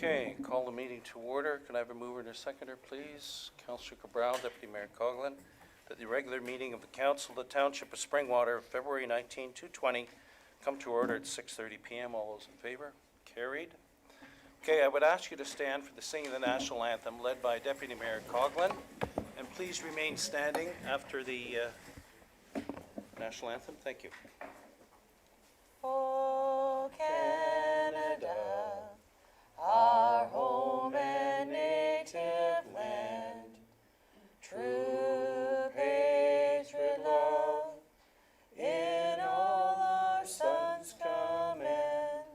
Okay, call the meeting to order. Can I have a mover and a seconder, please? Councillor Cabral, Deputy Mayor Coghlan, that the regular meeting of the Council of the Township of Springwater, February 19, 2020, come to order at 6:30 p.m. All those in favor? Carried. Okay, I would ask you to stand for the singing of the national anthem led by Deputy Mayor Coghlan, and please remain standing after the national anthem. Thank you. O Canada, our home and native land, true patriot love, in all our sons command.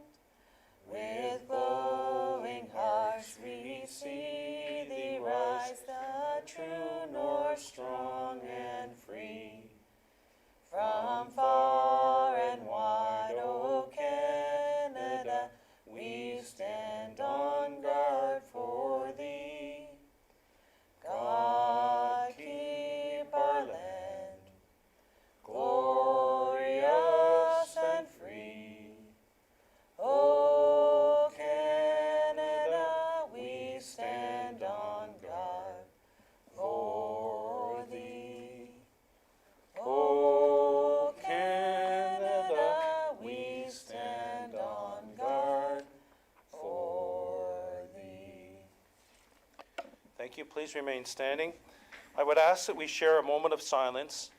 With glowing hearts we see thee rise, the true north, strong and free. From far and wide, O Canada, we stand on guard for thee. God keep our land glorious and free. O Canada, we stand on guard for thee. O Canada, we stand on guard for thee. Thank you. Please remain standing. I would ask that we share a moment of silence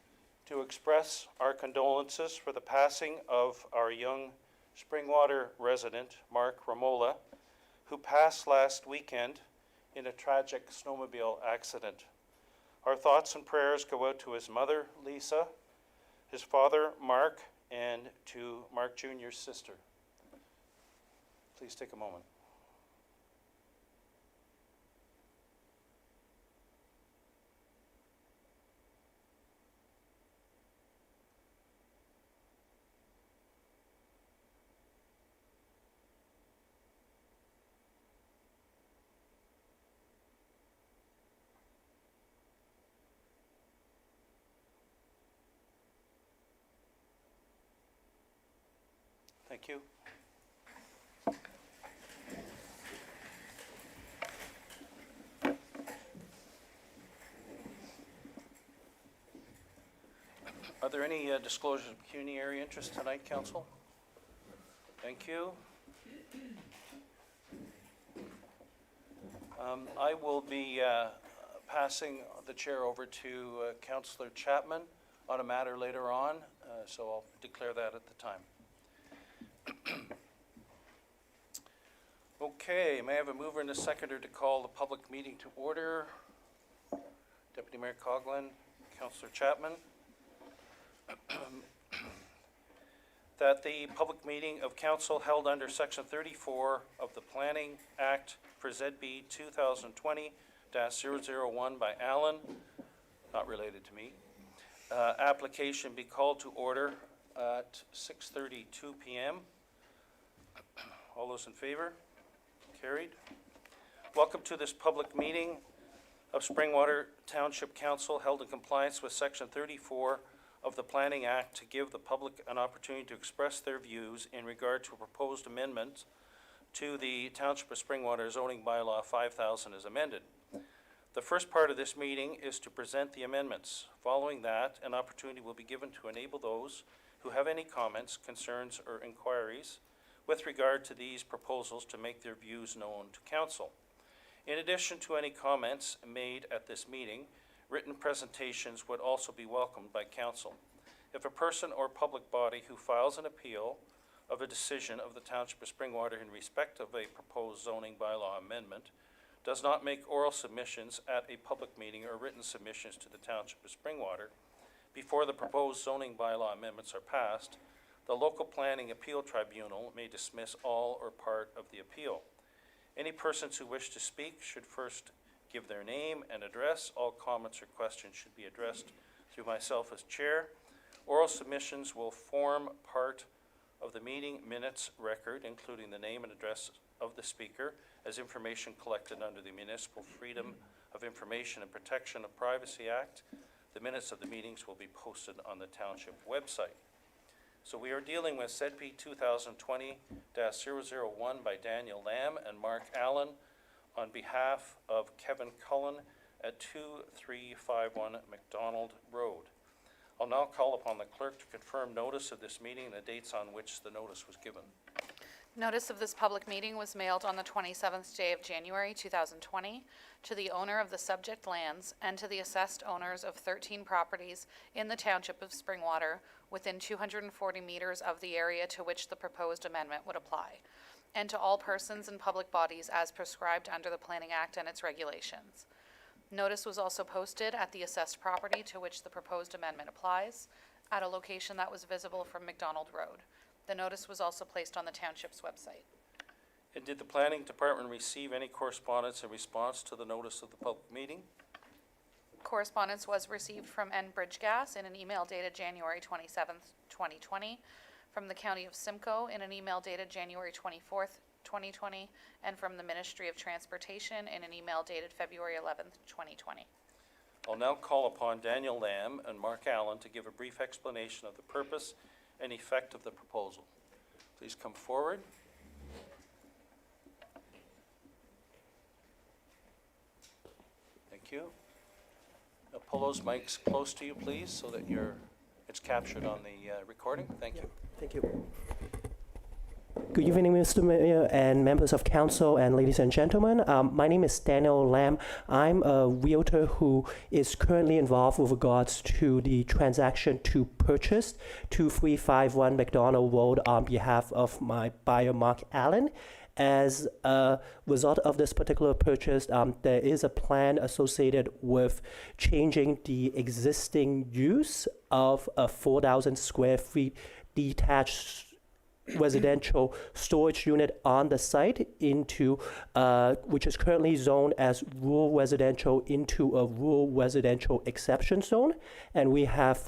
to express our condolences for the passing of our young Springwater resident, Mark Ramola, who passed last weekend in a tragic snowmobile accident. Our thoughts and prayers go out to his mother, Lisa, his father, Mark, and to Mark Jr.'s sister. Please take a moment. Thank you. Are there any disclosures of pecuniary interest tonight, Council? Thank you. I will be passing the chair over to Councillor Chapman on a matter later on, so I'll declare that at the time. Okay, may I have a mover and a seconder to call the public meeting to order? Deputy Mayor Coghlan, Councillor Chapman. That the public meeting of council held under Section 34 of the Planning Act for ZB 2020-001 by Alan, not related to me, application be called to order at 6:32 p.m. All those in favor? Carried. Welcome to this public meeting of Springwater Township Council held in compliance with Section 34 of the Planning Act to give the public an opportunity to express their views in regard to a proposed amendment to the Township of Springwater zoning bylaw 5000 as amended. The first part of this meeting is to present the amendments. Following that, an opportunity will be given to enable those who have any comments, concerns, or inquiries with regard to these proposals to make their views known to council. In addition to any comments made at this meeting, written presentations would also be welcomed by council. If a person or public body who files an appeal of a decision of the Township of Springwater in respect of a proposed zoning bylaw amendment does not make oral submissions at a public meeting or written submissions to the Township of Springwater before the proposed zoning bylaw amendments are passed, the local planning appeal tribunal may dismiss all or part of the appeal. Any persons who wish to speak should first give their name and address. All comments or questions should be addressed through myself as chair. Oral submissions will form part of the meeting minutes record, including the name and address of the speaker, as information collected under the Municipal Freedom of Information and Protection of Privacy Act. The minutes of the meetings will be posted on the Township website. So we are dealing with ZB 2025-001 by Daniel Lamb and Mark Allen on behalf of Kevin Cullen at 2351 McDonald Road. I'll now call upon the clerk to confirm notice of this meeting and the dates on which the notice was given. Notice of this public meeting was mailed on the 27th day of January, 2020, to the owner of the subject lands and to the assessed owners of 13 properties in the township of Springwater within 240 meters of the area to which the proposed amendment would apply, and to all persons and public bodies as prescribed under the Planning Act and its regulations. Notice was also posted at the assessed property to which the proposed amendment applies, at a location that was visible from McDonald Road. The notice was also placed on the township's website. And did the planning department receive any correspondence in response to the notice of the public meeting? Correspondence was received from Enbridge Gas in an email dated January 27th, 2020, from the County of Simcoe in an email dated January 24th, 2020, and from the Ministry of Transportation in an email dated February 11th, 2020. I'll now call upon Daniel Lamb and Mark Allen to give a brief explanation of the purpose and effect of the proposal. Please come forward. Thank you. Now pull those mics close to you, please, so that it's captured on the recording. Thank you. Thank you. Good evening, Mr. Mayor and members of council and ladies and gentlemen. My name is Daniel Lamb. I'm a realtor who is currently involved with regards to the transaction to purchase 2351 McDonald Road on behalf of my buyer, Mark Allen. As a result of this particular purchase, there is a plan associated with changing the existing use of a 4,000 square feet detached residential storage unit on the site into, which is currently zoned as rural residential, into a rural residential exception zone. And we have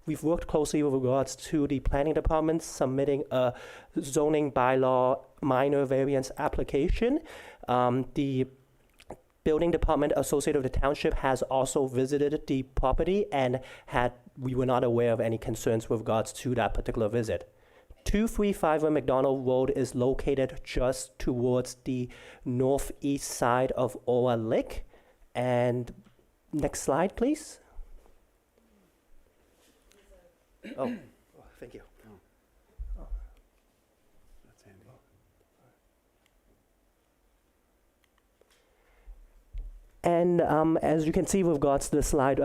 we've worked closely with regards to the planning department submitting a zoning bylaw minor variance application. The building department associated with the township has also visited the property and we were not aware of any concerns with regards to that particular visit. 2351 McDonald Road is located just towards the northeast side of Oa Lake. And next slide, please. Oh, thank you. That's handy. And as you can see with regards to the slide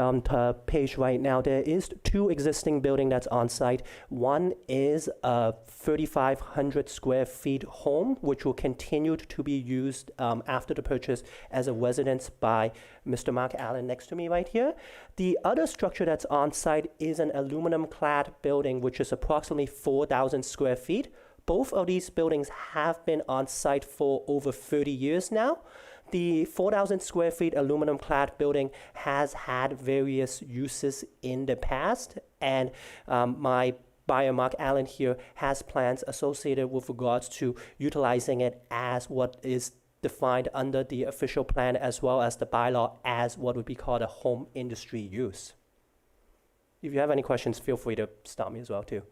page right now, there is two existing buildings that's on site. One is a 3,500 square feet home, which will continue to be used after the purchase as a residence by Mr. Mark Allen next to me right here. The other structure that's on site is an aluminum clad building, which is approximately 4,000 square feet. Both of these buildings have been on site for over 30 years now. The 4,000 square feet aluminum clad building has had various uses in the past, and my buyer, Mark Allen here, has plans associated with regards to utilizing it as what is defined under the official plan as well as the bylaw as what would be called a home industry use. If you have any questions, feel free to stop me as well too.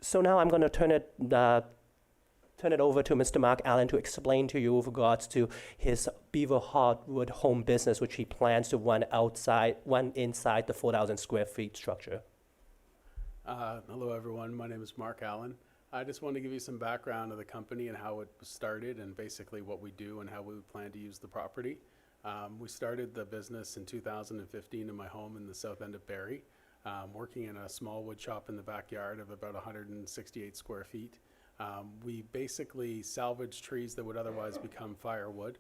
So now I'm going to turn it over to Mr. Mark Allen to explain to you with regards to his Beaver Hardwood home business, which he plans to run inside the 4,000 square feet structure. Hello, everyone. My name is Mark Allen. I just want to give you some background of the company and how it was started and basically what we do and how we plan to use the property. We started the business in 2015 in my home in the south end of Barrie, working in a small wood shop in the backyard of about 168 square feet. We basically salvage trees that would otherwise become firewood.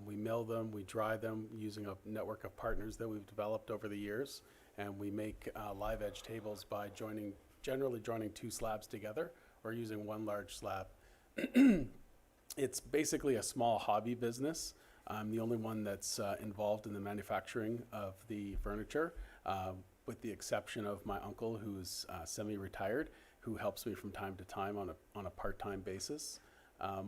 We mill them, we dry them using a network of partners that we've developed over the years, and we make live edge tables by generally joining two slabs together or using one large slab. It's basically a small hobby business. I'm the only one that's involved in the manufacturing of the furniture, with the exception of my uncle, who's semi-retired, who helps me from time to time on a part-time basis.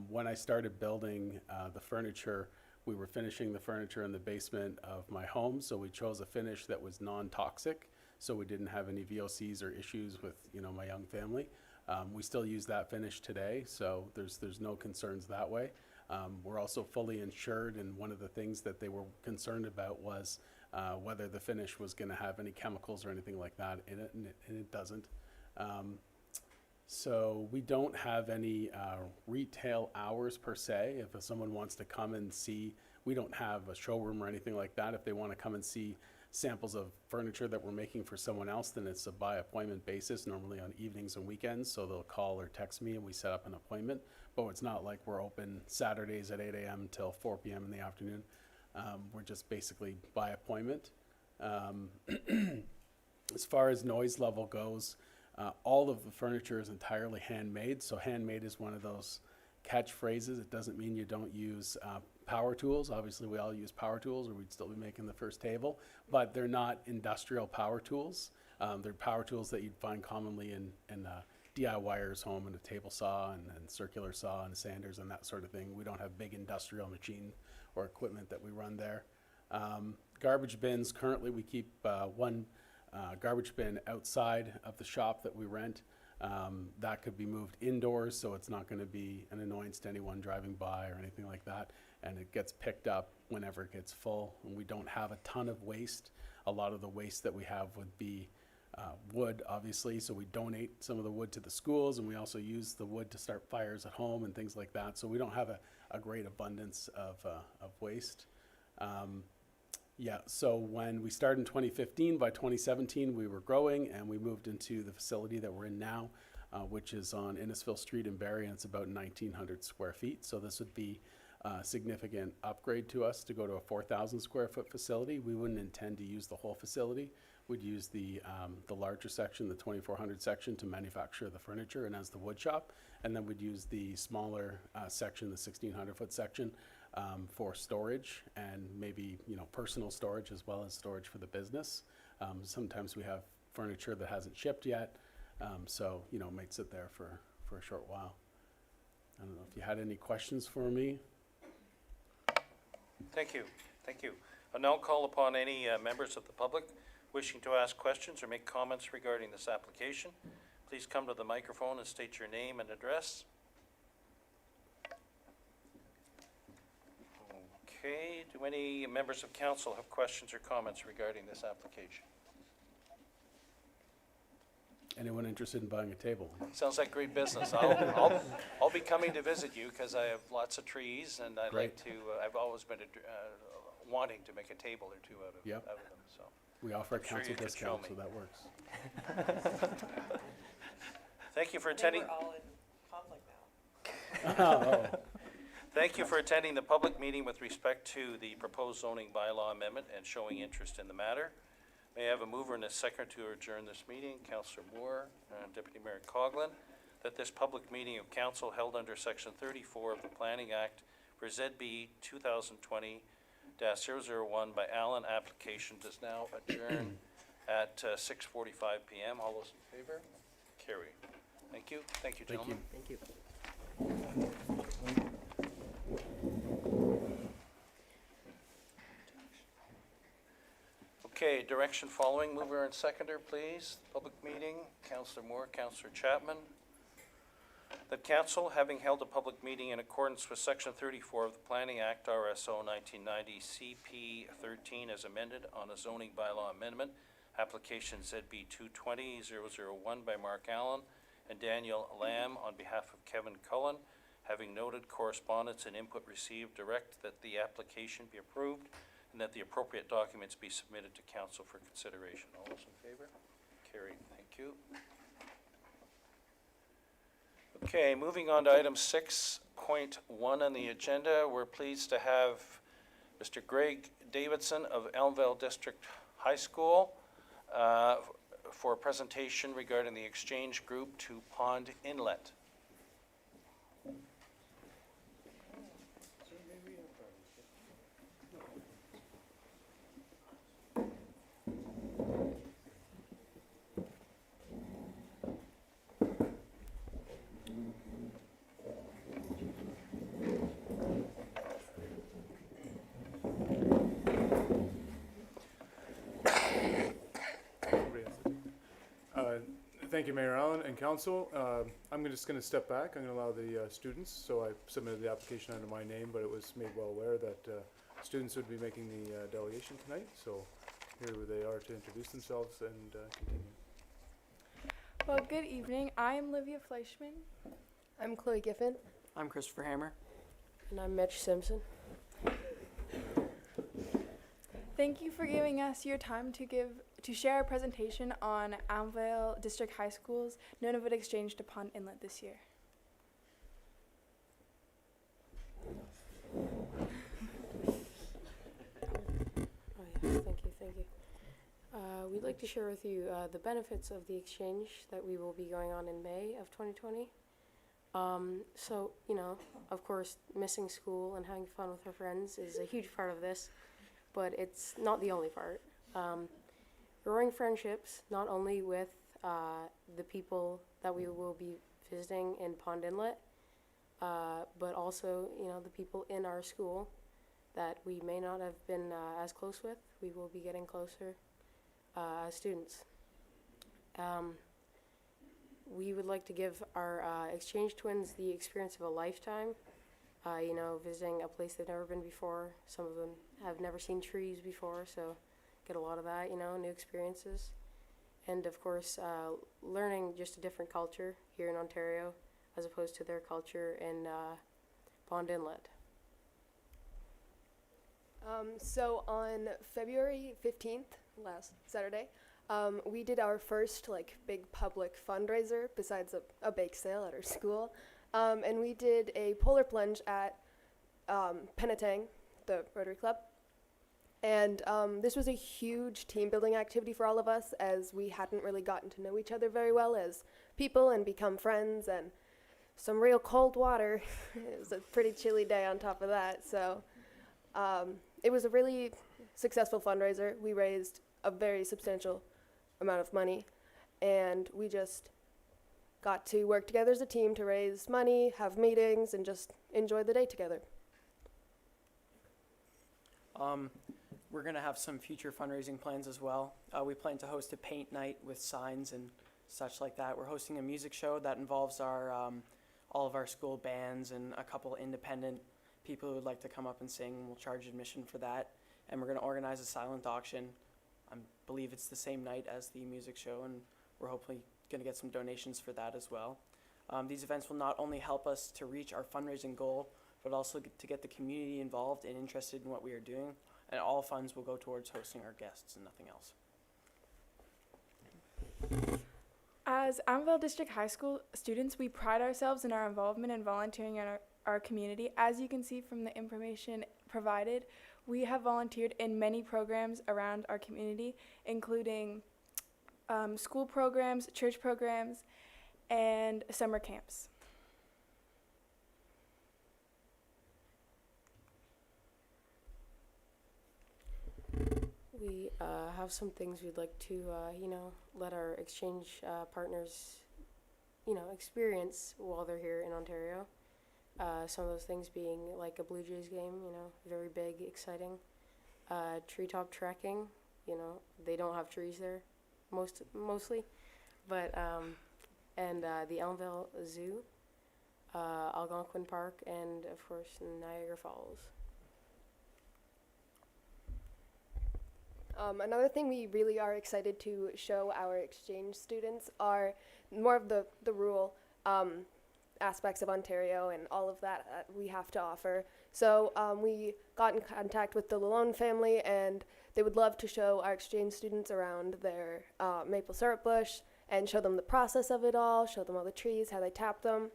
When I started building the furniture, we were finishing the furniture in the basement of my home, so we chose a finish that was non-toxic, so we didn't have any VOCs or issues with my young family. We still use that finish today, so there's no concerns that way. We're also fully insured, and one of the things that they were concerned about was whether the finish was going to have any chemicals or anything like that in it, and it doesn't. So we don't have any retail hours per se. If someone wants to come and see, we don't have a showroom or anything like that. If they want to come and see samples of furniture that we're making for someone else, then it's a by appointment basis, normally on evenings and weekends. So they'll call or text me and we set up an appointment. But it's not like we're open Saturdays at 8 a.m. till 4 p.m. in the afternoon. We're just basically by appointment. As far as noise level goes, all of the furniture is entirely handmade. So handmade is one of those catchphrases. It doesn't mean you don't use power tools. Obviously, we all use power tools or we'd still be making the first table, but they're not industrial power tools. They're power tools that you'd find commonly in DIYer's home, and a table saw and circular saw and sanders and that sort of thing. We don't have big industrial machine or equipment that we run there. Garbage bins, currently we keep one garbage bin outside of the shop that we rent. That could be moved indoors, so it's not going to be an annoyance to anyone driving by or anything like that. And it gets picked up whenever it gets full. And we don't have a ton of waste. A lot of the waste that we have would be wood, obviously, so we donate some of the wood to the schools, and we also use the wood to start fires at home and things like that. So we don't have a great abundance of waste. Yeah, so when we started in 2015, by 2017 we were growing, and we moved into the facility that we're in now, which is on Innisfil Street in Barrie, and it's about 1,900 square feet. So this would be a significant upgrade to us to go to a 4,000 square foot facility. We wouldn't intend to use the whole facility. We'd use the larger section, the 2,400 section, to manufacture the furniture and as the wood shop, and then we'd use the smaller section, the 1,600 foot section, for storage and maybe personal storage as well as storage for the business. Sometimes we have furniture that hasn't shipped yet, so it might sit there for a short while. I don't know if you had any questions for me. Thank you. Thank you. I'll now call upon any members of the public wishing to ask questions or make comments regarding this application. Please come to the microphone and state your name and address. Okay, do any members of council have questions or comments regarding this application? Anyone interested in buying a table? Sounds like great business. I'll be coming to visit you because I have lots of trees, and I'd like to, I've always been wanting to make a table or two out of Yep. them, so. We offer a I'm sure council you could show discount, so me. that works. Thank you for I think attending. we're all in conflict now. Thank you for attending the public meeting with respect to the proposed zoning bylaw amendment and showing interest in the matter. May I have a mover and a second to adjourn this meeting? Councillor Moore and Deputy Mayor Coughlin. That this public meeting of council held under Section 34 of the Planning Act for ZB 2020-001 by Allen application does now adjourn at 6:45 p.m. All those in favor? Carry. Thank you. Thank you, Thank you. gentlemen. Thank you. Okay, direction following, mover and seconder, please. Public meeting, Councillor Moore, Councillor Chapman. That council, having held a public meeting in accordance with Section 34 of the Planning Act, RSO 1990 CP 13 as amended on a zoning bylaw amendment, application ZB 220-001 by Mark Allen and Daniel Lamb on behalf of Kevin Cullen, having noted correspondence and input received, direct that the application be approved and that the appropriate documents be submitted to council for consideration. All those in favor? Carried. Thank you. Okay, moving on to item 6.1 on the agenda. We're pleased to have Mr. Greg Davidson of Elmvale District High School for a presentation regarding the exchange group to Pond Inlet. Thank you, Mayor Allen and Council. I'm just going to step back. I'm going to allow the students. So I submitted the application under my name, but it was made well aware that students would be making the delegation tonight. So here they are to introduce themselves and continue. Well, good evening. I'm Livia Fleischman. I'm Chloe Giffen. I'm Christopher Hammer. And I'm Mitch Simpson. Thank you for giving us your time to share a presentation on Almvale District High School's Nunavut Exchange to Pond Inlet this year. Thank you. We'd like to share with you the benefits of the exchange that we will be going on in May of 2020. So, of course, missing school and having fun with our friends is a huge part of this, but it's not the only part. Growing friendships, not only with the people that we will be visiting in Pond Inlet, but also, the people in our school that we may not have been as close with. We will be getting closer as students. We would like to give our exchange twins the experience of a lifetime. Visiting a place they've never been before. Some of them have never seen trees before, so get a lot of that, new experiences. And of course, learning just a different culture here in Ontario as opposed to their culture in Pond Inlet. So on February 15th, last Saturday, we did our first big public fundraiser besides a bake sale at our school. And we did a polar plunge at Penetang, the Rotary Club. And this was a huge team building activity for all of us, as we hadn't really gotten to know each other very well as people and become friends, and some real cold water. It was a pretty chilly day on top of that. So it was a really successful fundraiser. We raised a very substantial amount of money, and we just got to work together as a team to raise money, have meetings, and just enjoy the day together. We're going to have some future fundraising plans as well. We plan to host a paint night with signs and such like that. We're hosting a music show that involves our all of our school bands and a couple independent people who would like to come up and sing. We'll charge admission for that. And we're going to organize a silent auction. I believe it's the same night as the music show, and we're hopefully going to get some donations for that as well. These events will not only help us to reach our fundraising goal, but also to get the community involved and interested in what we are doing. And all funds will go towards hosting our guests and nothing else. As Almvale District High School students, we pride ourselves in our involvement and volunteering in our community. As you can see from the information provided, we have volunteered in many programs around our community, including school programs, church programs, and summer camps. We have some things we'd like to, let our exchange partners, experience while they're here in Ontario. Some of those things being like a Blue Jays game, very big, exciting. Treetop trekking, they don't have trees there, mostly. But, and the Elmvale Zoo, Algonquin Park, and of course Niagara Falls. Another thing we really are excited to show our exchange students are more of the rural aspects of Ontario and all of that we have to offer. So we got in contact with the Lalone family, and they would love to show our exchange students around their maple syrup bush and show them the process of it all, show them all the trees, how they tap them.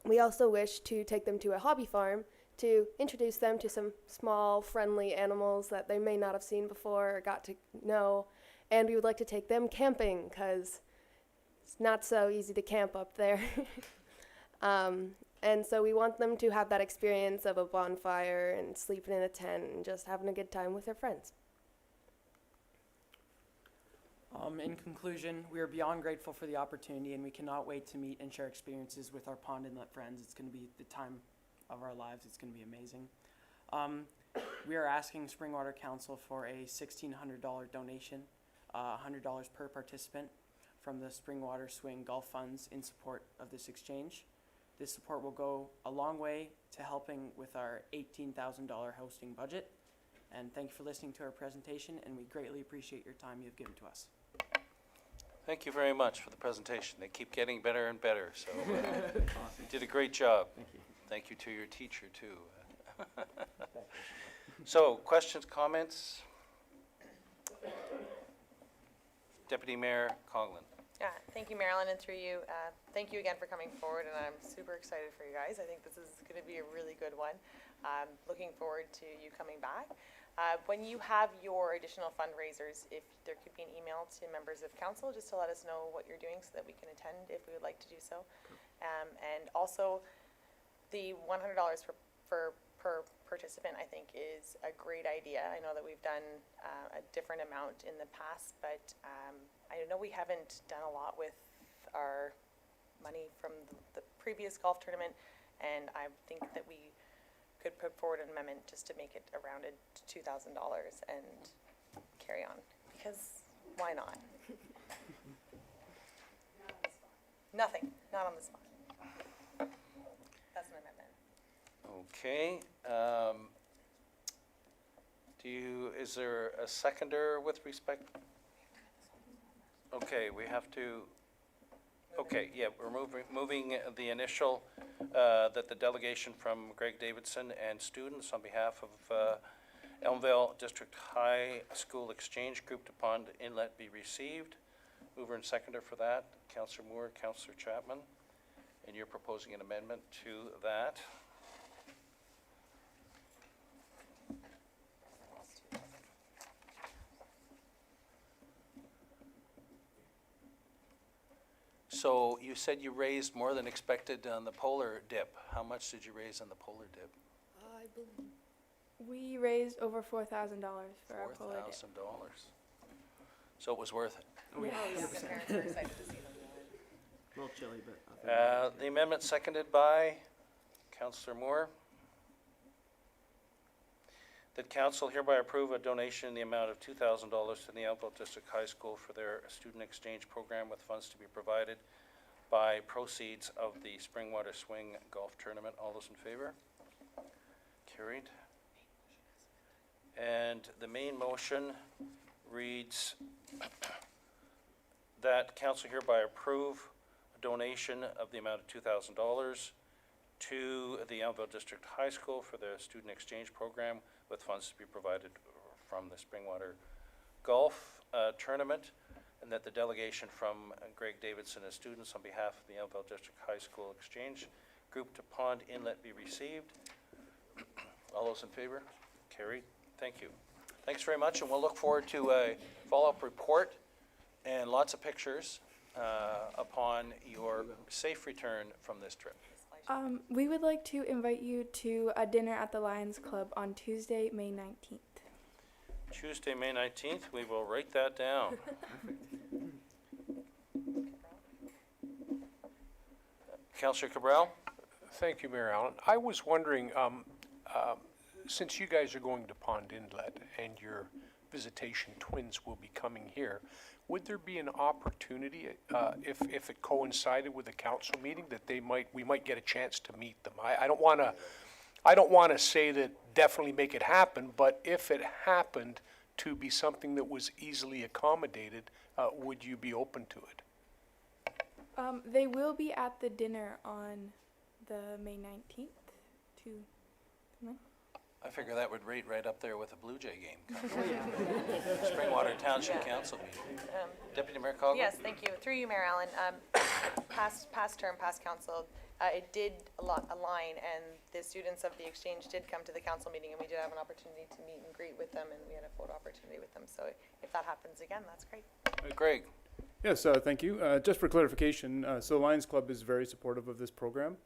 We also wish to take them to a hobby farm to introduce them to some small, friendly animals that they may not have seen before or got to know. And we would like to take them camping, because it's not so easy to camp up there. And so we want them to have that experience of a bonfire and sleeping in a tent and just having a good time with their friends. In conclusion, we are beyond grateful for the opportunity, and we cannot wait to meet and share experiences with our Pond Inlet friends. It's going to be the time of our lives. It's going to be amazing. We are asking Springwater Council for a $1,600 donation, $100 per participant, from the Springwater Swing Golf Funds in support of this exchange. This support will go a long way to helping with our $18,000 hosting budget. And thank you for listening to our presentation, and we greatly appreciate your time you've given to us. Thank you very much for the presentation. They keep getting better and better, so you did a great job. Thank you. Thank you to your teacher, too. So, questions, comments? Deputy Mayor Coughlin. Yeah, thank you, Marilyn, and through you, thank you again for coming forward, and I'm super excited for you guys. I think this is going to be a really good one. Looking forward to you coming back. When you have your additional fundraisers, if there could be an email to members of council just to let us know what you're doing so that we can attend if we would like to do so. And also, the $100 per participant, I think, is a great idea. I know that we've done a different amount in the past, but I know we haven't done a lot with our money from the previous golf tournament, and I think that we could put forward an amendment just to make it around to $2,000 and carry on, because why not? Nothing, not on the spot. That's an amendment. Okay. Is there a seconder with respect? Okay, we have to, okay, yeah, we're moving the initial, that the delegation from Greg Davidson and students on behalf of Elmvale District High School Exchange Group to Pond Inlet be received. Mover and seconder for that, Councillor Moore, Councillor Chapman, and you're proposing an amendment to that. So you said you raised more than expected on the polar dip. How much did you raise on the polar dip? I believe. We raised over $4,000 for our polar dip. $4,000. So it was worth it. Oh, yeah. The parents are excited to see them. A little chilly, but. The amendment seconded by Councillor Moore. That council hereby approve a donation in the amount of $2,000 to the Elmvale District High School for their student exchange program with funds to be provided by proceeds of the Springwater Swing Golf Tournament. All those in favor? Carried. And the main motion reads that council hereby approve a donation of the amount of $2,000 to the Elmvale District High School for their student exchange program with funds to be provided from the Springwater Golf Tournament, and that the delegation from Greg Davidson and students on behalf of the Elmvale District High School Exchange Group to Pond Inlet be received. All those in favor? Carried. Thank you. Thanks very much, and we'll look forward to a follow-up report and lots of pictures upon your safe return from this trip. We would like to invite you to a dinner at the Lions Club on Tuesday, May 19th. Tuesday, May 19th, we will write that down. Councillor Cabral? Thank you, Mayor Allen. I was wondering, since you guys are going to Pond Inlet and your visitation twins will be coming here, would there be an opportunity, if it coincided with a council meeting, that we might get a chance to meet them? I don't want to say that definitely make it happen, but if it happened to be something that was easily accommodated, would you be open to it? They will be at the dinner on the May 19th. I figure that would rate right up there with a Blue Jay game. Springwater Township Council meeting. Deputy Mayor Coughlin? Yes, thank you. Through you, Mayor Allen. Past council, it did align, and the students of the exchange did come to the council meeting, and we did have an opportunity to meet and greet with them, and we had a photo opportunity with them. So if that happens again, that's great. Greg? Yes, thank you. Just for clarification, so Lions Club is very supportive of this program.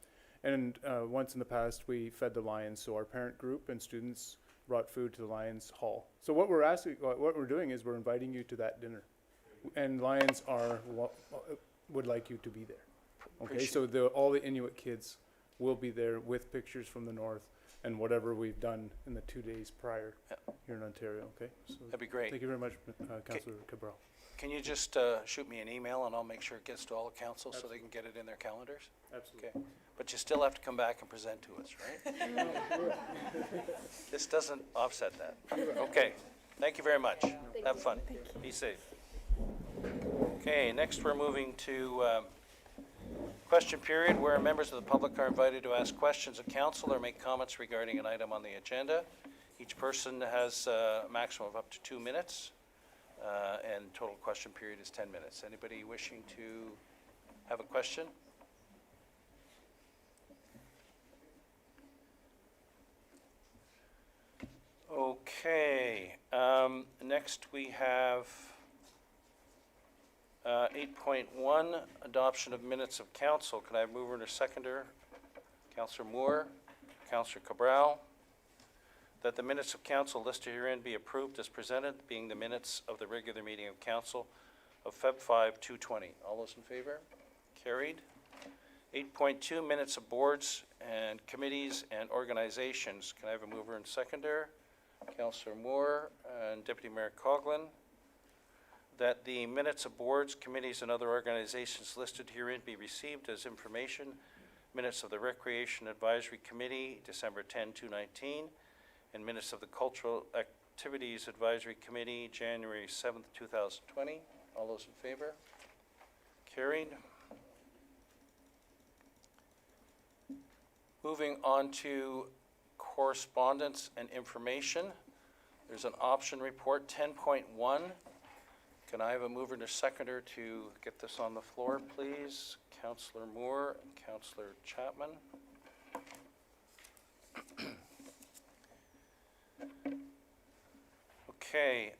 And once in the past, we fed the Lions, so our parent group and students brought food to the Lions Hall. So what we're doing is we're inviting you to that dinner, and Lions would like you to be there. Okay, so all the Inuit kids will be there with pictures from the north, and whatever we've done in the 2 days prior Yeah. here in Ontario, okay? So That'd be great. thank you very much, Councillor Cabral. Can you just shoot me an email and I'll make sure it gets to all the council so they can get it in their calendars? Absolutely. Okay. But you still have to come back and present to us, right? This doesn't offset that. Okay. Thank you very much. Have fun. Be safe. Okay, next we're moving to question period, where members of the public are invited to ask questions of council or make comments regarding an item on the agenda. Each person has a maximum of up to 2 minutes, and total question period is 10 minutes. Anybody wishing to have a question? Okay, next we have 8.1, adoption of minutes of council. Can I have mover and a seconder? Councillor Moore, Councillor Cabral. That the minutes of council listed herein be approved as presented, being the minutes of the regular meeting of council of Feb. 5, 2020. All those in favor? Carried. 8.2, minutes of boards and committees and organizations. Can I have a mover and seconder? Councillor Moore and Deputy Mayor Coughlin. That the minutes of boards, committees, and other organizations listed herein be received as information. Minutes of the Recreation Advisory Committee, December 10, 2019, and minutes of the Cultural Activities Advisory Committee, January 7th, 2020. All those in favor? Carried. Moving on to correspondence and information. There's an option report, 10.1. Can I have a mover and a seconder to get this on the floor, please? Councillor Moore and Councillor Chapman. Okay,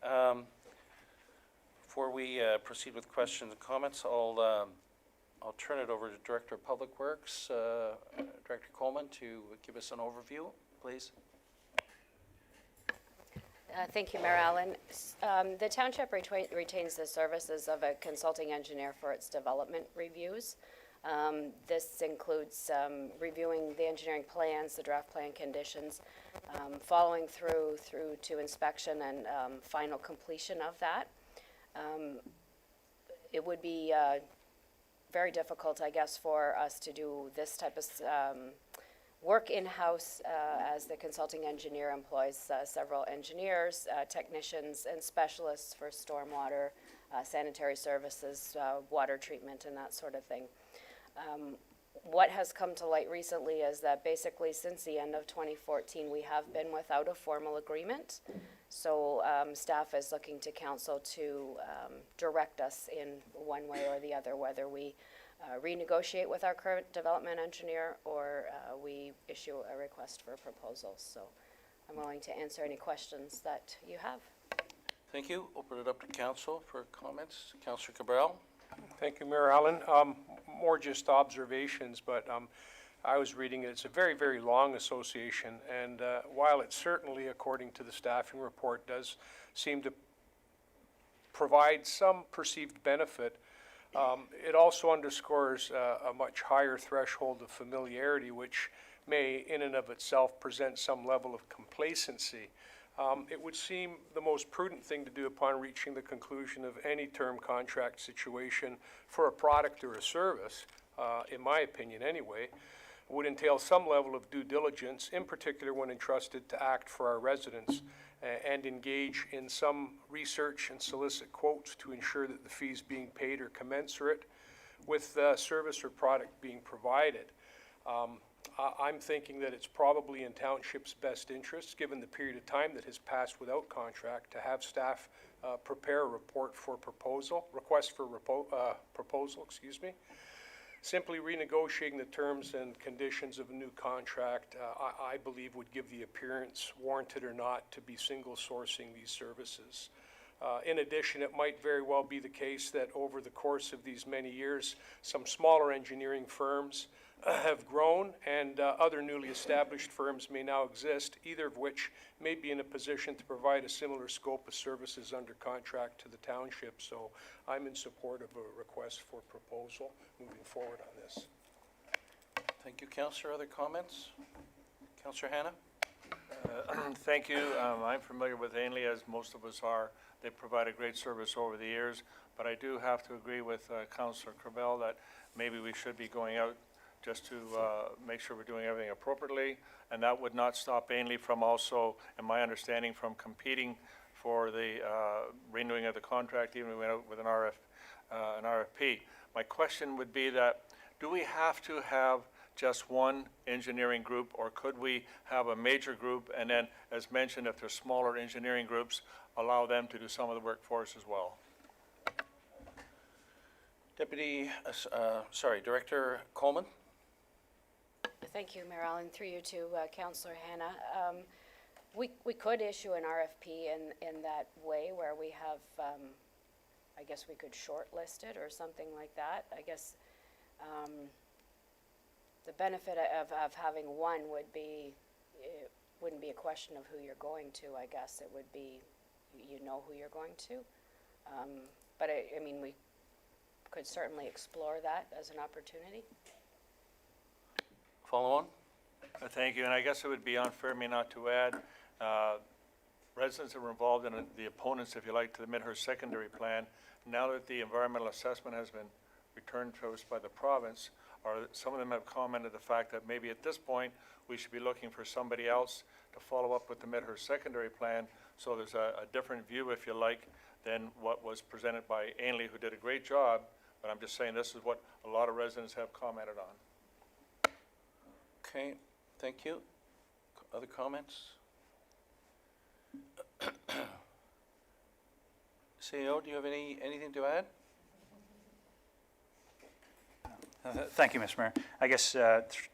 before we proceed with questions and comments, I'll turn it over to Director of Public Works, Director Coleman, to give us an overview, please. Thank you, Mayor Allen. The township retains the services of a consulting engineer for its development reviews. This includes reviewing the engineering plans, the draft plan conditions, following through to inspection and final completion of that. It would be very difficult, I guess, for us to do this type of work in-house as the consulting engineer employs several engineers, technicians, and specialists for stormwater, sanitary services, water treatment, and that sort of thing. What has come to light recently is that basically since the end of 2014, we have been without a formal agreement. So staff is looking to council to direct us in one way or the other, whether we renegotiate with our current development engineer or we issue a request for proposals. So I'm willing to answer any questions that you have. Thank you. Open it up to council for comments. Councillor Cabral. Thank you, Mayor Allen. More just observations, but I was reading it. It's a very, very long association, and while it certainly, according to the staffing report, does seem to provide some perceived benefit, it also underscores a much higher threshold of familiarity, which may, in and of itself, present some level of complacency. It would seem the most prudent thing to do upon reaching the conclusion of any term contract situation for a product or a service, in my opinion anyway, would entail some level of due diligence, in particular when entrusted to act for our residents, and engage in some research and solicit quotes to ensure that the fees being paid are commensurate with the service or product being provided. I'm thinking that it's probably in township's best interest, given the period of time that has passed without contract, to have staff prepare a request for proposal, excuse me. Simply renegotiating the terms and conditions of a new contract, I believe would give the appearance, warranted or not, to be single sourcing these services. In addition, it might very well be the case that over the course of these many years, some smaller engineering firms have grown and other newly established firms may now exist, either of which may be in a position to provide a similar scope of services under contract to the township. So I'm in support of a request for proposal moving forward on this. Thank you, Councillor. Other comments? Councillor Hanna? Thank you. I'm familiar with Ainley, as most of us are. They provide a great service over the years, but I do have to agree with Councillor Crabell that maybe we should be going out just to make sure we're doing everything appropriately, and that would not stop Ainley from also, in my understanding, from competing for the renewing of the contract, even if we went out with an RFP. My question would be that, do we have to have just one engineering group, or could we have a major group, and then, as mentioned, if there's smaller engineering groups, allow them to do some of the work for us as well? Director Coleman? Thank you, Mayor Allen. Through you to Councillor Hanna. We could issue an RFP in that way where we have, I guess we could shortlist it or something like that. I guess the benefit of having one would be, it wouldn't be a question of who you're going to, I guess. It would be, you know who you're going to. But I mean, we could certainly explore that as an opportunity. Follow on? Thank you, and I guess it would be unfair of me not to add, residents that were involved in the opponents, if you like, to the Midhurst secondary plan, now that the environmental assessment has been returned to us by the province, some of them have commented the fact that maybe at this point, we should be looking for somebody else to follow up with the Midhurst secondary plan, so there's a different view, if you like, than what was presented by Ainley, who did a great job, but I'm just saying this is what a lot of residents have commented on. Okay, thank you. Other comments? CEO, do you have anything to add? Thank you, Mr. Mayor. I guess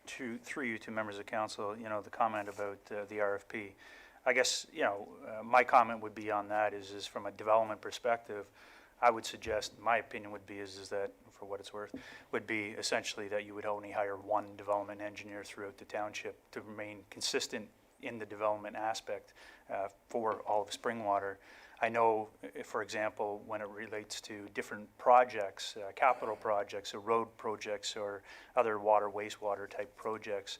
through you to members of council, you know, the comment about the RFP. I guess, you know, my comment would be on that is from a development perspective, I would suggest, my opinion would be is that, for what it's worth, would be essentially that you would only hire one development engineer throughout the township to remain consistent in the development aspect for all of Springwater. I know, for example, when it relates to different projects, capital projects or road projects or other water, wastewater type projects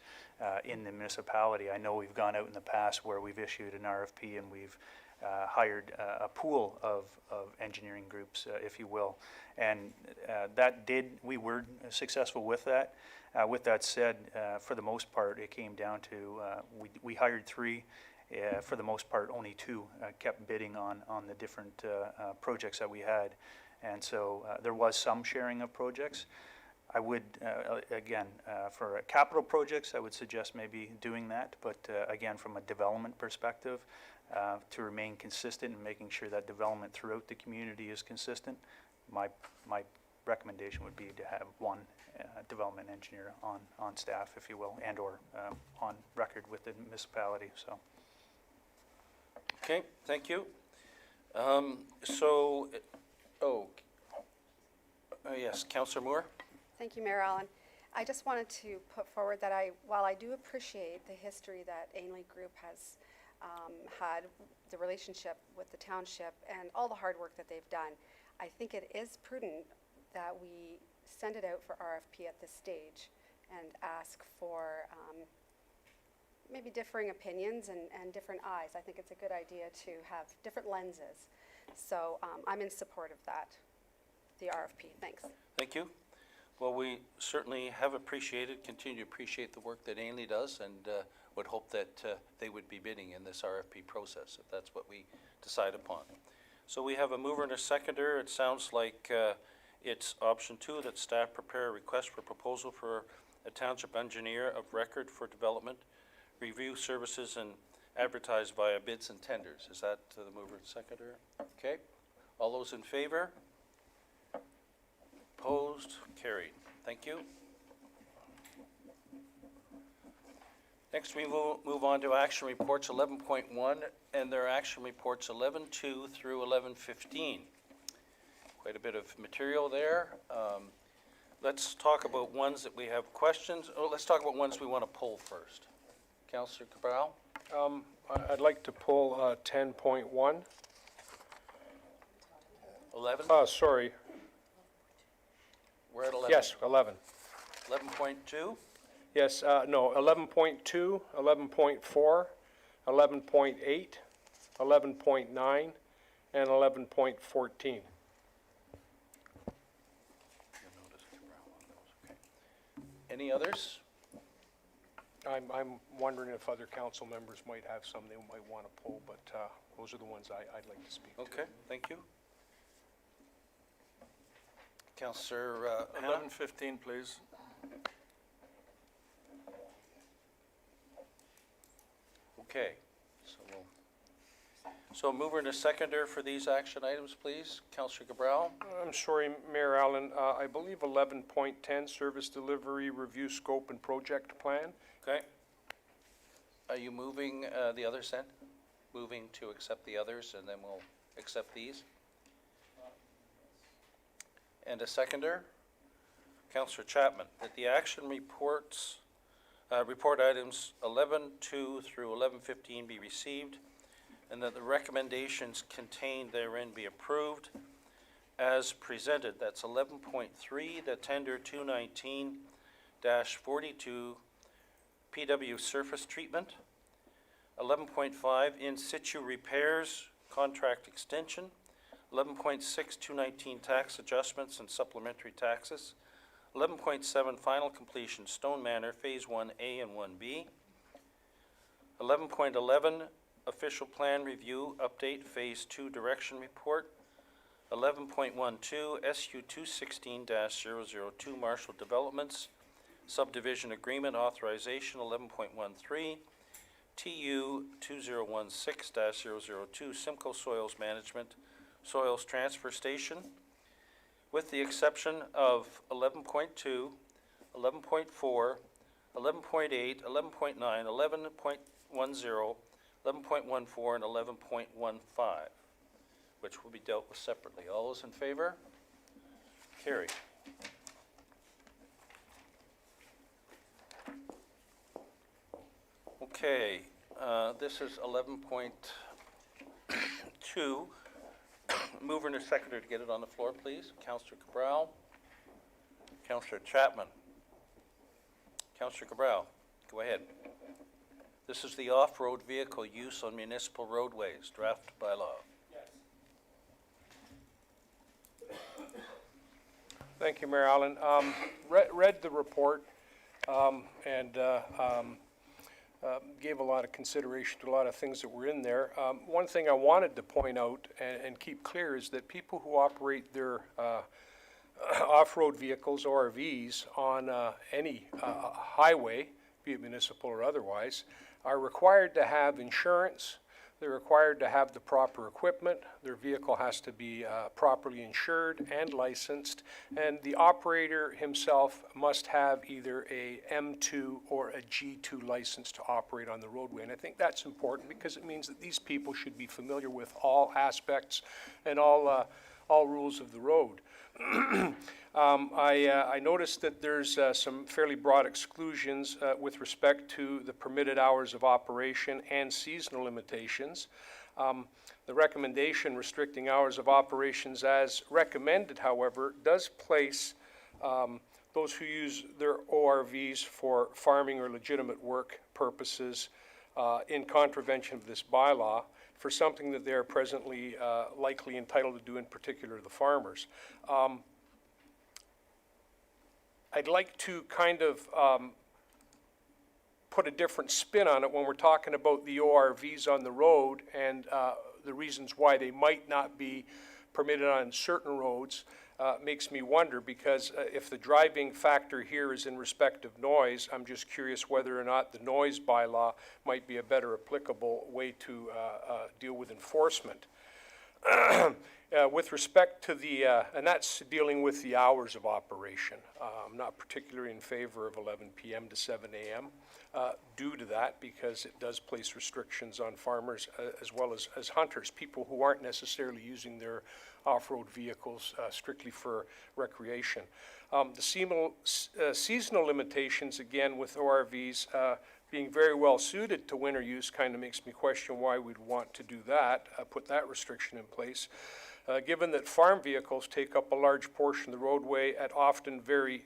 in the municipality, I know we've gone out in the past where we've issued an RFP and we've hired a pool of engineering groups, if you will. And we were successful with that. With that said, for the most part, it came down to, we hired 3. For the most part, only 2 kept bidding on the different projects that we had. And so there was some sharing of projects. I would, again, for capital projects, I would suggest maybe doing that. But again, from a development perspective, to remain consistent and making sure that development throughout the community is consistent, my recommendation would be to have one development engineer on staff, if you will, and or on record with the municipality. So. Okay, thank you. Yes, Councillor Moore? Thank you, Mayor Allen. I just wanted to put forward that while I do appreciate the history that Ainley Group has had, the relationship with the township and all the hard work that they've done, I think it is prudent that we send it out for RFP at this stage and ask for maybe differing opinions and different eyes. I think it's a good idea to have different lenses. So I'm in support of that, the RFP. Thanks. Thank you. Well, we certainly have appreciated, continue to appreciate the work that Ainley does, and would hope that they would be bidding in this RFP process, if that's what we decide upon. So we have a mover and a seconder. It sounds like it's option 2, that staff prepare a request for proposal for a township engineer of record for development, review services, and advertise via bids and tenders. Is that the mover and seconder? Okay. All those in favor? Opposed? Carried. Thank you. Next, we move on to action reports 11.1, and their action reports 11.2 through 11.15. Quite a bit of material there. Let's talk about ones that we have questions. Oh, let's talk about ones we want to pull first. Councillor Cabral? I'd like to pull 10.1. 11? Sorry. We're at 11. Yes, 11. 11.2? Yes, no, 11.2, 11.4, 11.8, 11.9, and 11.14. Any others? I'm wondering if other council members might have some they might want to pull, but those are the ones I'd like to speak to. Okay, thank you. Councillor Hanna? 11:15, please. Okay, so mover and a seconder for these action items, please. Councillor Cabral? I'm sorry, Mayor Allen, I believe 11.10, service delivery review scope and project plan. Okay. Are you moving the others then? Moving to accept the others and then we'll accept these? And a seconder? Councillor Chapman, that the action reports, report items 11.2 through 11.15 be received and that the recommendations contained therein be approved as presented. That's 11.3, the tender 219-42 PW surface treatment. 11.5, in situ repairs, contract extension. 11.6, 219 tax adjustments and supplementary taxes. 11.7, final completion, Stone Manor, Phase 1A and 1B. 11.11, official plan review, update, Phase 2 direction report. 11.12, SU 216-002, Marshall Developments, subdivision agreement authorization. 11.13, TU 2016-002, Simcoe Soils Management, Soils Transfer Station, with the exception of 11.2, 11.4, 11.8, 11.9, 11.10, 11.14, and 11.15, which will be dealt with separately. All those in favor? Carried. Okay, this is 11.2. Mover and a seconder to get it on the floor, please. Councillor Cabral. Councillor Chapman. Councillor Cabral, go ahead. This is the off-road vehicle use on municipal roadways, draft bylaw. Thank you, Mayor Allen. Read the report and gave a lot of consideration to a lot of things that were in there. One thing I wanted to point out and keep clear is that people who operate their off-road vehicles, ORVs, on any highway, be it municipal or otherwise, are required to have insurance. They're required to have the proper equipment. Their vehicle has to be properly insured and licensed. And the operator himself must have either a M2 or a G2 license to operate on the roadway. And I think that's important because it means that these people should be familiar with all aspects and all rules of the road. I noticed that there's some fairly broad exclusions with respect to the permitted hours of operation and seasonal limitations. The recommendation restricting hours of operations as recommended, however, does place those who use their ORVs for farming or legitimate work purposes in contravention of this bylaw for something that they are presently likely entitled to do, in particular the farmers. I'd like to kind of put a different spin on it when we're talking about the ORVs on the road and the reasons why they might not be permitted on certain roads. Makes me wonder because if the driving factor here is in respect of noise, I'm just curious whether or not the noise bylaw might be a better applicable way to deal with enforcement. With respect to the, and that's dealing with the hours of operation. I'm not particularly in favor of 11 p.m. to 7 a.m. Due to that, because it does place restrictions on farmers as well as hunters, people who aren't necessarily using their off-road vehicles strictly for recreation. The seasonal limitations, again, with ORVs being very well suited to winter use kind of makes me question why we'd want to do that, put that restriction in place. Given that farm vehicles take up a large portion of the roadway at often very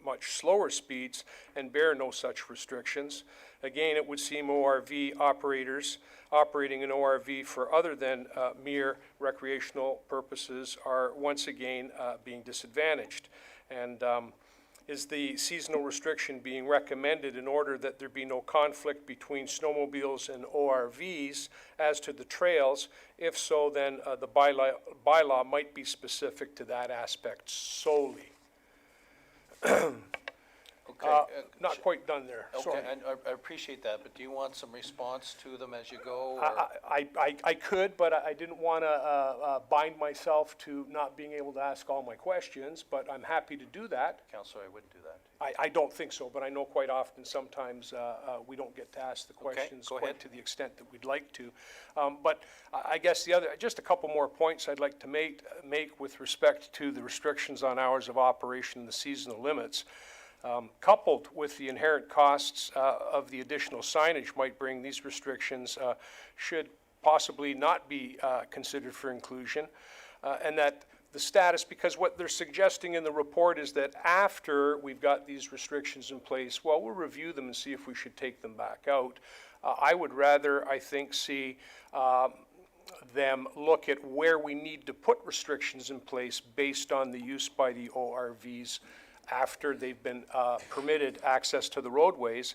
much slower speeds and bear no such restrictions. Again, it would seem ORV operators operating an ORV for other than mere recreational purposes are once again being disadvantaged. And is the seasonal restriction being recommended in order that there be no conflict between snowmobiles and ORVs as to the trails? If so, then the bylaw might be specific to that aspect solely. Not quite done there, sorry. Okay, and I appreciate that, but do you want some response to them as you go? Or? I could, but I didn't want to bind myself to not being able to ask all my questions, but I'm happy to do that. Counselor, I wouldn't do that. I don't think so, but I know quite often sometimes we don't get to ask the questions go quite ahead. to the extent that we'd like to. But I guess just a couple more points I'd like to make with respect to the restrictions on hours of operation and the seasonal limits. Coupled with the inherent costs of the additional signage might bring, these restrictions should possibly not be considered for inclusion, and that the status, because what they're suggesting in the report is that after we've got these restrictions in place, well, we'll review them and see if we should take them back out. I would rather, I think, see them look at where we need to put restrictions in place based on the use by the ORVs after they've been permitted access to the roadways,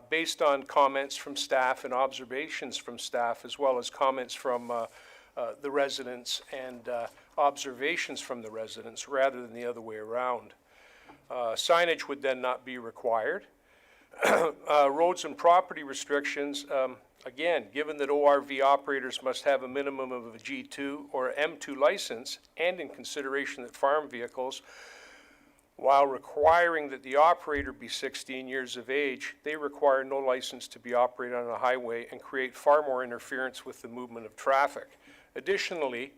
based on comments from staff and observations from staff, as well as comments from the residents and observations from the residents, rather than the other way around. Signage would then not be required. Roads and property restrictions, again, given that ORV operators must have a minimum of a G2 or M2 license, and in consideration that farm vehicles, while requiring that the operator be 16 years of age, they require no license to be operated on a highway and create far more interference with the movement of traffic. Additionally,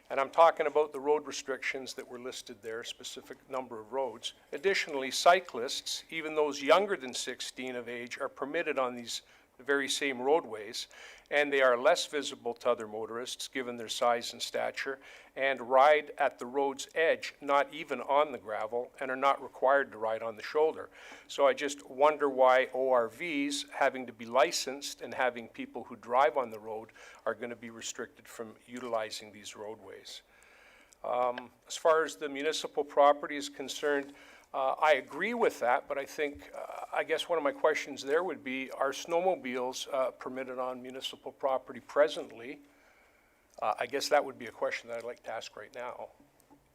and I'm talking about the road restrictions that were listed there, a specific number of roads. Additionally, cyclists, even those younger than 16 of age, are permitted on these very same roadways, and they are less visible to other motorists given their size and stature, and ride at the road's edge, not even on the gravel, and are not required to ride on the shoulder. So I just wonder why ORVs, having to be licensed and having people who drive on the road, are going to be restricted from utilizing these roadways. As far as the municipal property is concerned, I agree with that, but I think, I guess one of my questions there would be, are snowmobiles permitted on municipal property presently? I guess that would be a question that I'd like to ask right now.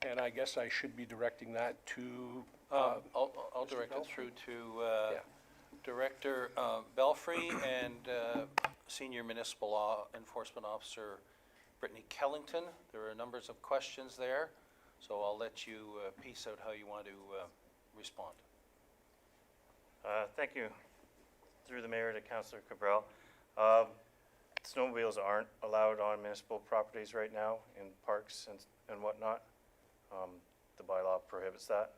And I guess I should be directing that to... I'll direct it through to Director Belfry and Senior Municipal Law Enforcement Officer Brittany Kellington. There are numbers of questions there, so I'll let you piece out how you want to respond. Thank you. Through the mayor to Councillor Cabral. Snowmobiles aren't allowed on municipal properties right now in parks and whatnot. The bylaw prohibits that.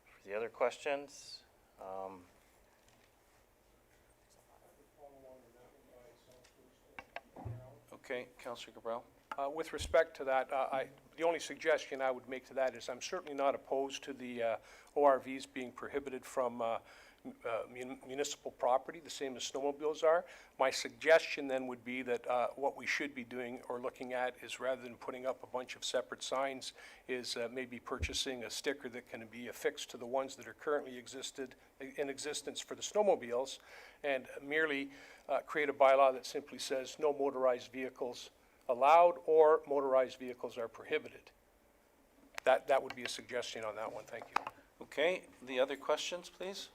For the other questions, Okay, Councillor Cabral. With respect to that, the only suggestion I would make to that is I'm certainly not opposed to the ORVs being prohibited from municipal property, the same as snowmobiles are. My suggestion then would be that what we should be doing or looking at is, rather than putting up a bunch of separate signs, is maybe purchasing a sticker that can be affixed to the ones that are currently in existence for the snowmobiles, and merely create a bylaw that simply says no motorized vehicles allowed or motorized vehicles are prohibited. That would be a suggestion on that one. Thank you. Okay, the other questions, please?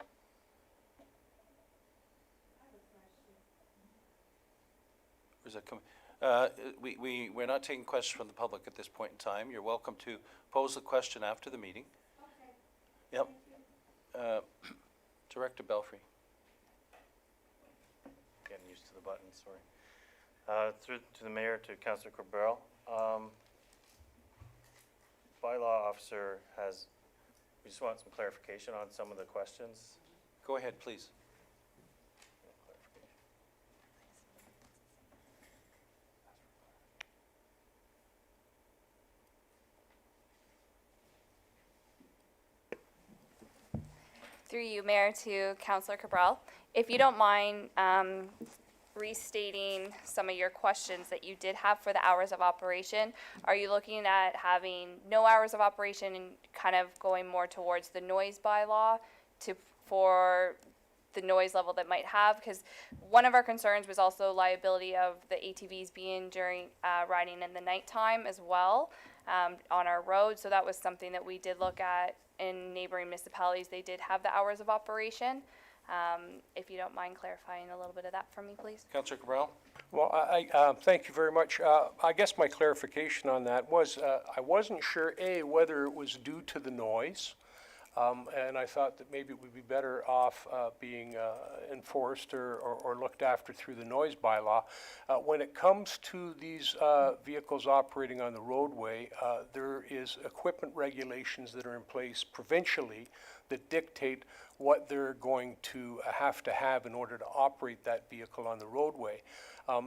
Where's that coming? We're not taking questions from the public at this point in time. You're welcome to pose the question after the meeting. Okay. Yep. Director Belfry. getting used to the button, sorry. Through to the mayor, to Councillor Cabral. Bylaw officer we just want some clarification on some of the questions. Go ahead, please. Through you, Mayor, to Councillor Cabral. If you don't mind restating some of your questions that you did have for the hours of operation, are you looking at having no hours of operation and kind of going more towards the noise bylaw for the noise level that might have? Because one of our concerns was also liability of the ATVs being during riding in the nighttime as well on our road. So that was something that we did look at in neighboring municipalities. They did have the hours of operation. If you don't mind clarifying a little bit of that for me, please. Councillor Cabral? Well, I thank you very much. I guess my clarification on that was, I wasn't sure, A, whether it was due to the noise, and I thought that maybe it would be better off being enforced or looked after through the noise bylaw. When it comes to these vehicles operating on the roadway, there is equipment regulations that are in place provincially that dictate what they're going to have in order to operate that vehicle on the roadway.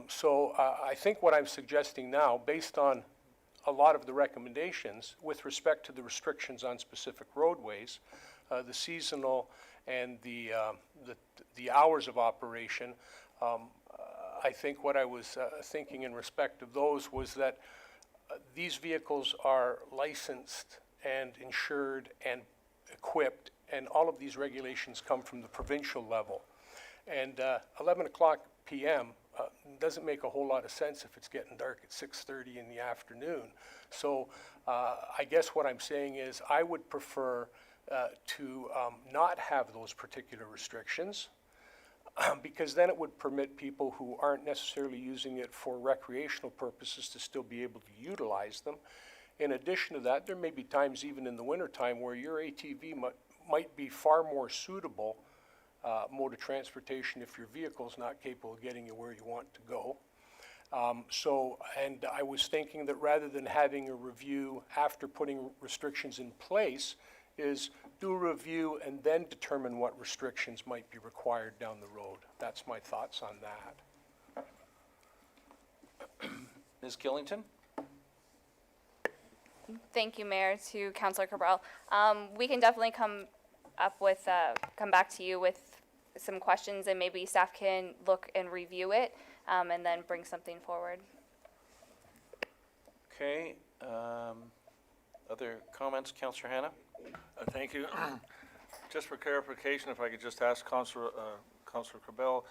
So I think what I'm suggesting now, based on a lot of the recommendations with respect to the restrictions on specific roadways, the seasonal and the hours of operation, I think what I was thinking in respect of those was that these vehicles are licensed and insured and equipped, and all of these regulations come from the provincial level. And 11 o'clock p.m. Doesn't make a whole lot of sense if it's getting dark at 6:30 in the afternoon. So I guess what I'm saying is I would prefer to not have those particular restrictions, because then it would permit people who aren't necessarily using it for recreational purposes to still be able to utilize them. In addition to that, there may be times even in the wintertime where your ATV might be far more suitable mode of transportation if your vehicle is not capable of getting you where you want to go. And I was thinking that rather than having a review after putting restrictions in place, is do a review and then determine what restrictions might be required down the road. That's my thoughts on that. Ms. Killington? Thank you, Mayor, to Councillor Cabral. We can definitely come back to you with some questions, and maybe staff can look and review it, and then bring something forward. Okay. Other comments, Councillor Hanna? Thank you. Just for clarification, if I could just ask Councillor Cabral,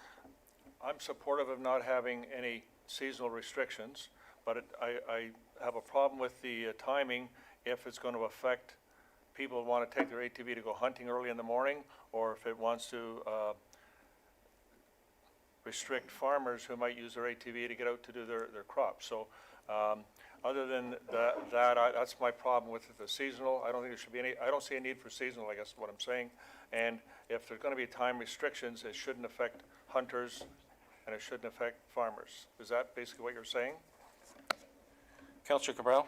I'm supportive of not having any seasonal restrictions, but I have a problem with the timing if it's going to affect people who want to take their ATV to go hunting early in the morning, or if it wants to restrict farmers who might use their ATV to get out to do their crops. So other than that's my problem with the seasonal. I don't think there should be any, I don't see a need for seasonal, I guess is what I'm saying. And if there's going to be time restrictions, it shouldn't affect hunters and it shouldn't affect farmers. Is that basically what you're saying? Councillor Cabral?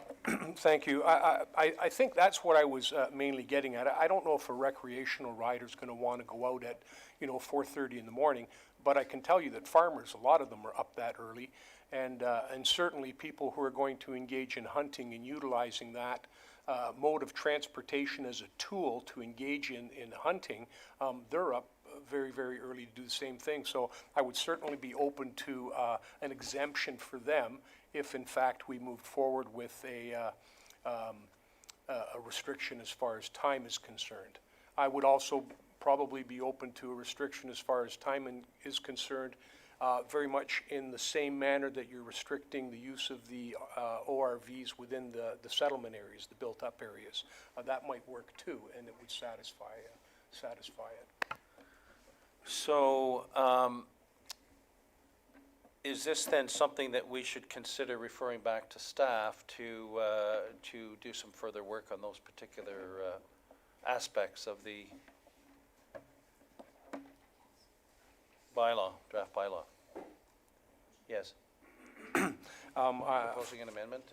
Thank you. I think that's what I was mainly getting at. I don't know if a recreational rider is going to want to go out at 4:30 in the morning, but I can tell you that farmers, a lot of them are up that early, and certainly people who are going to engage in hunting and utilizing that mode of transportation as a tool to engage in hunting, they're up very, very early to do the same thing. So I would certainly be open to an exemption for them if in fact we moved forward with a restriction as far as time is concerned. I would also probably be open to a restriction as far as time is concerned, very much in the same manner that you're restricting the use of the ORVs within the settlement areas, the built-up areas. That might work too, and it would satisfy it. So is this then something that we should consider referring back to staff to do some further work on those particular aspects of the bylaw, draft bylaw? Yes. Proposing an amendment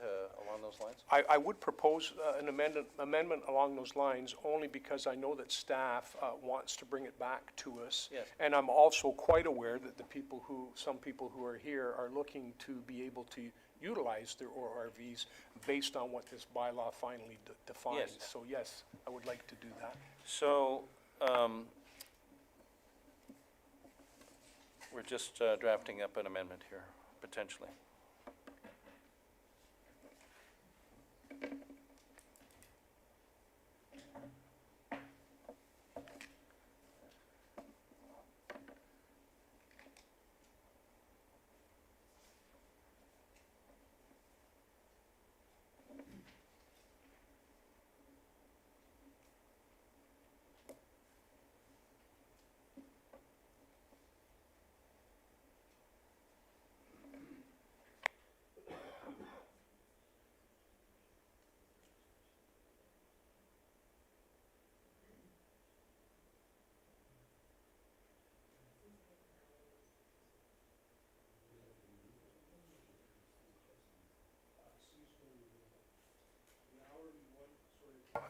along those lines? I would propose an amendment along those lines only because I know that staff wants to bring it back to us. Yes. And I'm also quite aware that some people who are here are looking to be able to utilize their ORVs based on what this bylaw finally defines. Yes. So yes, I would like to do that. So We're just drafting up an amendment here, potentially.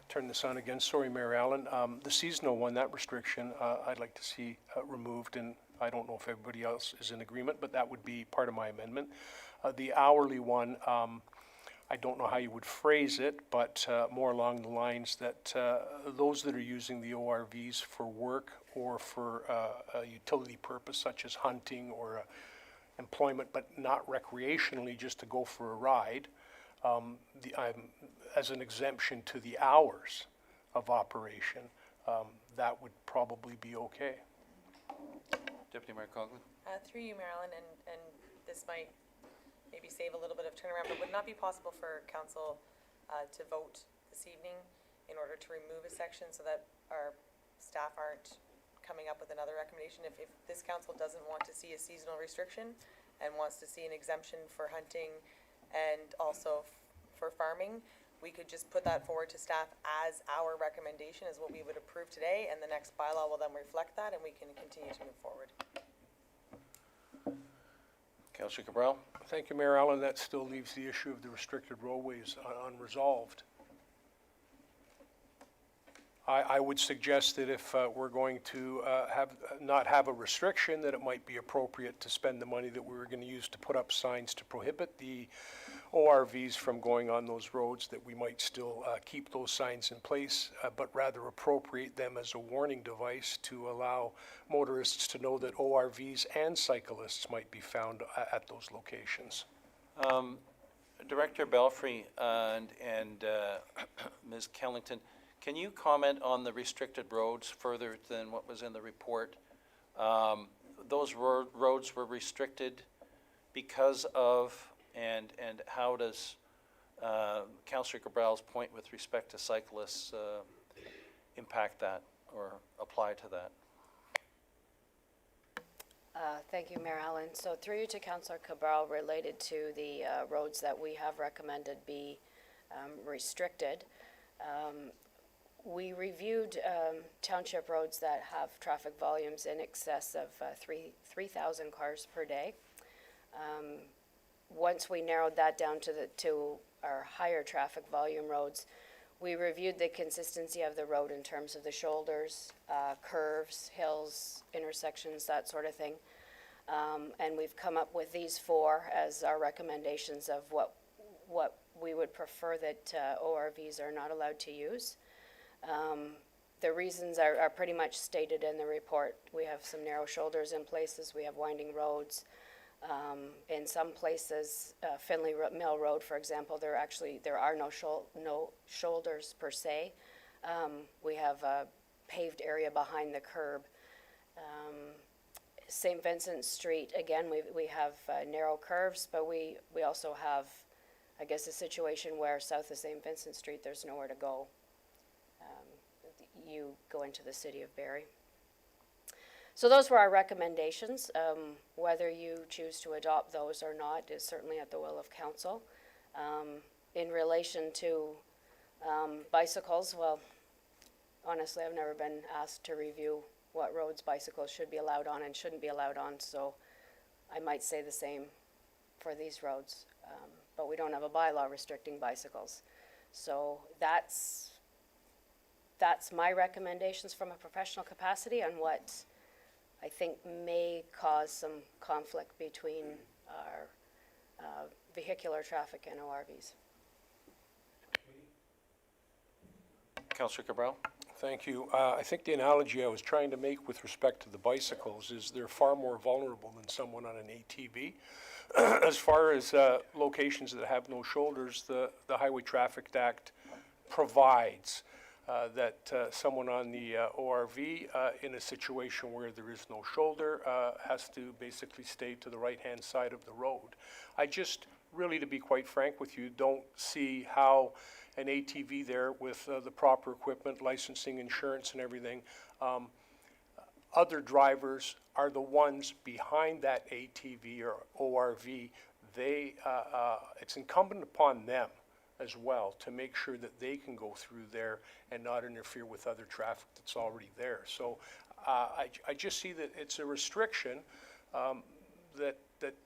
Turn this on again. Sorry, Mayor Allen. The seasonal one, that restriction, I'd like to see removed, and I don't know if everybody else is in agreement, but that would be part of my amendment. The hourly one, I don't know how you would phrase it, but more along the lines that those that are using the ORVs for work or for a utility purpose such as hunting or employment, but not recreationally, just to go for a ride, as an exemption to the hours of operation, that would probably be okay. Deputy Mayor Coughlin? Through you, Marilyn, and this might maybe save a little bit of turnaround, but would not be possible for council to vote this evening in order to remove a section so that our staff aren't coming up with another recommendation? If this council doesn't want to see a seasonal restriction and wants to see an exemption for hunting and also for farming, we could just put that forward to staff as our recommendation, as what we would approve today, and the next bylaw will then reflect that, and we can continue to move forward. Councillor Cabral? Thank you, Mayor Allen. That still leaves the issue of the restricted roadways unresolved. I would suggest that if we're going to not have a restriction, that it might be appropriate to spend the money that we were going to use to put up signs to prohibit the ORVs from going on those roads, that we might still keep those signs in place, but rather appropriate them as a warning device to allow motorists to know that ORVs and cyclists might be found at those locations. Director Belfry and Ms. Kellington, can you comment on the restricted roads further than what was in the report? Those roads were restricted because of, and how does Councillor Cabral's point with respect to cyclists impact that or apply to that? Thank you, Mayor Allen. So through you to Councillor Cabral, related to the roads that we have recommended be restricted. We reviewed township roads that have traffic volumes in excess of 3,000 cars per day. Once we narrowed that down to our higher traffic volume roads, we reviewed the consistency of the road in terms of the shoulders, curves, hills, intersections, that sort of thing. And we've come up with these four as our recommendations of what we would prefer that ORVs are not allowed to use. The reasons are pretty much stated in the report. We have some narrow shoulders in places, we have winding roads. In some places, Finley Mill Road, for example, there are no shoulders per se. We have a paved area behind the curb. St. Vincent Street, again, we have narrow curves, but we also have, I guess, a situation where south of St. Vincent Street, there's nowhere to go. You go into the city of Barrie. So those were our recommendations. Whether you choose to adopt those or not is certainly at the will of council. In relation to bicycles, well, honestly, I've never been asked to review what roads bicycles should be allowed on and shouldn't be allowed on, so I might say the same for these roads. But we don't have a bylaw restricting bicycles. So that's my recommendations from a professional capacity on what I think may cause some conflict between our vehicular traffic and ORVs. Councillor Cabral? Thank you. I think the analogy I was trying to make with respect to the bicycles is they're far more vulnerable than someone on an ATV. As far as locations that have no shoulders, the Highway Traffic Act provides that someone on the ORV in a situation where there is no shoulder has to basically stay to the right-hand side of the road. I just really, to be quite frank with you, don't see how an ATV there with the proper equipment, licensing, insurance and everything, other drivers are the ones behind that ATV or ORV. It's incumbent upon them as well to make sure that they can go through there and not interfere with other traffic that's already there. So I just see that it's a restriction that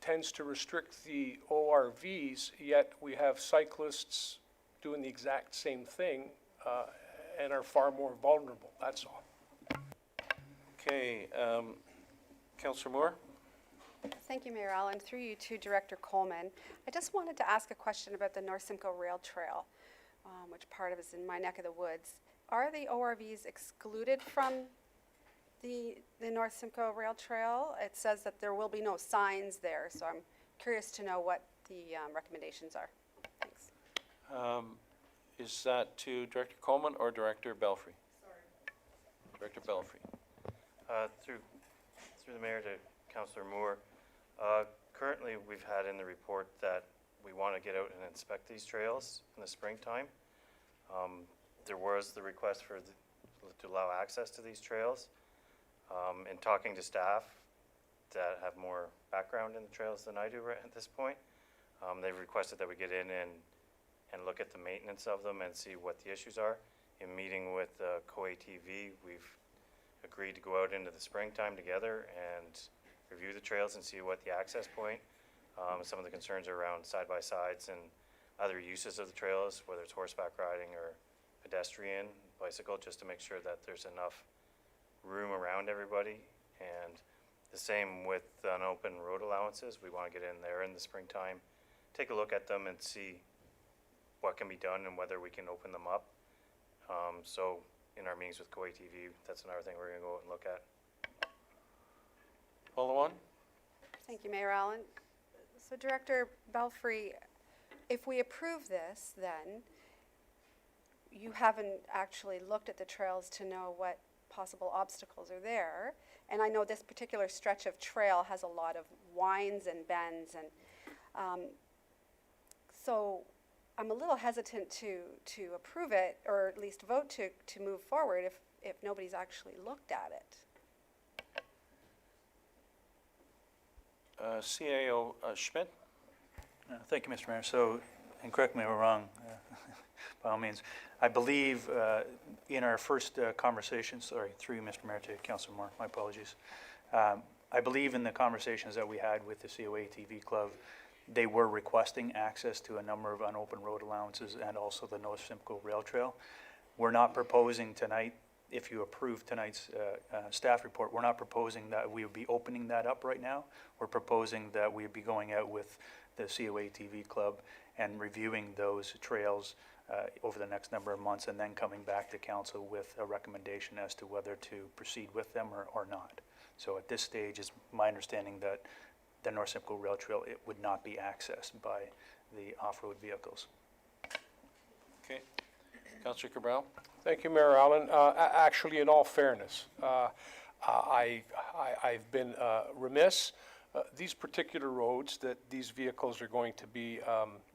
tends to restrict the ORVs, yet we have cyclists doing the exact same thing and are far more vulnerable, that's all. Okay, Councillor Moore? Thank you, Mayor Allen. Through you to Director Coleman. I just wanted to ask a question about the North Simcoe Rail Trail, which part of it is in my neck of the woods. Are the ORVs excluded from the North Simcoe Rail Trail? It says that there will be no signs there, so I'm curious to know what the recommendations are. Thanks. Is that to Director Coleman or Director Belfry? Sorry. Director Belfry. Through the mayor to Councillor Moore, currently we've had in the report that we want to get out and inspect these trails in the springtime. There was the request to allow access to these trails. In talking to staff that have more background in the trails than I do right at this point, they've requested that we get in and look at the maintenance of them and see what the issues are. In meeting with COATV, we've agreed to go out into the springtime together and review the trails and see what the access point, some of the concerns are around side-by-sides and other uses of the trails, whether it's horseback riding or pedestrian, bicycle, just to make sure that there's enough room around everybody. And the same with unopen road allowances. We want to get in there in the springtime, take a look at them and see what can be done and whether we can open them up. So in our meetings with COATV, that's another thing we're going to go and look at. Follow on? Thank you, Mayor Allen. So Director Belfry, if we approve this, then you haven't actually looked at the trails to know what possible obstacles are there. And I know this particular stretch of trail has a lot of winds and bends, and so I'm a little hesitant to approve it, or at least vote to move forward if nobody's actually looked at it. CAO Schmidt? Thank you, Mr. Mayor. So, and correct me if I'm wrong, by all means. I believe in our first conversation, sorry, through you, Mr. Mayor, to Councillor Moore, my apologies. I believe in the conversations that we had with the COATV Club, they were requesting access to a number of unopened road allowances and also the North Simcoe Rail Trail. We're not proposing tonight, if you approve tonight's staff report, we're not proposing that we would be opening that up right now. We're proposing that we would be going out with the COATV Club and reviewing those trails over the next number of months and then coming back to council with a recommendation as to whether to proceed with them or not. So at this stage, it's my understanding that the North Simcoe Rail Trail, it would not be accessed by the off-road vehicles. Okay. Councillor Cabral? Thank you, Mayor Allen. Actually, in all fairness, I've been remiss. These particular roads that these vehicles are going to be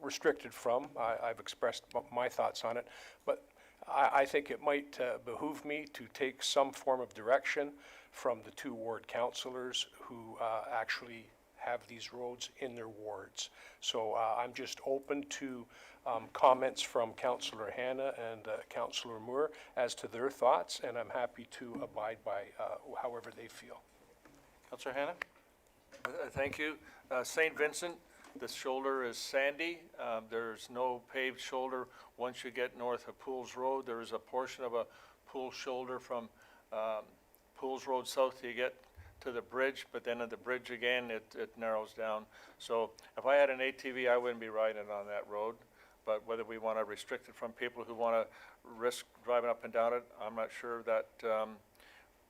restricted from, I've expressed my thoughts on it, but I think it might behoove me to take some form of direction from the two ward councillors who actually have these roads in their wards. So I'm just open to comments from Councillor Hanna and Councillor Moore as to their thoughts, and I'm happy to abide by however they feel. Councillor Hanna? Thank you. St. Vincent, the shoulder is sandy. There's no paved shoulder. Once you get north of Pools Road, there is a portion of a pool shoulder from Pools Road south you get to the bridge, but then at the bridge again, it narrows down. So if I had an ATV, I wouldn't be riding on that road. but whether we want to restrict it from people who want to risk driving up and down it, I'm not sure that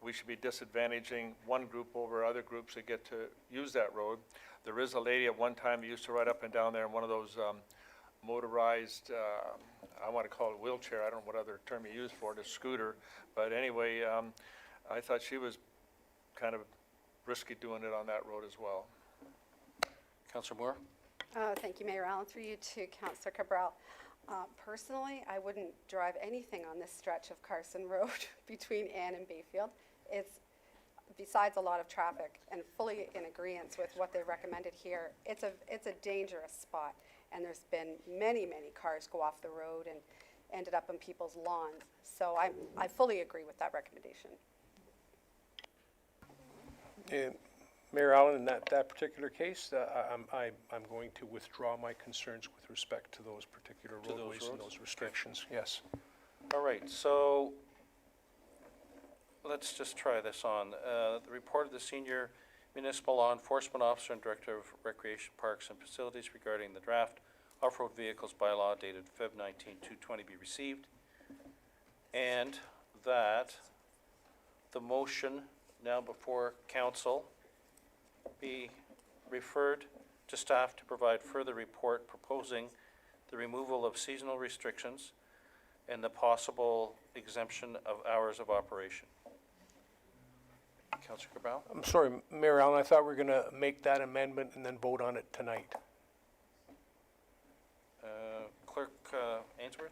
we should be disadvantaging one group over other groups that get to use that road. There is a lady at one time who used to ride up and down there in one of those motorized, I want to call it wheelchair, I don't know what other term you use for it, a scooter. But anyway, I thought she was kind of risky doing it on that road as well. Councillor Moore? Thank you, Mayor Allen. Through you to Councillor Cabral. Personally, I wouldn't drive anything on this stretch of Carson Road between Ann and Bayfield. It's, besides a lot of traffic, and fully in agreement with what they recommended here, it's a dangerous spot. And there's been many, many cars go off the road and ended up on people's lawns. So I fully agree with that recommendation. Mayor Allen, in that particular case, I'm going to withdraw my concerns with respect to those particular To those roadways and roads? those restrictions, yes. All right, so let's just try this on. The report of the Senior Municipal Law Enforcement Officer and Director of Recreation Parks and Facilities regarding the draft off-road vehicles bylaw dated Feb. 19/2/20 be received, and that the motion now before council be referred to staff to provide further report proposing the removal of seasonal restrictions and the possible exemption of hours of operation. Councillor Cabral? I'm sorry, Mayor Allen, I thought we were going to make that amendment and then vote on it tonight. Clerk Ainsworth?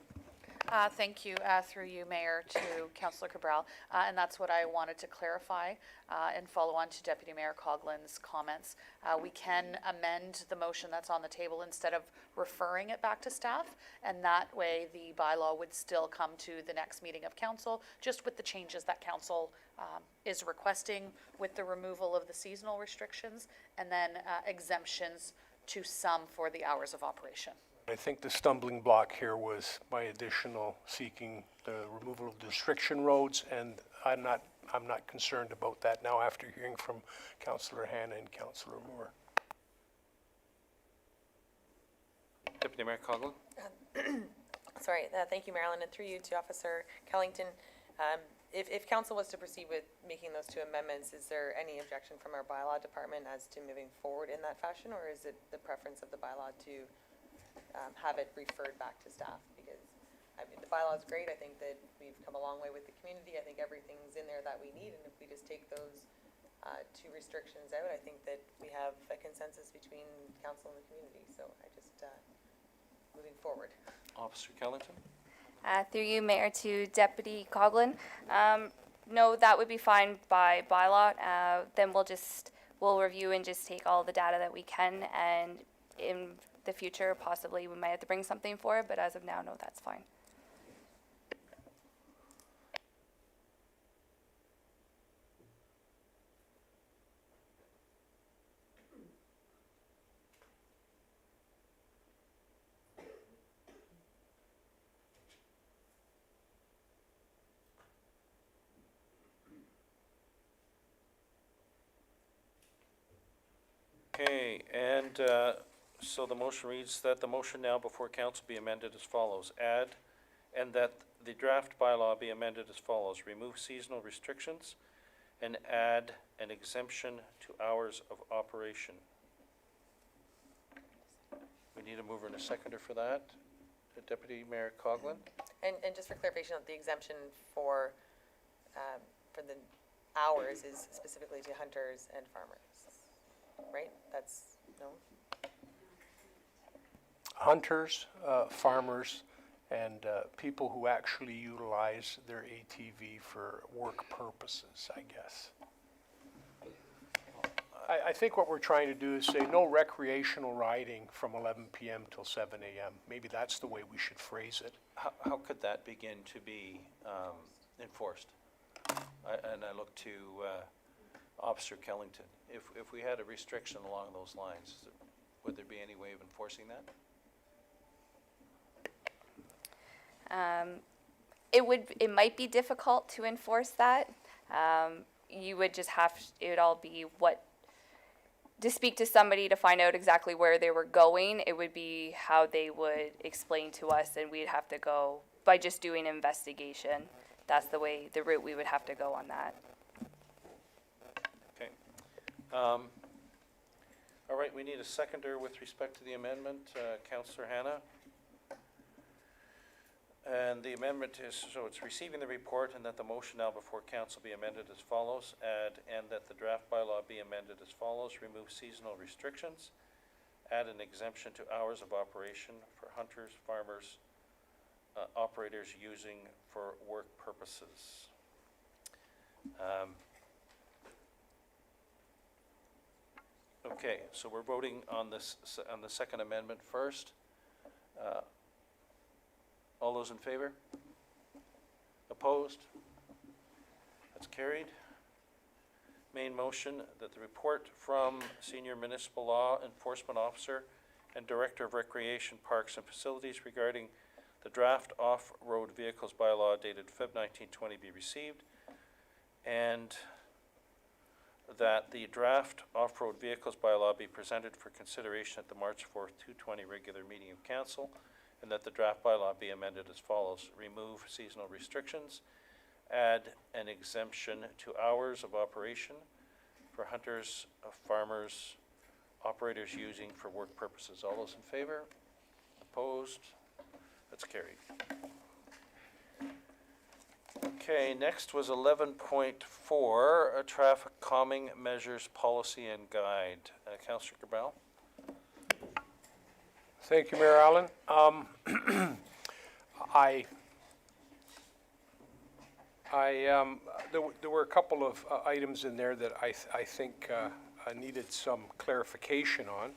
Thank you, through you, Mayor, to Councillor Cabral. And that's what I wanted to clarify and follow on to Deputy Mayor Coughlin's comments. We can amend the motion that's on the table instead of referring it back to staff. And that way, the bylaw would still come to the next meeting of council, just with the changes that council is requesting with the removal of the seasonal restrictions and then exemptions to some for the hours of operation. I think the stumbling block here was my additional seeking the removal of the restriction roads, and I'm not concerned about that now after hearing from Councillor Hanna and Councillor Moore. Deputy Mayor Coughlin? Sorry, thank you, Marilyn, and through you to Officer Kellington. If council was to proceed with making those two amendments, is there any objection from our bylaw department as to moving forward in that fashion, or is it the preference of the bylaw to have it referred back to staff? Because I mean, the bylaw is great. I think that we've come a long way with the community. I think everything's in there that we need, and if we just take those two restrictions out, I think that we have a consensus between council and the community. So I just moving forward. Officer Kellington? Through you, Mayor, to Deputy Coughlin. No, that would be fine by bylaw. Then we'll review and just take all the data that we can, and in the future, possibly we might have to bring something for it, but as of now, no, that's fine. Okay, and so the motion reads that the motion now before council be amended as follows. Add, and that the draft bylaw be amended as follows. Remove seasonal restrictions and add an exemption to hours of operation. We need a mover and a seconder for that. Deputy Mayor Coughlin? And just for clarification, the exemption for the hours is specifically to hunters and farmers, right? That's, no? Hunters, farmers, and people who actually utilize their ATV for work purposes, I guess. I think what we're trying to do is say no recreational riding from 11 p.m. till 7 a.m. Maybe that's the way we should phrase it. How could that begin to be enforced? And I look to Officer Kellington. If we had a restriction along those lines, would there be any way of enforcing that? It might be difficult to enforce that. You would just it would all be what to speak to somebody to find out exactly where they were going. It would be how they would explain to us, and we'd have to go by just doing an investigation. That's the route we would have to go on that. Okay. All right, we need a seconder with respect to the amendment. Councillor Hannah. And the amendment is, so it's receiving the report and that the motion now before council be amended as follows. And that the draft bylaw be amended as follows. Remove seasonal restrictions. Add an exemption to hours of operation for hunters, farmers, operators using for work purposes. Okay, so we're voting on this, on the second amendment first. All those in favor? Opposed? That's carried. Main motion that the report from Senior Municipal Law Enforcement Officer and Director of Recreation, Parks and Facilities regarding the draft off-road vehicles bylaw dated Feb 1920 be received, and that the draft off-road vehicles bylaw be presented for consideration at the March 4th, 2020 regular meeting of council, and that the draft bylaw be amended as follows. Remove seasonal restrictions, add an exemption to hours of operation for hunters, farmers, operators using for work purposes. All those in favor? Opposed? That's carried. Okay, next was 11.4, a traffic calming measures policy and guide. Councillor Cabral. Thank you, Mayor Allen. There were a couple of items in there that I think needed some clarification on.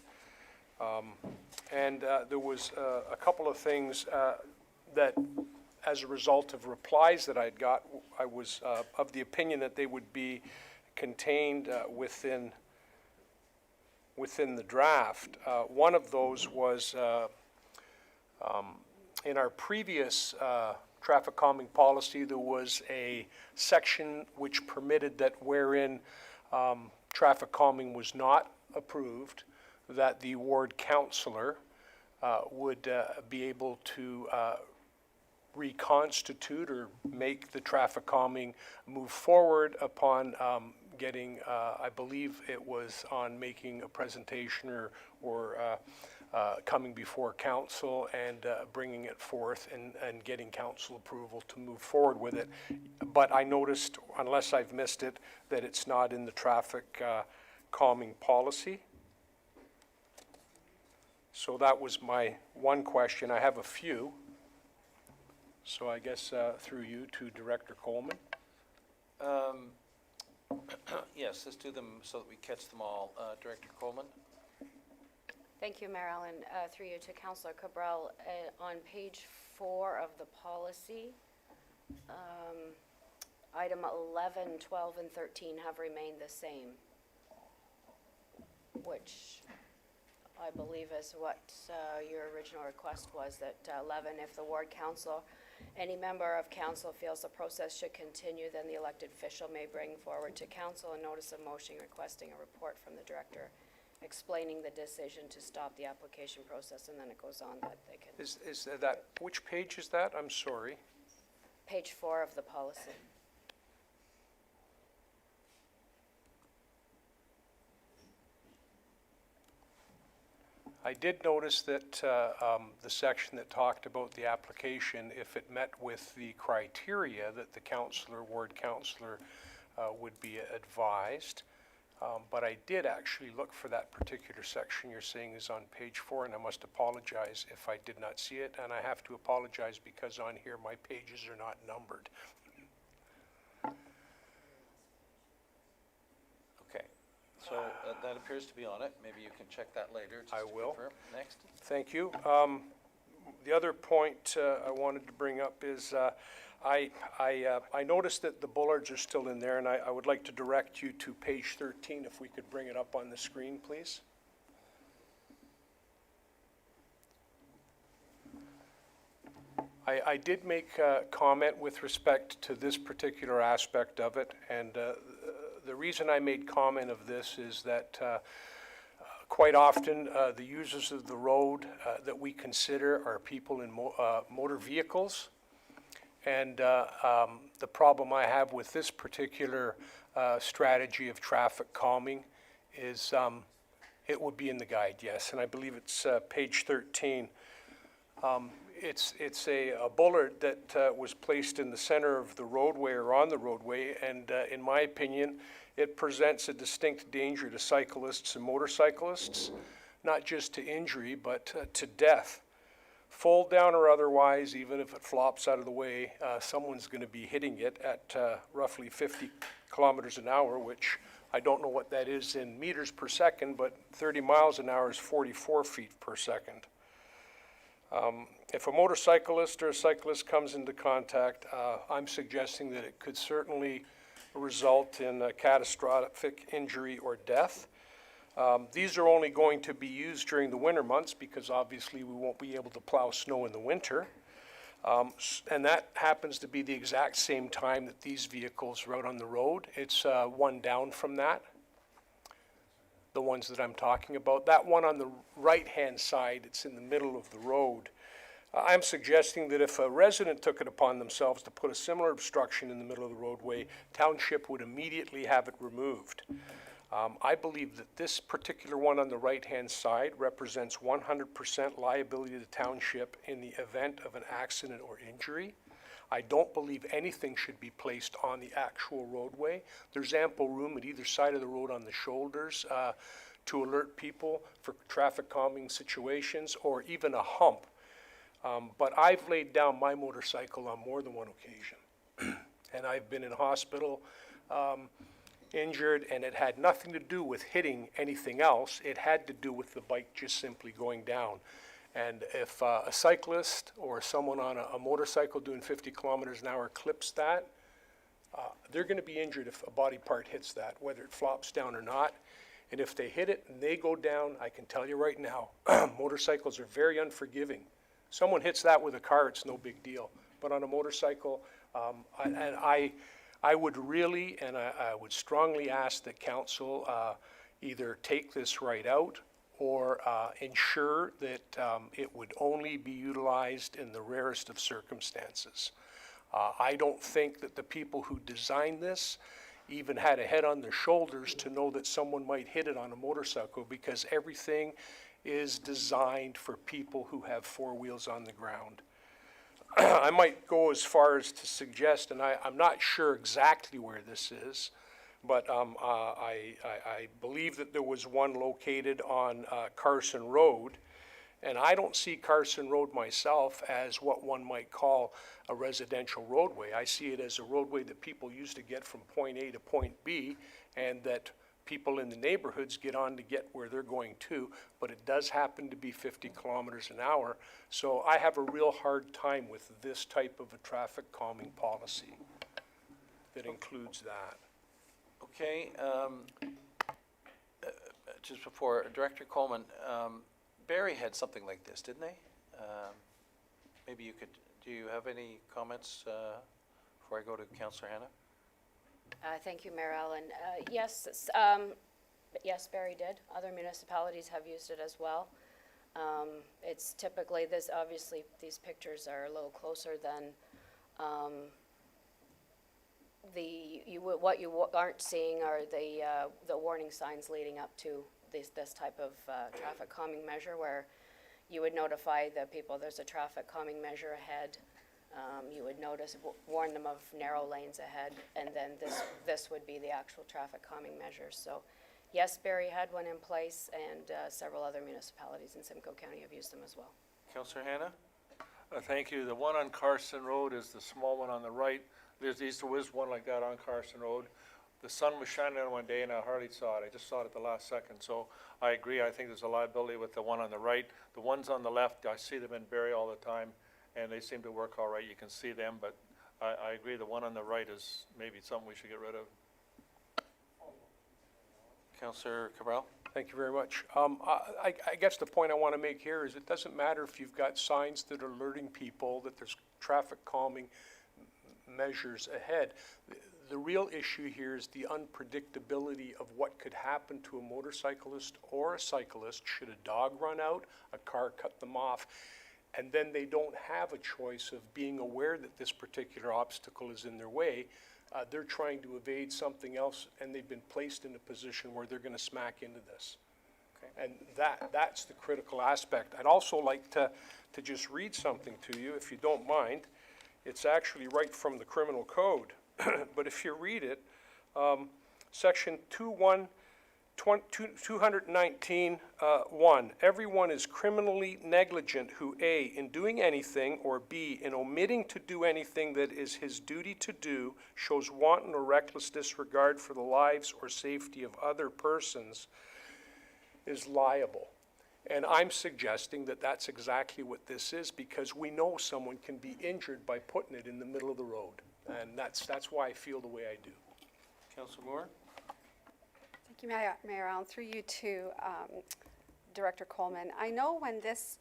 And there was a couple of things that, as a result of replies that I'd got, I was of the opinion that they would be contained within the draft. One of those was in our previous traffic calming policy, there was a section which permitted that wherein traffic calming was not approved, that the ward councillor would be able to reconstitute or make the traffic calming move forward upon getting, I believe it was on making a presentation or coming before council and bringing it forth and getting council approval to move forward with it. But I noticed, unless I've missed it, that it's not in the traffic calming policy. So that was my one question. I have a few. So I guess through you to Director Coleman. Yes, let's do them so that we catch them all. Director Coleman. Thank you, Mayor Allen. Through you to Councillor Cabral. On page 4 of the policy, item 11, 12, and 13 have remained the same, which I believe is what your original request was, that 11, if the ward council, any member of council feels the process should continue, then the elected official may bring forward to council a notice of motion requesting a report from the director explaining the decision to stop the application process, and then it goes on that they can. Is that, which page is that? I'm sorry. Page 4 of the policy. I did notice that the section that talked about the application, if it met with the criteria that the councillor, ward councillor, would be advised. But I did actually look for that particular section you're saying is on page 4, and I must apologize if I did not see it, and I have to apologize because on here my pages are not numbered. Okay, so that appears to be on it. Maybe you can check that later. Just I to will. confirm. Next. Thank you. The other point I wanted to bring up is I noticed that the bullards are still in there, and I would like to direct you to page 13, if we could bring it up on the screen, please. I did make a comment with respect to this particular aspect of it, and the reason I made comment of this is that Quite often, the users of the road that we consider are people in motor vehicles. And the problem I have with this particular strategy of traffic calming is it would be in the guide, yes, and I believe it's page 13. It's a bollard that was placed in the center of the roadway or on the roadway, and in my opinion, it presents a distinct danger to cyclists and motorcyclists, not just to injury, but to death. Fold down or otherwise, even if it flops out of the way, someone's going to be hitting it at roughly 50 kilometers an hour, which I don't know what that is in meters per second, but 30 miles an hour is 44 feet per second. If a motorcyclist or a cyclist comes into contact, I'm suggesting that it could certainly result in a catastrophic injury or death. These are only going to be used during the winter months because obviously we won't be able to plow snow in the winter. And that happens to be the exact same time that these vehicles are out on the road. It's one down from that, the ones that I'm talking about. That one on the right-hand side, it's in the middle of the road. I'm suggesting that if a resident took it upon themselves to put a similar obstruction in the middle of the roadway, township would immediately have it removed. I believe that this particular one on the right-hand side represents 100% liability to the township in the event of an accident or injury. I don't believe anything should be placed on the actual roadway. There's ample room at either side of the road on the shoulders to alert people for traffic calming situations or even a hump. But I've laid down my motorcycle on more than one occasion. And I've been in hospital injured, and it had nothing to do with hitting anything else. It had to do with the bike just simply going down. And if a cyclist or someone on a motorcycle doing 50 kilometers an hour clips that, they're going to be injured if a body part hits that, whether it flops down or not. And if they hit it and they go down, I can tell you right now, motorcycles are very unforgiving. Someone hits that with a car, it's no big deal. But on a motorcycle, I would really, and I would strongly ask that council either take this right out or ensure that it would only be utilized in the rarest of circumstances. I don't think that the people who designed this even had a head on their shoulders to know that someone might hit it on a motorcycle, because everything is designed for people who have four wheels on the ground. I might go as far as to suggest, and I'm not sure exactly where this is, but I believe that there was one located on Carson Road, and I don't see Carson Road myself as what one might call a residential roadway. I see it as a roadway that people use to get from point A to point B, and that people in the neighborhoods get on to get where they're going to, but it does happen to be 50 kilometers an hour. So I have a real hard time with this type of a traffic calming policy that includes that. Okay, just before, Director Coleman, Barry had something like this, didn't they? Maybe you could, do you have any comments before I go to Councillor Hannah? Thank you, Mayor Allen. Yes, yes, Barrie did. Other municipalities have used it as well. It's typically this. Obviously, these pictures are a little closer than what you aren't seeing are the warning signs leading up to this type of traffic calming measure, where you would notify the people there's a traffic calming measure ahead. You would notice, warn them of narrow lanes ahead, and then this would be the actual traffic calming measures. So yes, Barrie had one in place, and several other municipalities in Simcoe County have used them as well. Councillor Hannah? Thank you. The one on Carson Road is the small one on the right. There was one like that on Carson Road. The sun was shining on one day and I hardly saw it. I just saw it at the last second. So I agree. I think there's a liability with the one on the right. The ones on the left, I see them in Barrie all the time, and they seem to work all right. You can see them, but I agree the one on the right is maybe something we should get rid of. Councillor Cabral? Thank you very much. I guess the point I want to make here is it doesn't matter if you've got signs that are alerting people that there's traffic calming measures ahead. The real issue here is the unpredictability of what could happen to a motorcyclist or a cyclist should a dog run out, a car cut them off, and then they don't have a choice of being aware that this particular obstacle is in their way. They're trying to evade something else, and they've been placed in a position where they're going to smack into this. And that's the critical aspect. I'd also like to just read something to you, if you don't mind. It's actually right from the criminal code. But if you read it, section 219, everyone is criminally negligent who A, in doing anything, or B, in omitting to do anything that is his duty to do, shows wanton or reckless disregard for the lives or safety of other persons, is liable. And I'm suggesting that that's exactly what this is, because we know someone can be injured by putting it in the middle of the road. And that's why I feel the way I do. Councillor Moore? Thank you, Mayor Allen. Through you to Director Coleman. I know when this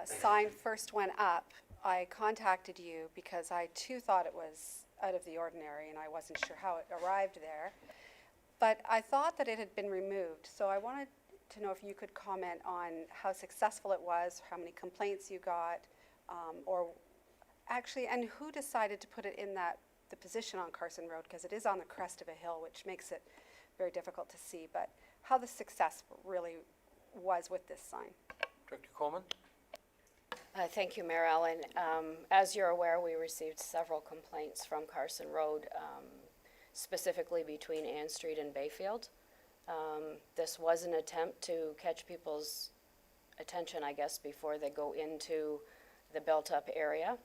sign first went up, I contacted you because I too thought it was out of the ordinary and I wasn't sure how it arrived there. But I thought that it had been removed. So I wanted to know if you could comment on how successful it was, how many complaints you got, or actually, and who decided to put it in the position on Carson Road, because it is on the crest of a hill, which makes it very difficult to see, but how the success really was with this sign. Director Coleman? Thank you, Mayor Allen. As you're aware, we received several complaints from Carson Road, specifically between Ann Street and Bayfield. This was an attempt to catch people's attention, I guess, before they go into the built-up area.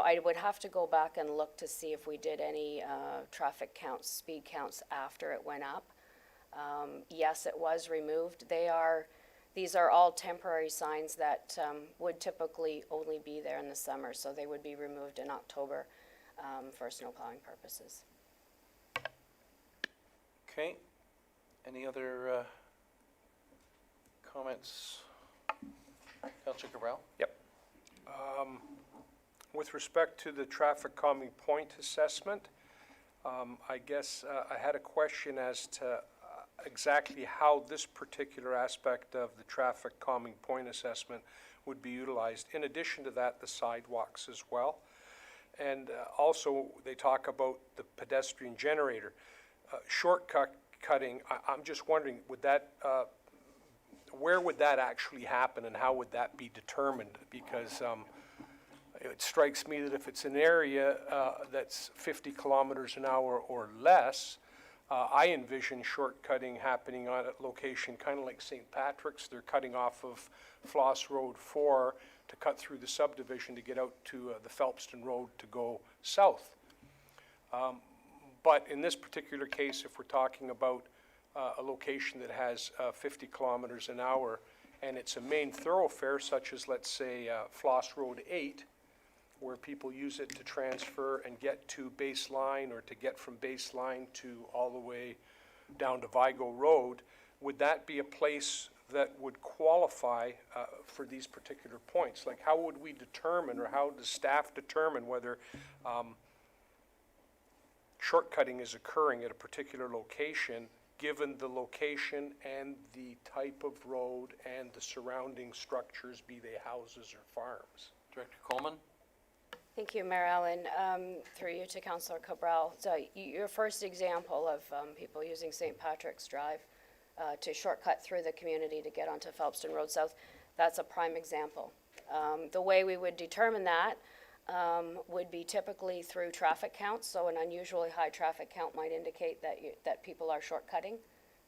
I would have to go back and look to see if we did any traffic counts, speed counts after it went up. Yes, it was removed. These are all temporary signs that would typically only be there in the summer, so they would be removed in October for snow plowing purposes. Okay. Any other comments? Councillor Cabral? Yep. With respect to the traffic calming point assessment, I guess I had a question as to exactly how this particular aspect of the traffic calming point assessment would be utilized. In addition to that, the sidewalks as well. And also, they talk about the pedestrian generator. Shortcutting, I'm just wondering, would that, where would that actually happen and how would that be determined? Because it strikes me that if it's an area that's 50 kilometers an hour or less, I envision shortcutting happening on a location kind of like St. Patrick's. They're cutting off of Floss Road 4 to cut through the subdivision to get out to the Phelpston Road to go south. But in this particular case, if we're talking about a location that has 50 kilometers an hour and it's a main thoroughfare such as, let's say, Floss Road 8, where people use it to transfer and get to Baseline or to get from Baseline to all the way down to Vigo Road, would that be a place that would qualify for these particular points? Like, how would we determine, or how does staff determine whether shortcutting is occurring at a particular location, given the location and the type of road and the surrounding structures, be they houses or farms? Director Coleman? Thank you, Mayor Allen. Through you to Councillor Cabral. So your first example of people using St. Patrick's Drive to shortcut through the community to get onto Phelpston Road South, that's a prime example. The way we would determine that would be typically through traffic counts. So an unusually high traffic count might indicate that people are shortcutting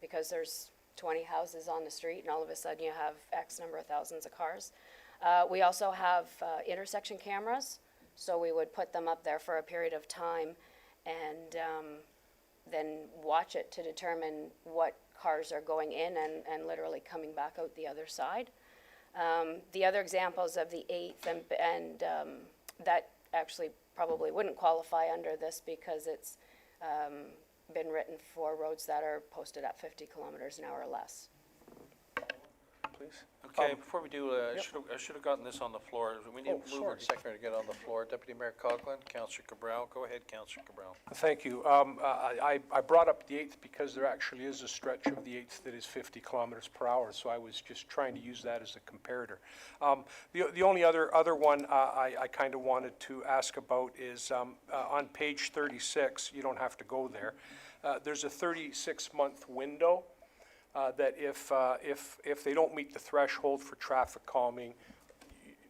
because there's 20 houses on the street and all of a sudden you have X number of thousands of cars. We also have intersection cameras. So we would put them up there for a period of time and then watch it to determine what cars are going in and literally coming back out the other side. The other examples of the 8th and that actually probably wouldn't qualify under this because it's been written for roads that are posted at 50 kilometers an hour or less. please. Okay, before we do, yep. I should have gotten this on the floor. We need Oh, a mover and sorry. seconder to get on the floor. Deputy Mayor Coughlin, Councillor Cabral. Go ahead, Councillor Cabral. Thank you. I brought up the 8th because there actually is a stretch of the 8th that is 50 kilometers per hour, so I was just trying to use that as a comparator. The only other one I kind of wanted to ask about is on page 36, you don't have to go there, there's a 36-month window that if they don't meet the threshold for traffic calming,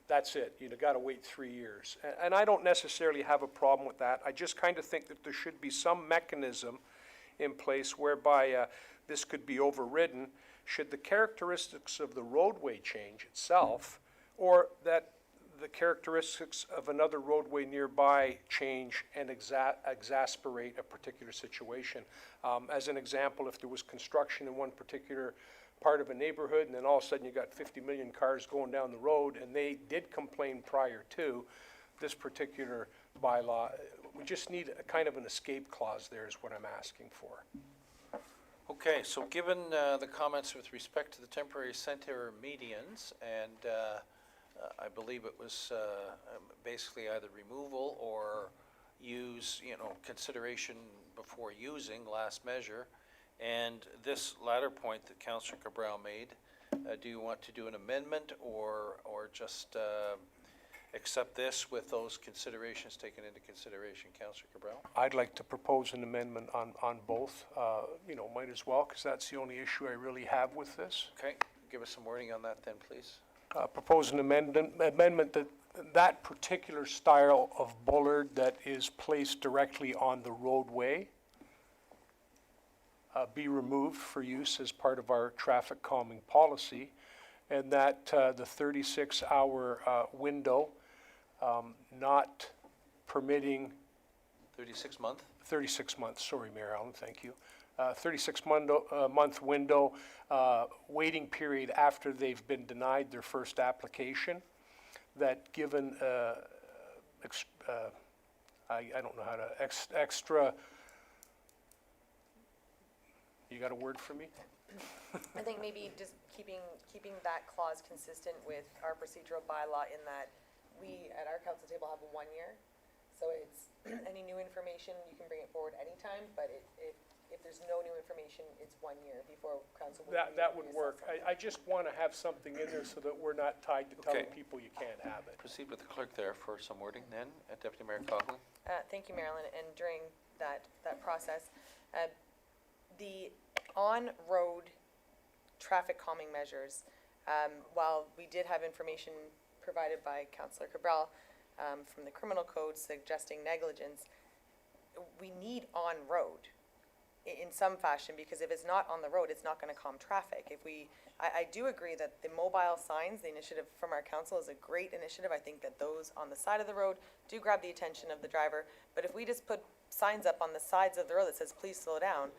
that's it. You've got to wait 3 years. And I don't necessarily have a problem with that. I just kind of think that there should be some mechanism in place whereby this could be overridden should the characteristics of the roadway change itself, or that the characteristics of another roadway nearby change and exasperate a particular situation. As an example, if there was construction in one particular part of a neighborhood, and then all of a sudden you got 50 million cars going down the road, and they did complain prior to this particular bylaw, we just need a kind of an escape clause there is what I'm asking for. Okay, so given the comments with respect to the temporary center medians, and I believe it was basically either removal or use, consideration before using, last measure. And this latter point that Councillor Cabral made, do you want to do an amendment or just accept this with those considerations taken into consideration, Councillor Cabral? I'd like to propose an amendment on both, might as well, because that's the only issue I really have with this. Okay, give us some wording on that then, please. Propose an amendment that particular style of bollard that is placed directly on the roadway be removed for use as part of our traffic calming policy, and that the 36-hour window not permitting 36 month? 36 months, sorry, Mayor Allen, thank you. 36-month window, waiting period after they've been denied their first application, that given, I don't know how to, extra, you got a word for me? I think maybe just keeping that clause consistent with our procedural bylaw in that we, at our council table, have a 1 year. So it's any new information, you can bring it forward anytime, but if there's no new information, it's 1 year before council will. That would work. I just want to have something in there so that we're not tied to telling Okay. people you can't have it. Proceed with the clerk there for some wording then, Deputy Mayor Coughlin. Thank you, Marilyn, and during that process, the on-road traffic calming measures, while we did have information provided by Councillor Cabral from the criminal code suggesting negligence, we need on-road in some fashion, because if it's not on the road, it's not going to calm traffic. I do agree that the mobile signs, the initiative from our council, is a great initiative. I think that those on the side of the road do grab the attention of the driver, but if we just put signs up on the sides of the road that says, please slow down,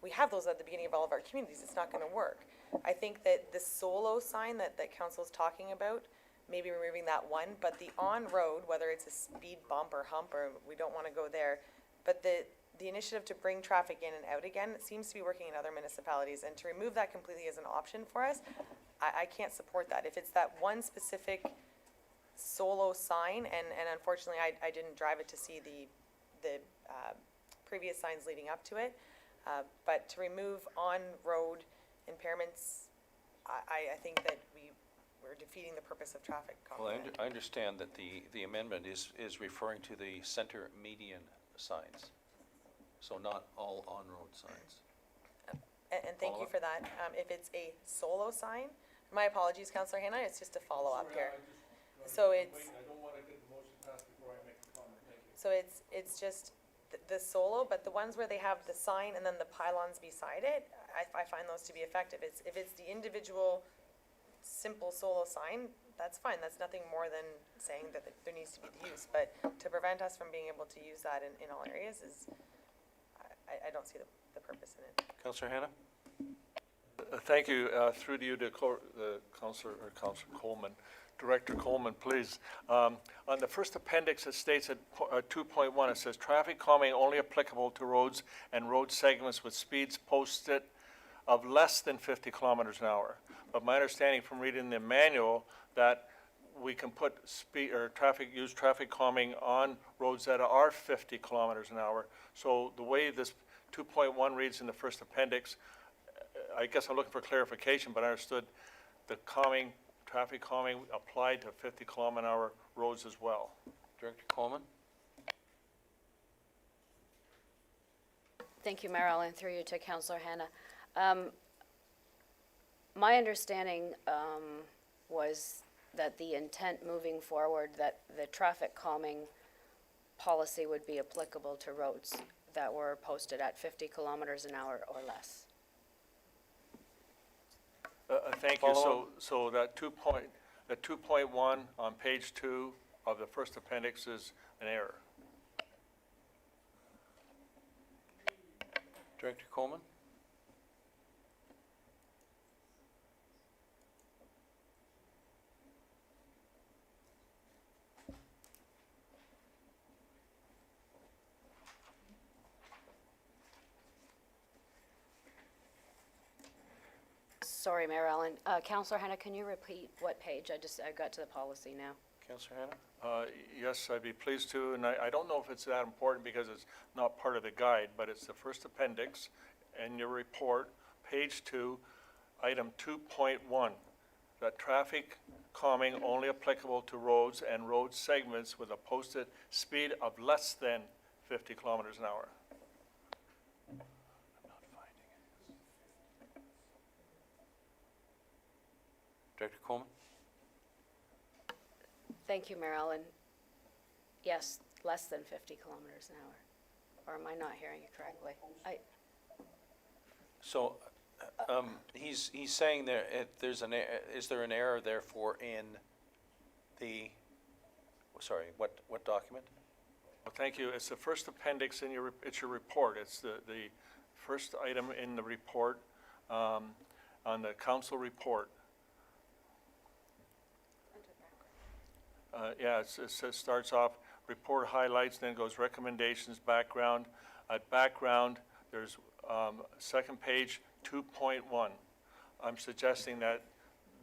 we have those at the beginning of all of our communities, it's not going to work. I think that the solo sign that council is talking about, maybe removing that one, but the on-road, whether it's a speed bump or hump, or we don't want to go there, but the initiative to bring traffic in and out again, it seems to be working in other municipalities, and to remove that completely as an option for us, I can't support that. If it's that one specific solo sign, and unfortunately I didn't drive it to see the previous signs leading up to it, but to remove on-road impairments, I think that we're defeating the purpose of traffic calming. Well, I understand that the amendment is referring to the center median signs, so not all on-road signs. And thank you for that. If it's a solo sign, my apologies, Councillor Hanna, it's just a follow-up here. So it's. I don't want to get the motion passed before I make a comment, thank you. So it's just the solo, but the ones where they have the sign and then the pylons beside it, I find those to be effective. If it's the individual simple solo sign, that's fine. That's nothing more than saying that there needs to be the use. But to prevent us from being able to use that in all areas is, I don't see the purpose in it. Councillor Hanna? Thank you. Through to you, Councillor Coleman. Director Coleman, please. On the first appendix, it states at 2.1, it says, traffic calming only applicable to roads and road segments with speeds posted of less than 50 kilometers an hour. But my understanding from reading the manual that we can put speed or use traffic calming on roads that are 50 kilometers an hour. So the way this 2.1 reads in the first appendix, I guess I'm looking for clarification, but I understood the traffic calming applied to 50 kilometer an hour roads as well. Director Coleman? Thank you, Mayor Allen, through you to Councillor Hannah. My understanding was that the intent moving forward, that the traffic calming policy would be applicable to roads that were posted at 50 kilometers an hour or less. Thank you. So that 2.1 on page 2 of the first appendix is an error. Director Coleman? Sorry, Mayor Allen. Councillor Hannah, can you repeat what page? I got to the policy now. Councillor Hannah? Yes, I'd be pleased to, and I don't know if it's that important because it's not part of the guide, but it's the first appendix in your report, page 2, item 2.1, that traffic calming only applicable to roads and road segments with a posted speed of less than 50 kilometers an hour. Director Coleman? Thank you, Mayor Allen. Yes, less than 50 kilometers an hour. Or am I not hearing you correctly? So, he's saying there, is there an error therefore in the, sorry, what document? Well, thank you. It's the first appendix in it's your report. It's the first item in the report, on the council report. Yeah, it starts off, report highlights, then goes recommendations, background. At background, there's second page, 2.1. I'm suggesting that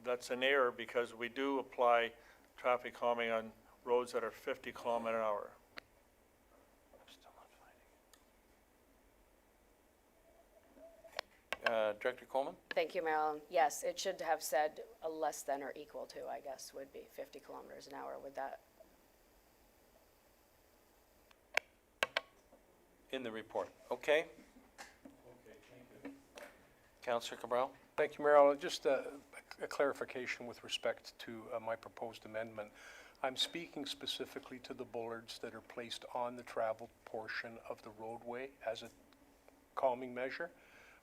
that's an error because we do apply traffic calming on roads that are 50 kilometer an hour. I'm still not finding it. Director Coleman? Thank you, Mayor Allen. Yes, it should have said a less than or equal to, I guess, would be 50 kilometers an hour with that. In the report. Okay. Councillor Cabral? Thank you, Mayor Allen. Just a clarification with respect to my proposed amendment. I'm speaking specifically to the bollards that are placed on the traveled portion of the roadway as a calming measure.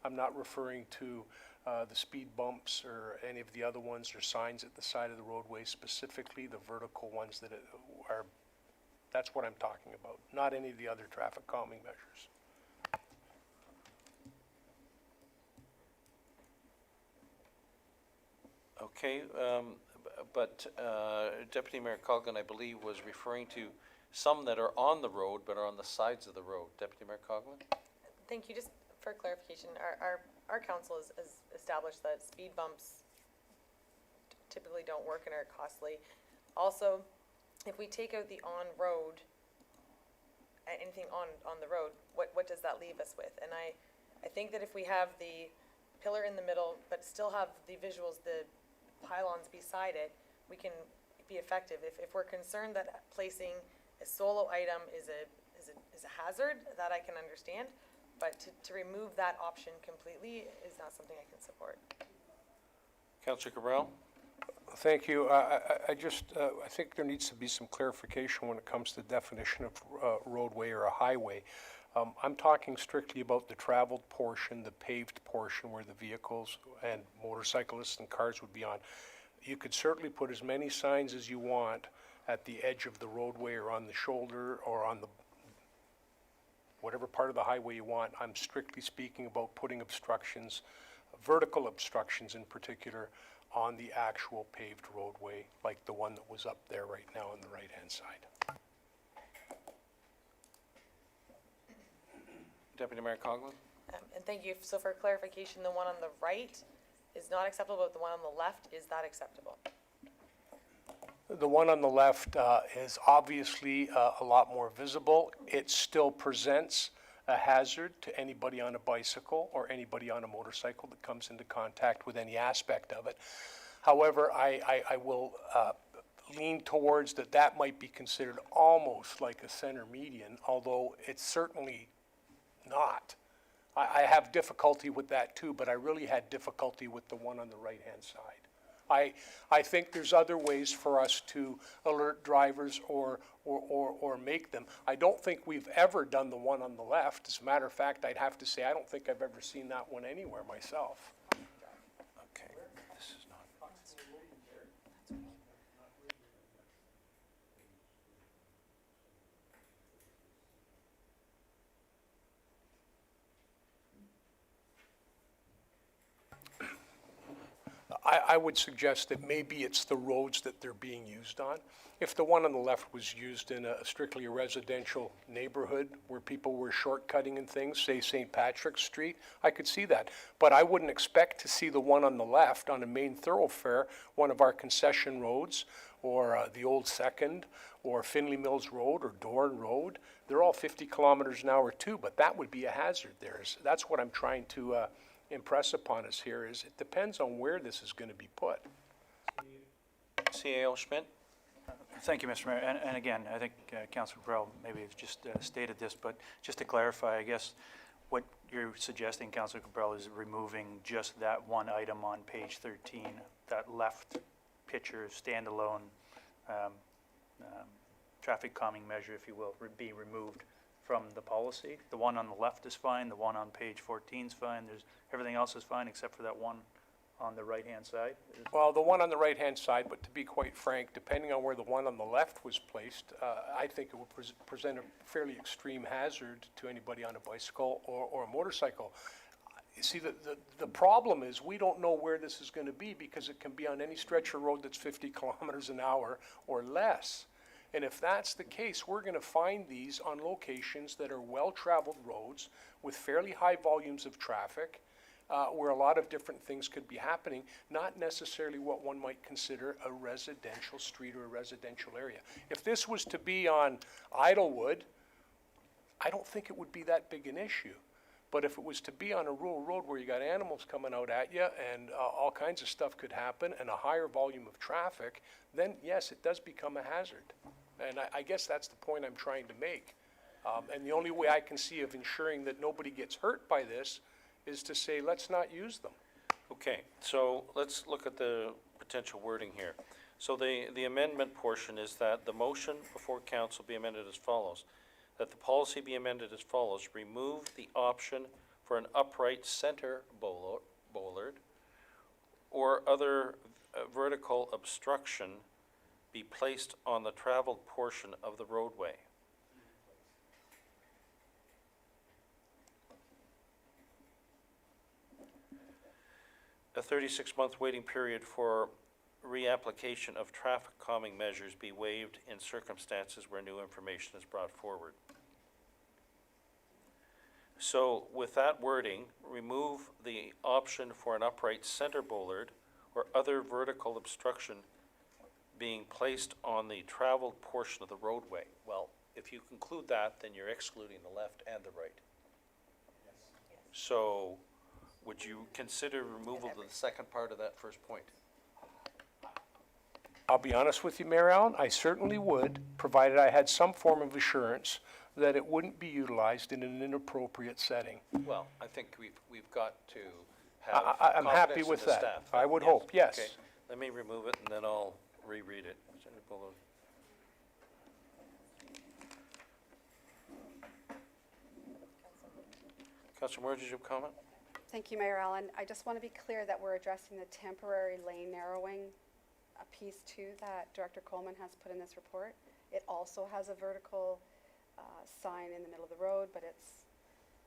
I'm not referring to the speed bumps or any of the other ones or signs at the side of the roadway, specifically the vertical ones that are, that's what I'm talking about, not any of the other traffic calming measures. Okay, but Deputy Mayor Coughlin, I believe, was referring to some that are on the road but are on the sides of the road. Deputy Mayor Coughlin? Thank you. Just for clarification, our council has established that speed bumps typically don't work and are costly. Also, if we take out the on-road, anything on the road, what does that leave us with? And I think that if we have the pillar in the middle, but still have the visuals, the pylons beside it, we can be effective. If we're concerned that placing a solo item is a hazard, that I can understand. But to remove that option completely is not something I can support. Councillor Cabral? Thank you. I think there needs to be some clarification when it comes to the definition of roadway or a highway. I'm talking strictly about the traveled portion, the paved portion where the vehicles and motorcyclists and cars would be on. You could certainly put as many signs as you want at the edge of the roadway or on the shoulder or on the whatever part of the highway you want. I'm strictly speaking about putting obstructions, vertical obstructions in particular, on the actual paved roadway, like the one that was up there right now on the right-hand side. Deputy Mayor Coughlin? And thank you. So for clarification, the one on the right is not acceptable, but the one on the left, is that acceptable? The one on the left is obviously a lot more visible. It still presents a hazard to anybody on a bicycle or anybody on a motorcycle that comes into contact with any aspect of it. However, I will lean towards that might be considered almost like a center median, although it's certainly not. I have difficulty with that too, but I really had difficulty with the one on the right-hand side. I think there's other ways for us to alert drivers or make them. I don't think we've ever done the one on the left. As a matter of fact, I'd have to say, I don't think I've ever seen that one anywhere myself. Okay, this is not. I would suggest that maybe it's the roads that they're being used on. If the one on the left was used in a strictly a residential neighborhood where people were shortcutting and things, say St. Patrick's Street, I could see that. But I wouldn't expect to see the one on the left on a main thoroughfare, one of our concession roads, or the Old Second, or Finley Mills Road, or Dorn Road. They're all 50 kilometers an hour too, but that would be a hazard there. That's what I'm trying to impress upon us here, is it depends on where this is going to be put. CAO Schmidt? Thank you, Mr. Mayor. And again, I think Councilor Burrell maybe has just stated this, but just to clarify, I guess what you're suggesting, Councilor Burrell, is removing just that one item on page 13, that left picture, standalone traffic calming measure, if you will, be removed from the policy. The one on the left is fine, the one on page 14 is fine, everything else is fine except for that one on the right-hand side? Well, the one on the right-hand side, but to be quite frank, depending on where the one on the left was placed, I think it would present a fairly extreme hazard to anybody on a bicycle or a motorcycle. You see, the problem is we don't know where this is going to be because it can be on any stretch of road that's 50 kilometers an hour or less. And if that's the case, we're going to find these on locations that are well-traveled roads with fairly high volumes of traffic, where a lot of different things could be happening, not necessarily what one might consider a residential street or a residential area. If this was to be on Idlewood, I don't think it would be that big an issue. But if it was to be on a rural road where you got animals coming out at you and all kinds of stuff could happen and a higher volume of traffic, then yes, it does become a hazard. And I guess that's the point I'm trying to make. And the only way I can see of ensuring that nobody gets hurt by this is to say, let's not use them. Okay, so let's look at the potential wording here. So the amendment portion is that the motion before council be amended as follows. That the policy be amended as follows. Remove the option for an upright center bollard or other vertical obstruction be placed on the traveled portion of the roadway. A 36-month waiting period for reapplication of traffic calming measures be waived in circumstances where new information is brought forward. So with that wording, remove the option for an upright center bollard or other vertical obstruction being placed on the traveled portion of the roadway. Well, if you conclude that, then you're excluding the left and the right. Yes. So would you consider removal of the second part of that first point? I'll be honest with you, Mayor Allen, I certainly would, provided I had some form of assurance that it wouldn't be utilized in an inappropriate setting. Well, I think we've got to have I'm happy confidence with in the that. staff. I would hope, yes. Okay, let me remove it and then I'll reread it. Senator Bullock. Councilor Moore, did you have a comment? Thank you, Mayor Allen. I just want to be clear that we're addressing the temporary lane narrowing piece too that Director Coleman has put in this report. It also has a vertical sign in the middle of the road, but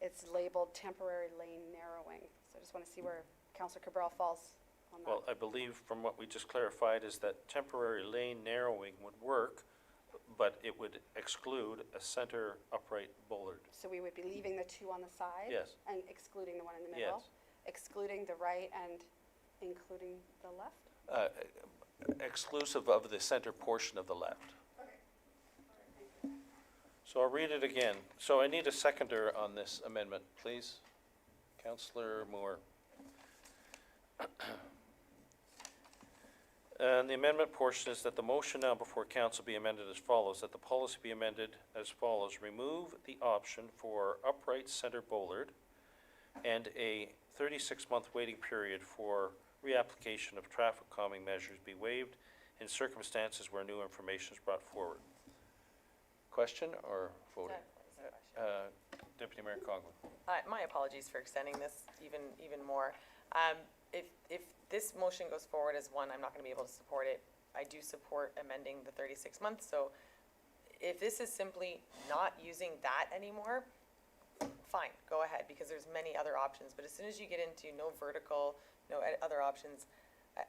it's labeled temporary lane narrowing. So I just want to see where Councillor Cabral falls on that. Well, I believe from what we just clarified is that temporary lane narrowing would work but it would exclude a center upright bollard. So we would be leaving the two on the side? Yes. And excluding the one in the middle? Yes. Excluding the right and including the left? Exclusive of the center portion of the left. So I'll read it again. So I need a seconder on this amendment, please. Councillor Moore. And the amendment portion is that the motion now before council be amended as follows, that the policy be amended as follows. Remove the option for upright center bollard and a 36-month waiting period for reapplication of traffic calming measures be waived in circumstances where new information is brought forward. Question or voting? Deputy Mayor Coughlin. My apologies for extending this even more. If this motion goes forward as one, I'm not gonna be able to support it. I do support amending the 36 months, so if this is simply not using that anymore, fine, go ahead, because there's many other options. But as soon as you get into no vertical, no other options,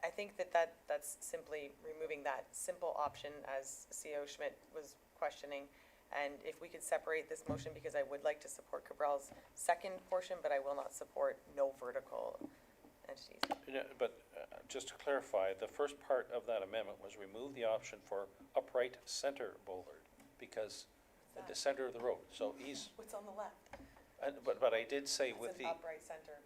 I think that's simply removing that simple option as CO Schmidt was questioning. And if we could separate this motion, because I would like to support Cabral's second portion, but I will not support no vertical entities. But just to clarify, the first part of that amendment was remove the option for upright center bollard because at the center of the road. So he's, What's on the left? but I did say It with says the, upright center.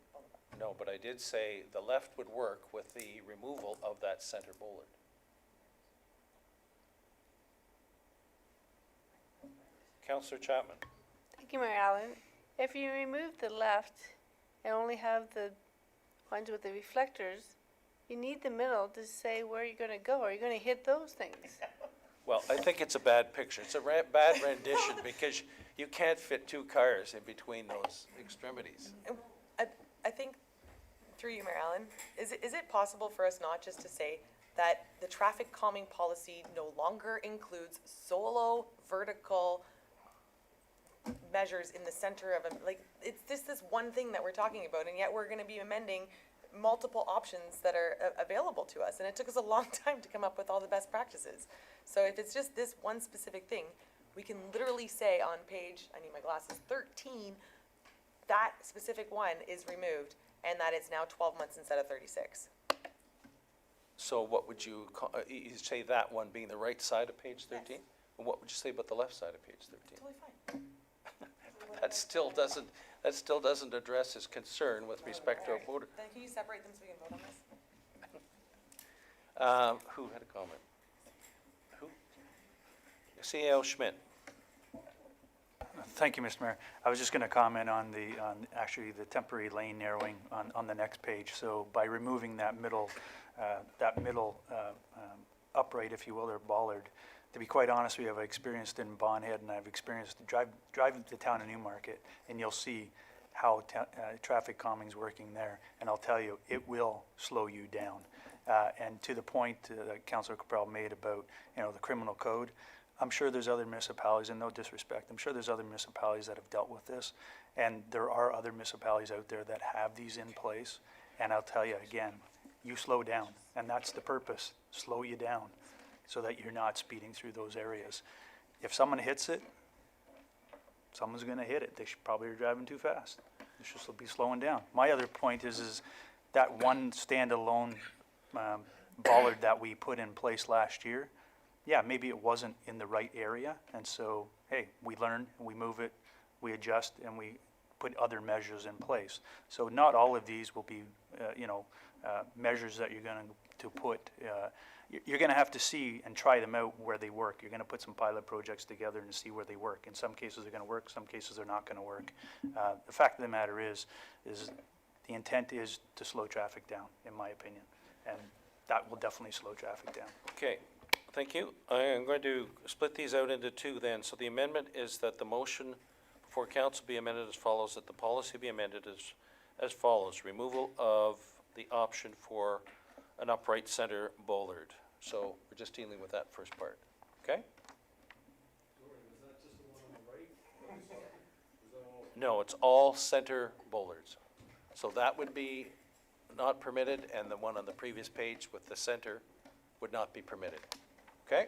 no, but I did say the left would work with the removal of that center bollard. Councillor Chapman. Thank you, Mayor Allen. If you remove the left and only have the ones with the reflectors, you need the middle to say where you're gonna go. Are you gonna hit those things? Well, I think it's a bad picture. It's a bad rendition because you can't fit two cars in between those extremities. I think, through you, Mayor Allen, is it possible for us not just to say that the traffic calming policy no longer includes solo vertical measures in the center of a, like, it's just this one thing that we're talking about, and yet we're gonna be amending multiple options that are available to us, and it took us a long time to come up with all the best practices. So if it's just this one specific thing, we can literally say on page, I need my glasses, 13, that specific one is removed, and that it's now 12 months instead of 36. So what would you call, you say that one being the right side of page 13? Yes. And what would you say about the left side of page 13? Totally fine. That still doesn't address his concern with respect to a voter. Then can you separate them so we can vote on this? Who had a comment? Who? C.L. Schmidt. Thank you, Mr. Mayor. I was just going to comment on actually the temporary lane narrowing on the next page. So by removing that middle upright, if you will, or bollard, to be quite honest, we have experienced in Bonhead, and I've experienced driving to the town of Newmarket, and you'll see how traffic calming's working there. And I'll tell you, it will slow you down. And to the point that Councillor Cabral made about, the criminal code, I'm sure there's other municipalities, and no disrespect, I'm sure there's other municipalities that have dealt with this, and there are other municipalities out there that have these in place. And I'll tell you again, you slow down, and that's the purpose, slow you down, so that you're not speeding through those areas. If someone hits it, someone's gonna hit it. They probably are driving too fast. They should be slowing down. My other point is that one standalone bollard that we put in place last year, yeah, maybe it wasn't in the right area, and so, hey, we learn, we move it, we adjust, and we put other measures in place. So not all of these will be, measures that you're going to put. You're going to have to see and try them out where they work. You're going to put some pilot projects together and see where they work. In some cases, they're going to work. Some cases, they're not going to work. The fact of the matter is the intent is to slow traffic down, in my opinion, and that will definitely slow traffic down. Okay, thank you. I am going to split these out into two then. So the amendment is that the motion before council be amended as follows, that the policy be amended as follows. Removal of the option for an upright center bollard. So we're just dealing with that first part, okay? No, it's all center bollards. So that would be not permitted, and the one on the previous page with the center would not be permitted, okay?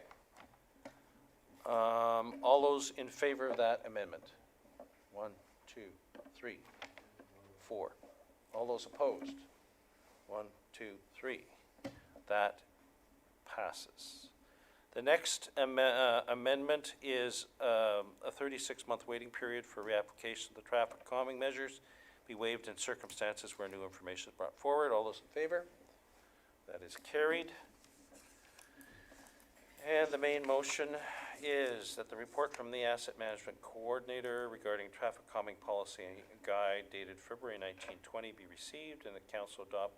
All those in favor of that amendment? 1, 2, 3, 4. All those opposed? 1, 2, 3. That passes. The next amendment is a 36-month waiting period for reapplication of the traffic calming measures be waived in circumstances where new information is brought forward. All those in favor? That is carried. And the main motion is that the report from the Asset Management Coordinator regarding traffic calming policy guide dated February 1920 be received and the council adopt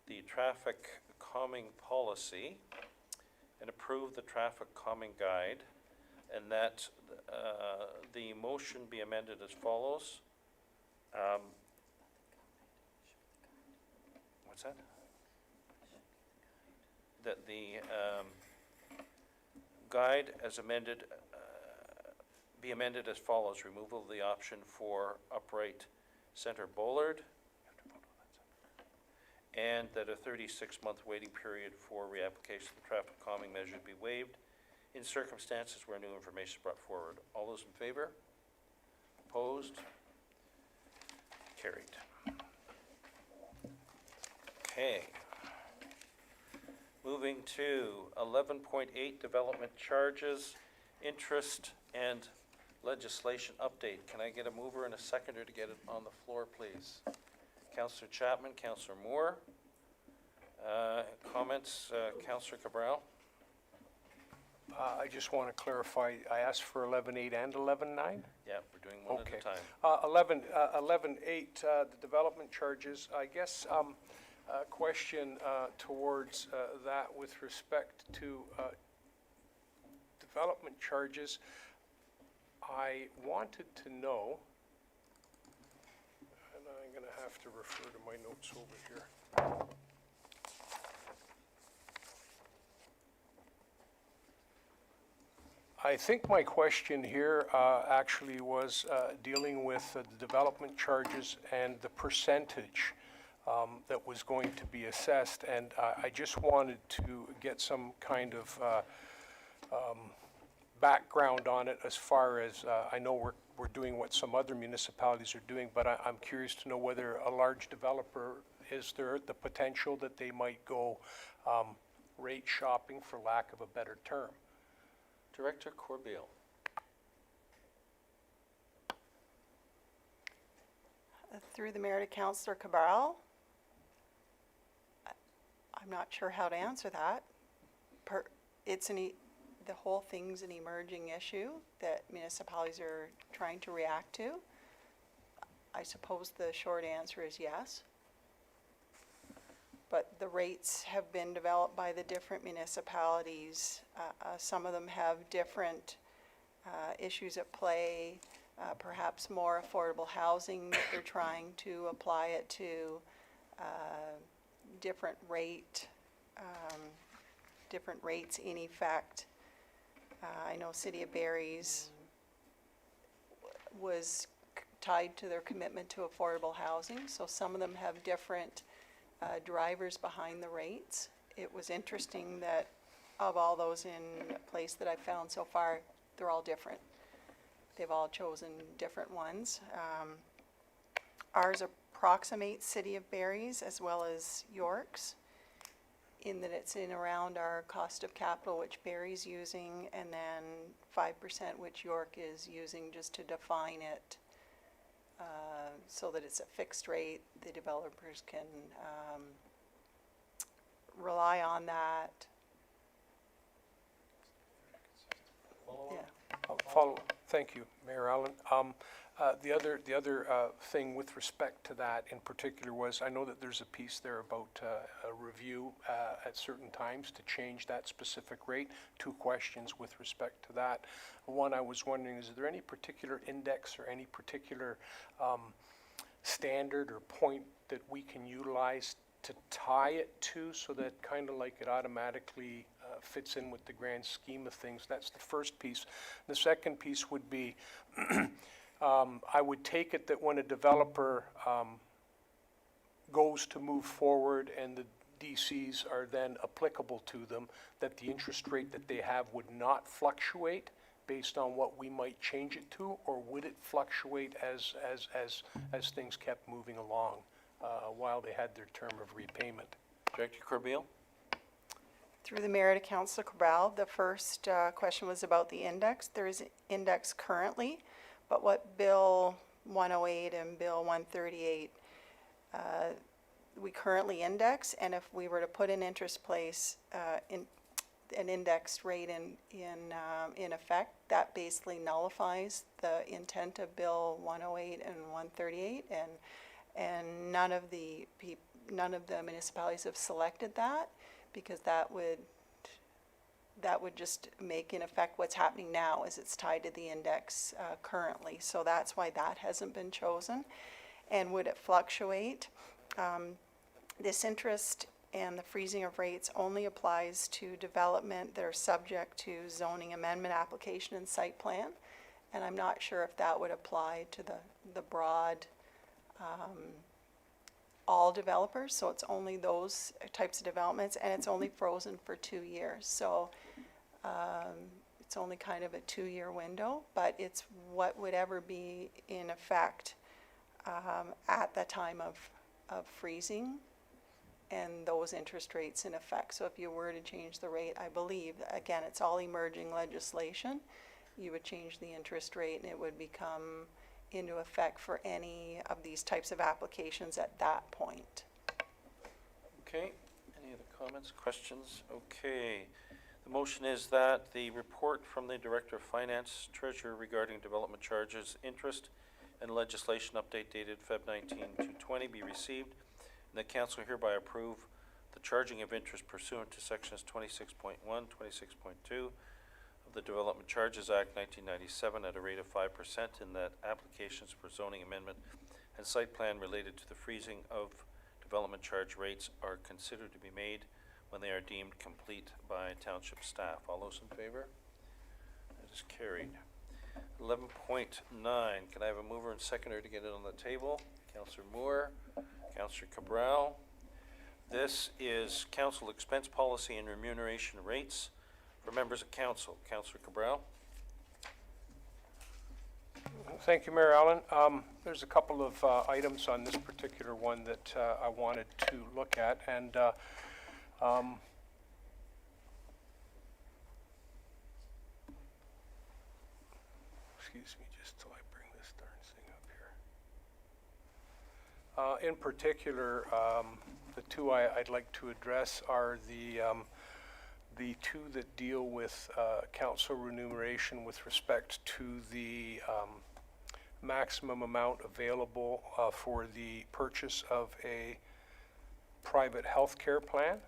the traffic calming policy and approve the traffic calming guide, and that the motion be amended as follows. What's that? That the guide as amended be amended as follows. Removal of the option for upright center bollard, and that a 36-month waiting period for reapplication of the traffic calming measure be waived in circumstances where new information is brought forward. All those in favor? Opposed? Carried. Okay. Moving to 11.8, development charges, interest, and legislation update. Can I get a mover and a seconder to get it on the floor, please? Councillor Chapman, Councillor Moore. Comments, Councillor Cabral? I just want to clarify, I asked for 11.8 and 11.9? Yeah, we're doing one at a time. 11.8, the development charges, I guess, a question towards that with respect to development charges. I wanted to know, and I'm going to have to refer to my notes over here. I think my question here actually was dealing with the development charges and the percentage that was going to be assessed, and I just wanted to get some kind of background on it as far as, I know we're doing what some other municipalities are doing, but I'm curious to know whether a large developer, is there the potential that they might go rate shopping, for lack of a better term? Director Corbeil. Through the mayor to Councillor Cabral, I'm not sure how to answer that. The whole thing's an emerging issue that municipalities are trying to react to. I suppose the short answer is yes. But the rates have been developed by the different municipalities. Some of them have different issues at play, perhaps more affordable housing that they're trying to apply it to, different rates in effect. I know City of Barrie's was tied to their commitment to affordable housing, so some of them have different drivers behind the rates. It was interesting that of all those in place that I've found so far, they're all different. They've all chosen different ones. Ours approximates City of Barrie's as well as York's, in that it's in around our cost of capital, which Barrie's using, and then 5% which York is using, just to define it so that it's a fixed rate. The developers can rely on that. Yeah. Thank you, Mayor Allen. The other thing with respect to that in particular was, I know that there's a piece there about a review at certain times to change that specific rate. Two questions with respect to that. One, I was wondering, is there any particular index or any particular standard or point that we can utilize to tie it to, so that kind of like it automatically fits in with the grand scheme of things? That's the first piece. The second piece would be, I would take it that when a developer goes to move forward and the DCs are then applicable to them, that the interest rate that they have would not fluctuate. based on what we might change it to, or would it fluctuate as things kept moving along while they had their term of repayment? Director Corbeil? Through the mayor to Councillor Cabral, the first question was about the index. There is an index currently, but what Bill 108 and Bill 138, we currently index, and if we were to put an interest place, an indexed rate in effect, that basically nullifies the intent of Bill 108 and 138, and none of the municipalities have selected that, because that would just make in effect what's happening now, as it's tied to the index currently. So that's why that hasn't been chosen. And would it fluctuate? This interest and the freezing of rates only applies to development that are subject to zoning amendment application and site plan. And I'm not sure if that would apply to the broad all developers, so it's only those types of developments, and it's only frozen for 2 years. So it's only kind of a 2-year window, but it's what would ever be in effect at the time of freezing and those interest rates in effect. So if you were to change the rate, I believe, again, it's all emerging legislation, you would change the interest rate and it would become into effect for any of these types of applications at that point. Okay, any other comments, questions? Okay, the motion is that the report from the Director of Finance, Treasurer regarding development charges, interest, and legislation update dated Feb 19/2020 be received, and the Council hereby approve the charging of interest pursuant to sections 26.1, 26.2 of the Development Charges Act 1997 at a rate of 5%, and that applications for zoning amendment and site plan related to the freezing of development charge rates are considered to be made when they are deemed complete by township staff. All those in favor? That is carried. 11.9, can I have a mover and seconder to get it on the table? Councillor Moore, Councillor Cabral. This is council expense policy and remuneration rates for members of council. Councillor Cabral. Thank you, Mayor Allen. There's a couple of items on this particular one that I wanted to look at, and excuse me just till I bring this darn thing up here. In particular, the two I'd like to address are the two that deal with council remuneration with respect to the maximum amount available for the purchase of a private health care plan.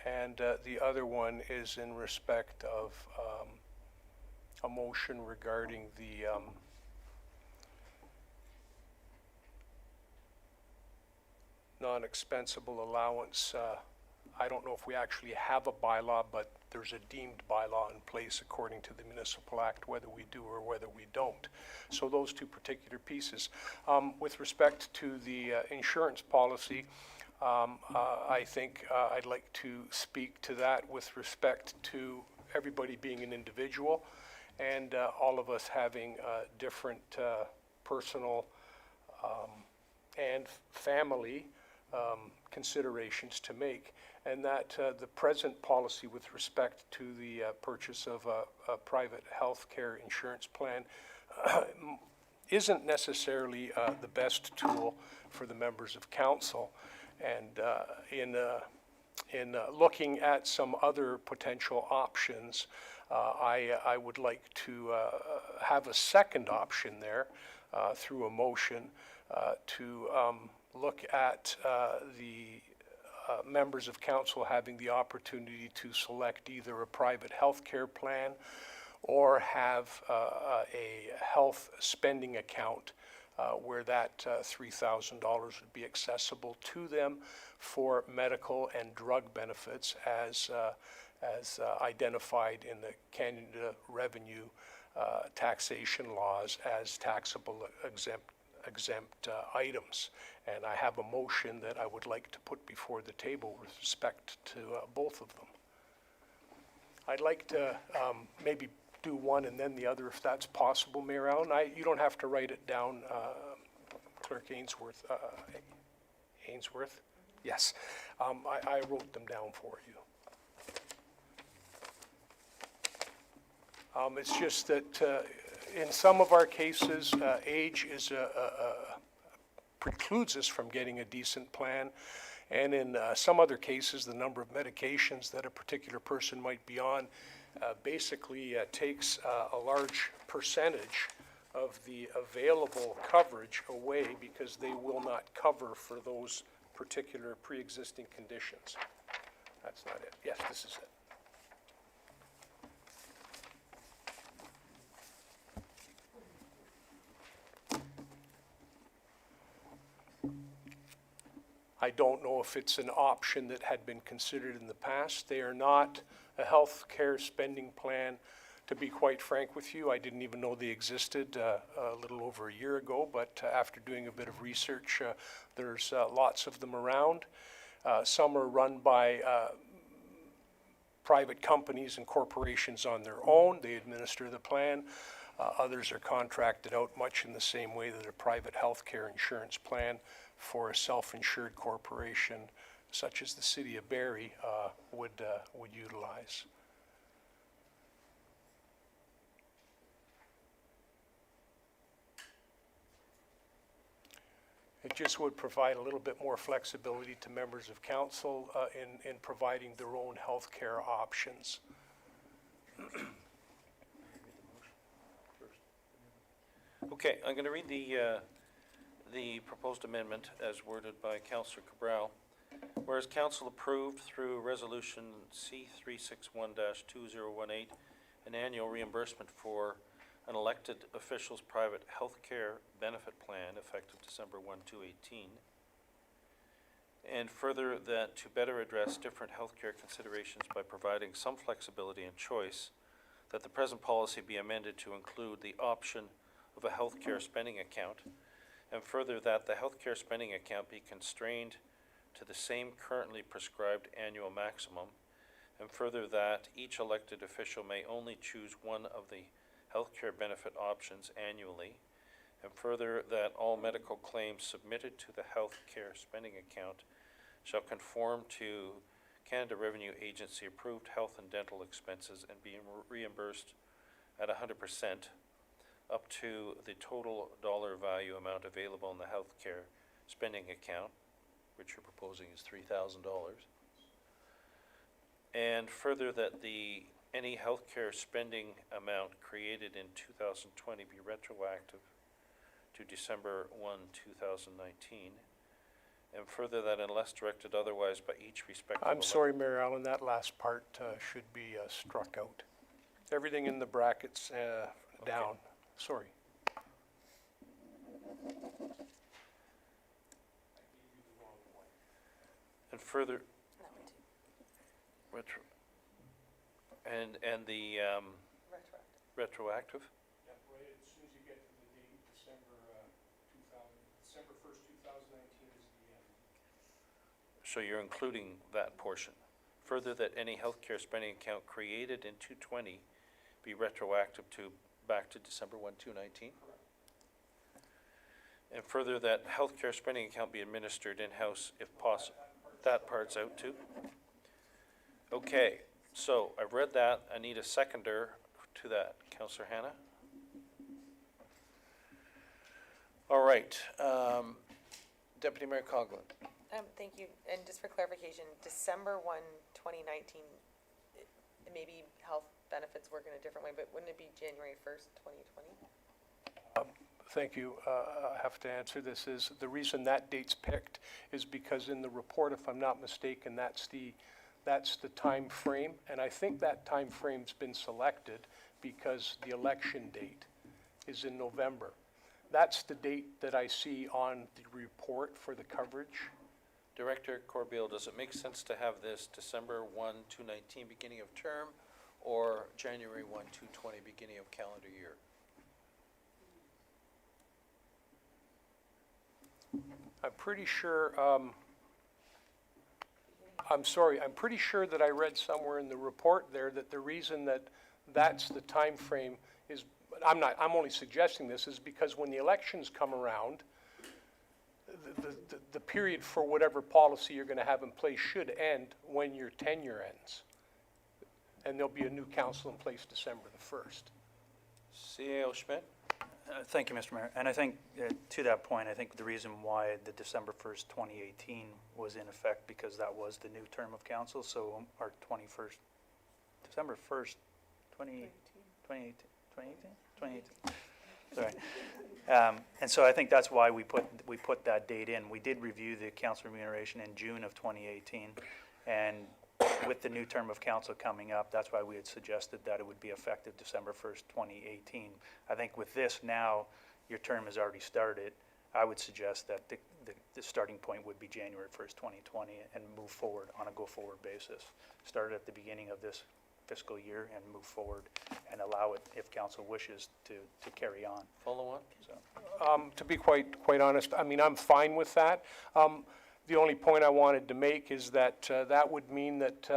And the other one is in respect of a motion regarding the non-expensable allowance. I don't know if we actually have a bylaw, but there's a deemed bylaw in place according to the Municipal Act, whether we do or whether we don't. So those two particular pieces. With respect to the insurance policy, I think I'd like to speak to that with respect to everybody being an individual and all of us having different personal and family considerations to make, and that the present policy with respect to the purchase of a private health care insurance plan isn't necessarily the best tool for the members of council. And in looking at some other potential options, I would like to have a second option there through a motion to look at the members of council having the opportunity to select either a private health care plan or have a health spending account where that $3,000 would be accessible to them for medical and drug benefits as identified in the Canada Revenue taxation laws as taxable exempt items. And I have a motion that I would like to put before the table with respect to both of them. I'd like to maybe do one and then the other if that's possible, Mayor Allen. You don't have to write it down, Clerk Ainsworth. Ainsworth? Yes. I wrote them down for you. It's just that in some of our cases, age is precludes us from getting a decent plan. And in some other cases, the number of medications that a particular person might be on basically takes a large percentage of the available coverage away because they will not cover for those particular pre-existing conditions. That's not it. Yes, this is it. I don't know if it's an option that had been considered in the past. They are not a health care spending plan. To be quite frank with you, I didn't even know they existed a little over a year ago, but after doing a bit of research, there's lots of them around. Some are run by private companies and corporations on their own. They administer the plan. Others are contracted out much in the same way that a private health care insurance plan for a self-insured corporation such as the City of Barrie would utilize. It just would provide a little bit more flexibility to members of council in providing their own health care options. Okay, I'm going to read the proposed amendment as worded by Councillor Cabral. Whereas Council approved through Resolution C361-2018 an annual reimbursement for an elected official's private health care benefit plan effective December 1, 2018. And further, that to better address different healthcare considerations by providing some flexibility and choice, that the present policy be amended to include the option of a healthcare spending account, and further that the healthcare spending account be constrained to the same currently prescribed annual maximum, and further that each elected official may only choose one of the healthcare benefit options annually, and further that all medical claims submitted to the healthcare spending account shall conform to Canada Revenue Agency approved health and dental expenses and be reimbursed at 100% up to the total dollar value amount available in the healthcare spending account, which you're proposing is $3,000. And further that any healthcare spending amount created in 2020 be retroactive to December 1, 2019. And further that unless directed otherwise by each respective... I'm sorry, Mayor Allen, that last part should be struck out. Everything in the brackets down. Sorry. And further... Retro... And the... Retroactive? Yep, right, as soon as you get to the date, December 1st, 2019 is the end. So you're including that portion. Further, that any healthcare spending account created in 2020 be retroactive back to December 1, 2019? Correct. And further, that healthcare spending account be administered in-house if possible. That part's out too? Okay, so I've read that. I need a seconder to that. Councillor Hannah? All right. Deputy Mayor Coughlin. Thank you. And just for clarification, December 1, 2019, maybe health benefits work in a different way, but wouldn't it be January 1st, 2020? Thank you. I have to answer this. The reason that date's picked is because in the report, if I'm not mistaken, that's the time frame, and I think that time frame's been selected because the election date is in November. That's the date that I see on the report for the coverage. Director Corbeil, does it make sense to have this December 1, 2019 beginning of term or January 1, 2020 beginning of calendar year? I'm pretty sure, I'm sorry, I'm pretty sure that I read somewhere in the report there that the reason that that's the time frame is, I'm only suggesting this, is because when the elections come around, the period for whatever policy you're gonna have in place should end when your tenure ends. And there'll be a new council in place December the 1st. CAO Schmidt? Thank you, Mr. Mayor. And I think, to that point, I think the reason why the December 1st, 2018 was in effect, because that was the new term of council, so our 21st, December 1st, 2018, sorry. And so I think that's why we put that date in. We did review the council remuneration in June of 2018, and with the new term of council coming up, that's why we had suggested that it would be effective December 1st, 2018. I think with this now, your term has already started. I would suggest that the starting point would be January 1st, 2020, and move forward on a go-forward basis. Start at the beginning of this fiscal year and move forward and allow it, if council wishes, to carry on. Follow on? So, to be quite honest, I mean, I'm fine with that. The only point I wanted to make is that that would mean that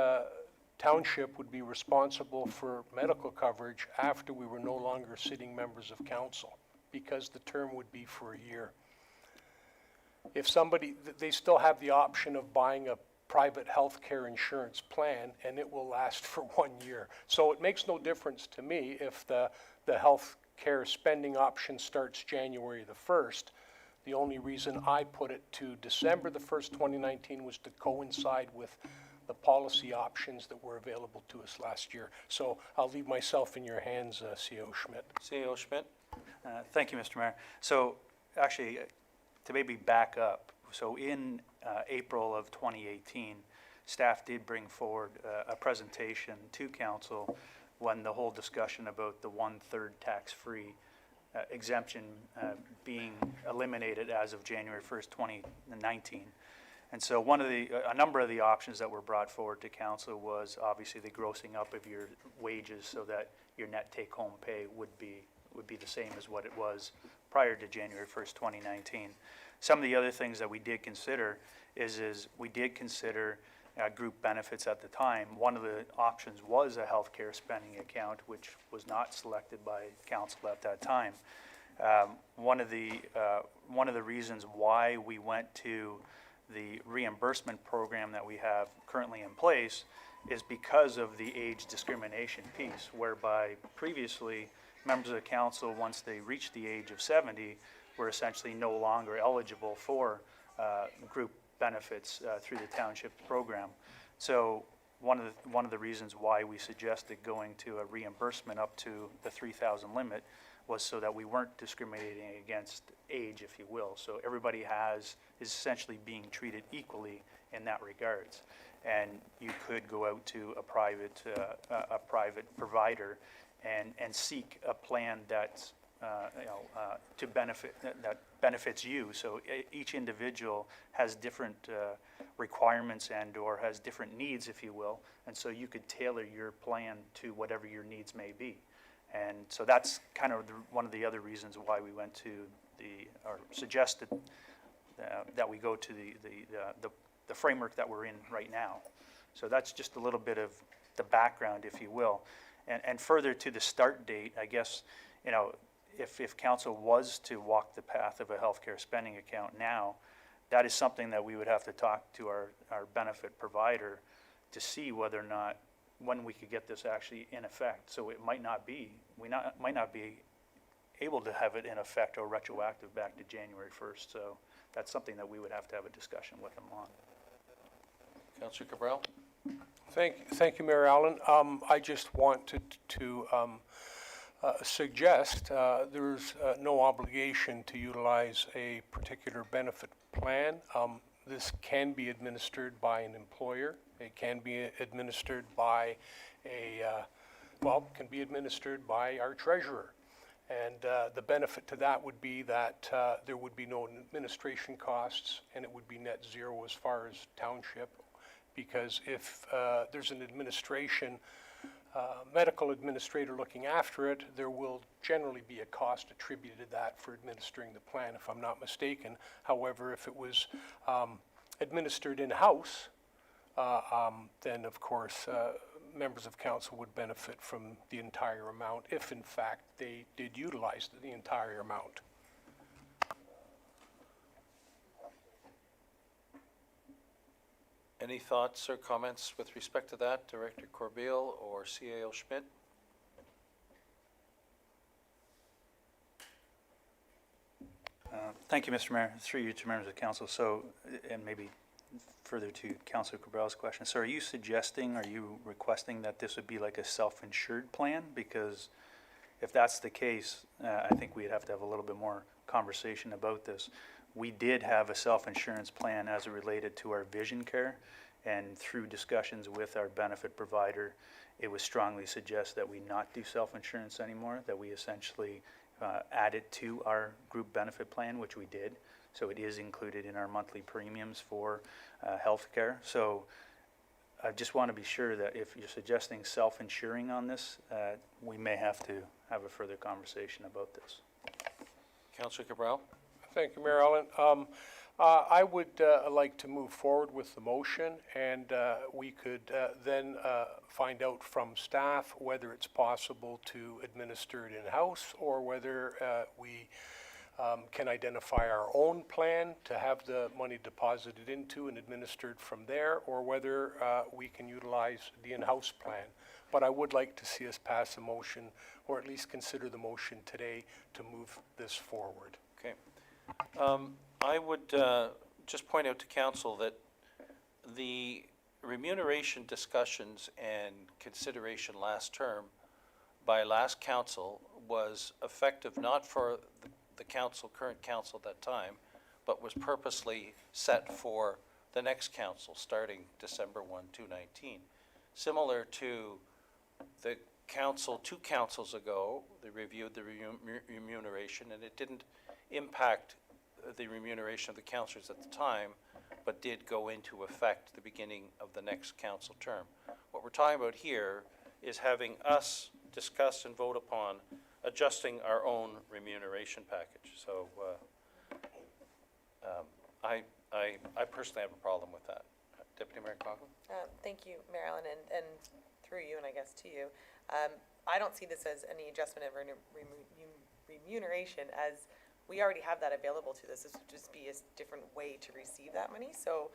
township would be responsible for medical coverage after we were no longer sitting members of council, because the term would be for a year. If somebody, they still have the option of buying a private health care insurance plan, and it will last for 1 year. So it makes no difference to me if the health care spending option starts January the 1st. The only reason I put it to December the 1st, 2019 was to coincide with the policy options that were available to us last year. So I'll leave myself in your hands, CAO Schmidt. CAO Schmidt? Thank you, Mr. Mayor. So actually, to maybe back up, so in April of 2018, staff did bring forward a presentation to council when the whole discussion about the 1/3 tax-free exemption being eliminated as of January 1st, 2019. And so a number of the options that were brought forward to council was obviously the grossing up of your wages so that your net take-home pay would be the same as what it was prior to January 1st, 2019. Some of the other things that we did consider is we did consider group benefits at the time. One of the options was a healthcare spending account, which was not selected by council at that time. One of the reasons why we went to the reimbursement program that we have currently in place is because of the age discrimination piece, whereby previously members of the council, once they reached the age of 70, were essentially no longer eligible for group benefits through the township program. So one of the reasons why we suggested going to a reimbursement up to the 3,000 limit was so that we weren't discriminating against age, if you will. So everybody is essentially being treated equally in that regards. And you could go out to a private provider and seek a plan that's to benefit, that benefits you. So each individual has different requirements and or has different needs, if you will, and so you could tailor your plan to whatever your needs may be. And so that's kind of one of the other reasons why we went to or suggested that we go to the framework that we're in right now. So that's just a little bit of the background, if you will. And further to the start date, I guess, if council was to walk the path of a healthcare spending account now, that is something that we would have to talk to our benefit provider to see whether or not, when we could get this actually in effect. So it might not be able to have it in effect or retroactive back to January 1st. So that's something that we would have to have a discussion with them on. Councillor Cabral? Thank you, Mayor Allen. I just wanted to suggest there's no obligation to utilize a particular benefit plan. This can be administered by an employer. It can be administered by can be administered by our treasurer. And the benefit to that would be that there would be no administration costs, and it would be net zero as far as township. Because if there's an medical administrator looking after it, there will generally be a cost attributed to that for administering the plan, if I'm not mistaken. However, if it was administered in-house, then of course, members of council would benefit from the entire amount if in fact they did utilize the entire amount. Any thoughts or comments with respect to that, Director Corbeil or CAO Schmidt? Thank you, Mr. Mayor. Through you to members of council. So, and maybe further to Councillor Cabril's question. So are you requesting that this would be like a self-insured plan? Because if that's the case, I think we'd have to have a little bit more conversation about this. We did have a self-insurance plan as it related to our vision care, and through discussions with our benefit provider, it was strongly suggested that we not do self-insurance anymore, that we essentially add it to our group benefit plan, which we did. So it is included in our monthly premiums for healthcare. So I just want to be sure that if you're suggesting self-insuring on this, we may have to have a further conversation about this. Councillor Cabral? Thank you, Mayor Allen. I would like to move forward with the motion, and we could then find out from staff whether it's possible to administer it in-house or whether we can identify our own plan to have the money deposited into and administered from there, or whether we can utilize the in-house plan. But I would like to see us pass a motion, or at least consider the motion today to move this forward. Okay. I would just point out to council that the remuneration discussions and consideration last term by last council was effective not for the council, current council at that time, but was purposely set for the next council starting December 1, 2019. Similar to the council, 2 councils ago, they reviewed the remuneration, and it didn't impact the remuneration of the councillors at the time, but did go into effect the beginning of the next council term. What we're talking about here is having us discuss and vote upon adjusting our own remuneration package. So I personally have a problem with that. Deputy Mayor Coughlin? Thank you, Mayor Allen, and through you, and I guess to you. I don't see this as any adjustment of remuneration, as we already have that available to us. This would just be a different way to receive that money, so,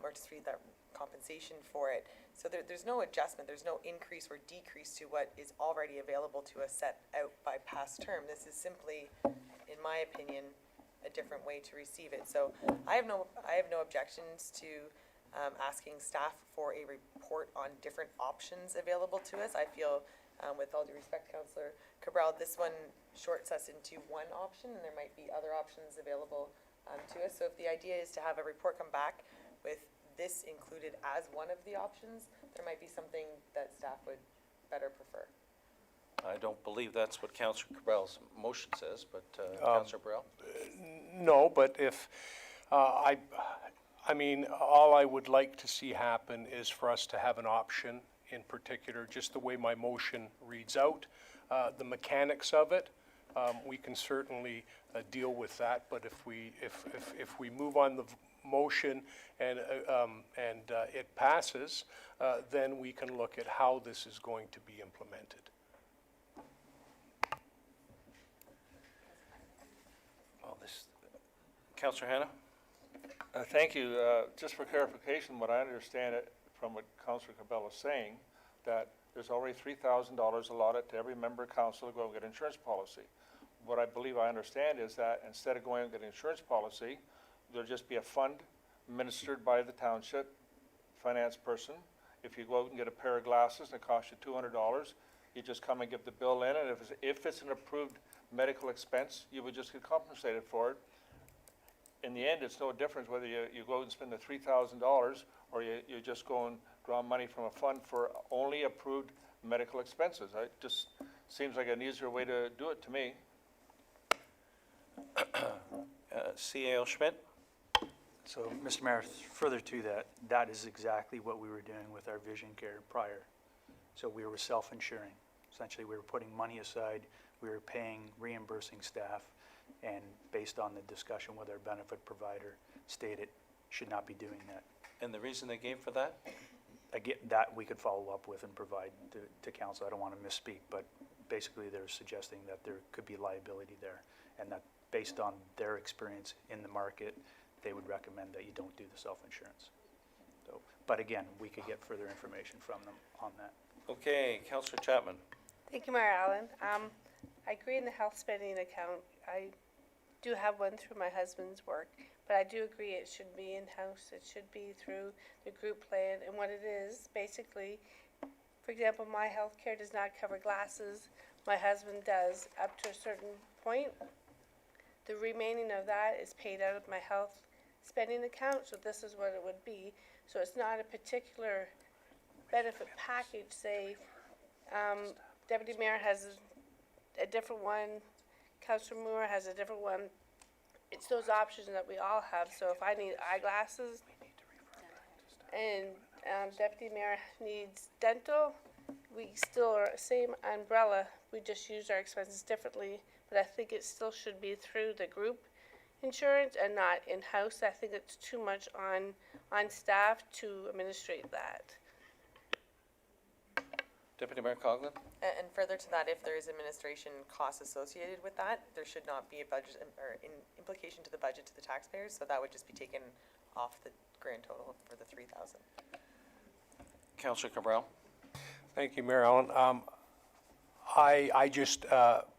or to receive that compensation for it. So there's no adjustment, there's no increase or decrease to what is already available to us set out by past term. This is simply, in my opinion, a different way to receive it. So I have no objections to asking staff for a report on different options available to us. I feel, with all due respect, Councillor Cabral, this one shorts us into one option, and there might be other options available to us. So if the idea is to have a report come back with this included as one of the options, there might be something that staff would better prefer. I don't believe that's what Councillor Cabral's motion says, but Councillor Burrell? No, but if, I mean, all I would like to see happen is for us to have an option in particular, just the way my motion reads out. The mechanics of it, we can certainly deal with that, but if we move on the motion and it passes, then we can look at how this is going to be implemented. Councillor Hanna? Thank you. Just for clarification, what I understand it from what Councillor Cabell is saying, that there's already $3,000 allotted to every member of council to go and get insurance policy. What I believe I understand is that instead of going and getting insurance policy, there'll just be a fund administered by the township finance person. If you go out and get a pair of glasses and it costs you $200, you just come and give the bill in, and if it's an approved medical expense, you would just get compensated for it. In the end, it's no difference whether you go and spend the $3,000 or you just go and draw money from a fund for only approved medical expenses. It just seems like an easier way to do it to me. CAO Schmidt? So, Mr. Mayor, further to that, that is exactly what we were doing with our vision care prior. So we were self-insuring. Essentially, we were putting money aside, we were paying, reimbursing staff, and based on the discussion with our benefit provider, stated should not be doing that. And the reason they gave for that? Again, that we could follow up with and provide to council. I don't want to misspeak, but basically they're suggesting that there could be liability there, and that based on their experience in the market, they would recommend that you don't do the self-insurance. So, but again, we could get further information from them on that. Okay, Councillor Chapman. Thank you, Mayor Allen. I agree in the health spending account. I do have one through my husband's work, but I do agree it should be in-house. It should be through the group plan. And what it is, basically, for example, my health care does not cover glasses. My husband does up to a certain point. The remaining of that is paid out of my health spending account, so this is what it would be. So it's not a particular benefit package, say, Deputy Mayor has a different one, Councillor Moore has a different one. It's those options that we all have. So if I need eyeglasses and Deputy Mayor needs dental, we still are same umbrella. We just use our expenses differently, but I think it still should be through the group insurance and not in-house. I think it's too much on staff to administrate that. Deputy Mayor Coughlin? And further to that, if there is administration costs associated with that, there should not be a budget or implication to the budget to the taxpayers. So that would just be taken off the grand total for the 3,000. Councillor Cabral? Thank you, Mayor Allen. I just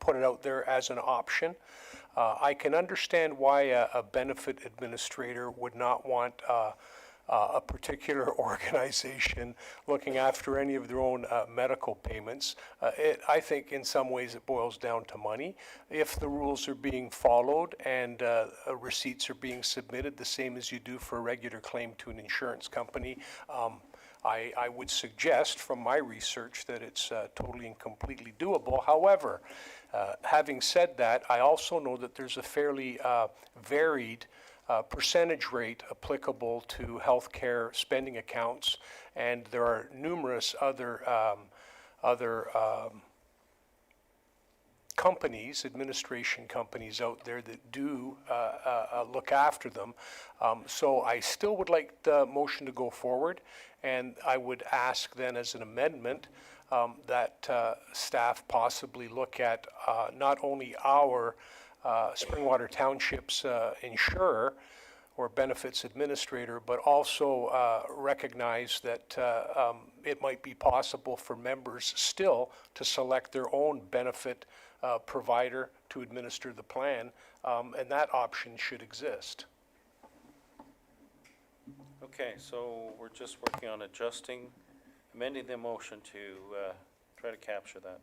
put it out there as an option. I can understand why a benefit administrator would not want a particular organization looking after any of their own medical payments. I think in some ways it boils down to money. If the rules are being followed and receipts are being submitted the same as you do for a regular claim to an insurance company, I would suggest from my research that it's totally and completely doable. However, having said that, I also know that there's a fairly varied percentage rate applicable to healthcare spending accounts, and there are numerous other companies, administration companies out there that do look after them. So I still would like the motion to go forward, and I would ask then as an amendment that staff possibly look at not only our Springwater Township's insurer or benefits administrator, but also recognize that it might be possible for members still to select their own benefit provider to administer the plan, and that option should exist. Okay, so we're just working on amending the motion to try to capture that.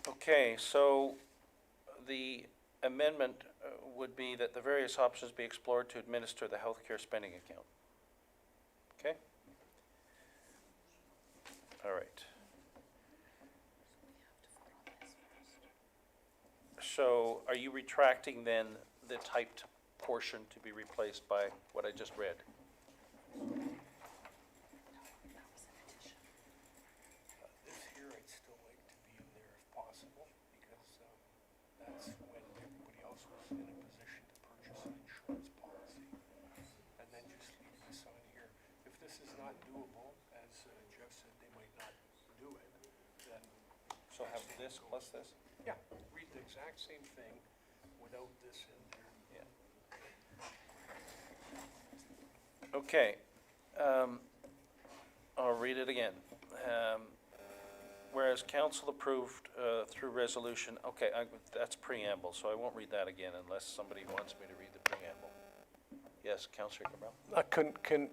Okay, so the amendment would be that the various options be explored to administer the healthcare spending account. Okay? All right. So are you retracting then the typed portion to be replaced by what I just read? This here I'd still like to be in there if possible, because that's when everybody else was in a position to purchase an insurance policy. And then just leave this on here. If this is not doable, as Jeff said, they might not do it, then. So have this plus this? Yeah, read the exact same thing without this in there. Yeah. Okay. I'll read it again. Whereas council approved through resolution, okay, that's preamble, so I won't read that again unless somebody wants me to read the preamble. Yes, Councillor Cabral?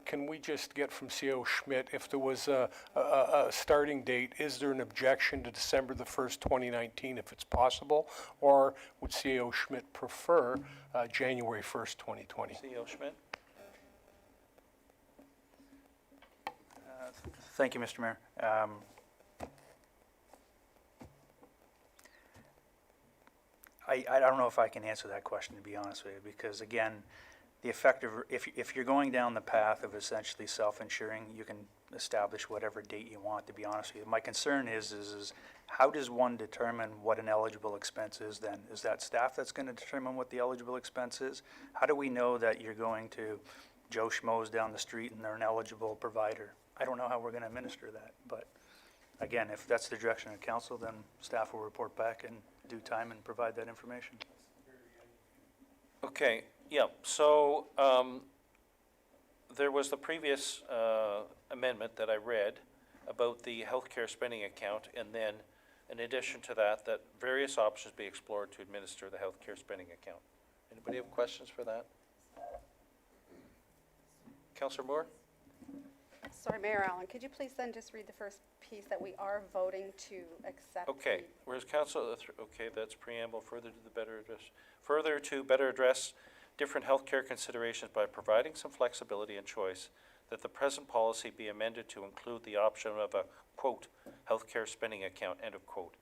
Can we just get from CO Schmidt, if there was a starting date, is there an objection to December the 1st, 2019, if it's possible? Or would CO Schmidt prefer January 1st, 2020? CO Schmidt? Thank you, Mr. Mayor. I don't know if I can answer that question, to be honest with you, because again, the effective, if you're going down the path of essentially self-insuring, you can establish whatever date you want, to be honest with you. My concern is how does one determine what an eligible expense is then? Is that staff that's going to determine what the eligible expense is? How do we know that you're going to Joe Schmo's down the street and they're an eligible provider? I don't know how we're going to administer that, but again, if that's the direction of council, then staff will report back in due time and provide that information. Okay, yeah, so there was the previous amendment that I read about the healthcare spending account, and then in addition to that, that various options be explored to administer the healthcare spending account. Anybody have questions for that? Councillor Moore? Sorry, Mayor Allen, could you please then just read the first piece that we are voting to accept? Okay, whereas council, okay, that's preamble, further to better address different healthcare considerations by providing some flexibility and choice, that the present policy be amended to include the option of a, quote, healthcare spending account, end of quote.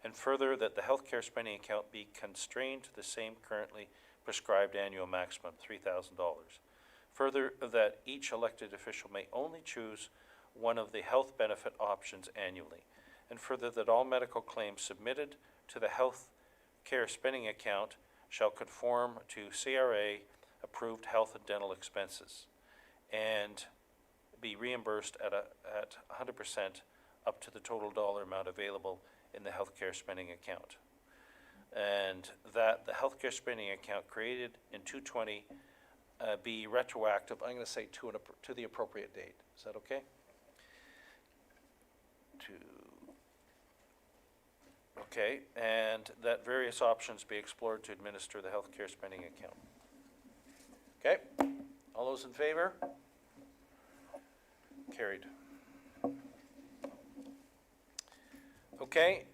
And further, that the healthcare spending account be constrained to the same currently prescribed annual maximum, $3,000. Further, that each elected official may only choose one of the health benefit options annually. And further, that all medical claims submitted to the health care spending account shall conform to CRA approved health and dental expenses and be reimbursed at 100% up to the total dollar amount available in the healthcare spending account. And that the healthcare spending account created in 220 be retroactive, I'm going to say to the appropriate date. Is that okay? Okay, and that various options be explored to administer the healthcare spending account. Okay, all those in favor? Carried. Okay,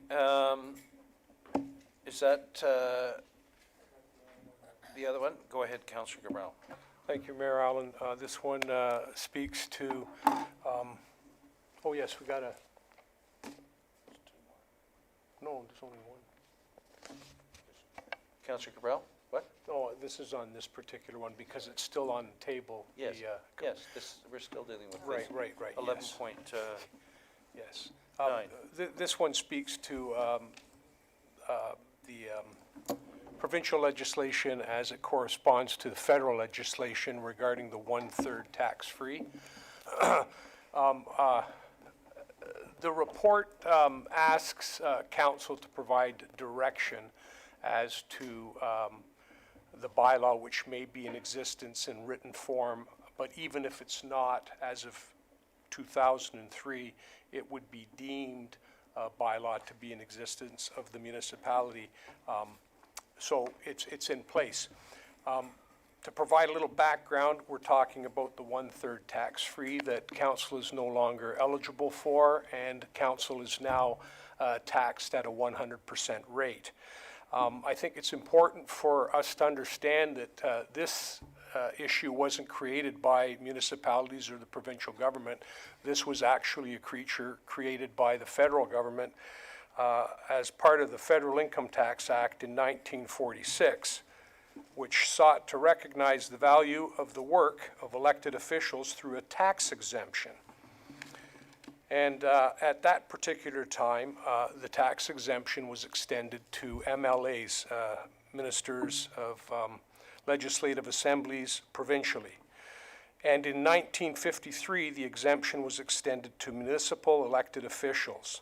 is that the other one? Go ahead, Councillor Cabral. Thank you, Mayor Allen. This one speaks to, oh yes, we got a, no, there's only one. Councillor Cabral, what? No, this is on this particular one because it's still on the table. Yes, yes, we're still dealing with this. Right, 11 yes. point, Yes. 9. This one speaks to the provincial legislation as it corresponds to the federal legislation regarding the 1/3 tax-free. The report asks council to provide direction as to the bylaw, which may be in existence in written form, but even if it's not, as of 2003, it would be deemed a bylaw to be in existence of the municipality. So it's in place. To provide a little background, we're talking about the 1/3 tax-free that council is no longer eligible for, and council is now taxed at a 100% rate. I think it's important for us to understand that this issue wasn't created by municipalities or the provincial government. This was actually a creature created by the federal government as part of the Federal Income Tax Act in 1946, which sought to recognize the value of the work of elected officials through a tax exemption. And at that particular time, the tax exemption was extended to MLAs, ministers of legislative assemblies provincially. And in 1953, the exemption was extended to municipal elected officials.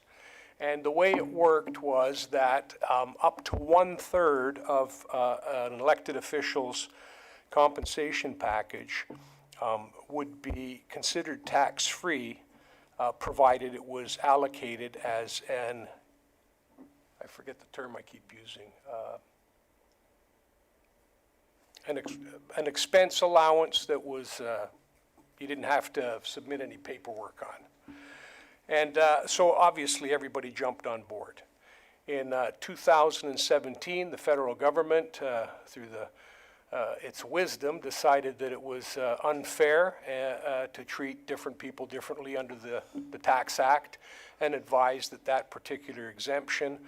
And the way it worked was that up to 1/3 of an elected official's compensation package would be considered tax-free, provided it was allocated as I forget the term I keep using, an expense allowance that was, you didn't have to submit any paperwork on. And so obviously everybody jumped on board. In 2017, the federal government, through its wisdom, decided that it was unfair to treat different people differently under the Tax Act, and advised that that particular exemption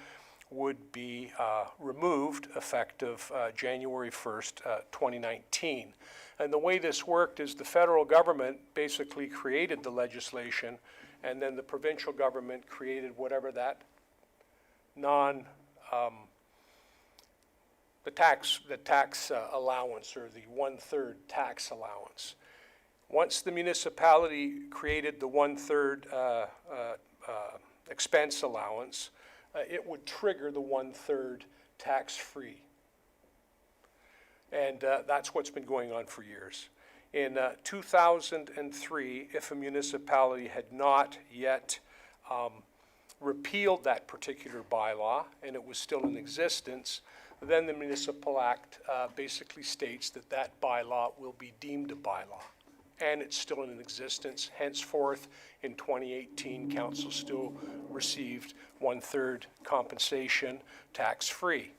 would be removed effective January 1st, 2019. And the way this worked is the federal government basically created the legislation, and then the provincial government created whatever that the tax allowance, or the 1/3 tax allowance. Once the municipality created the 1/3 expense allowance, it would trigger the 1/3 tax-free. And that's what's been going on for years. In 2003, if a municipality had not yet repealed that particular bylaw and it was still in existence, then the Municipal Act basically states that that bylaw will be deemed a bylaw. And it's still in existence. Henceforth, in 2018, council still received 1/3 compensation tax-free.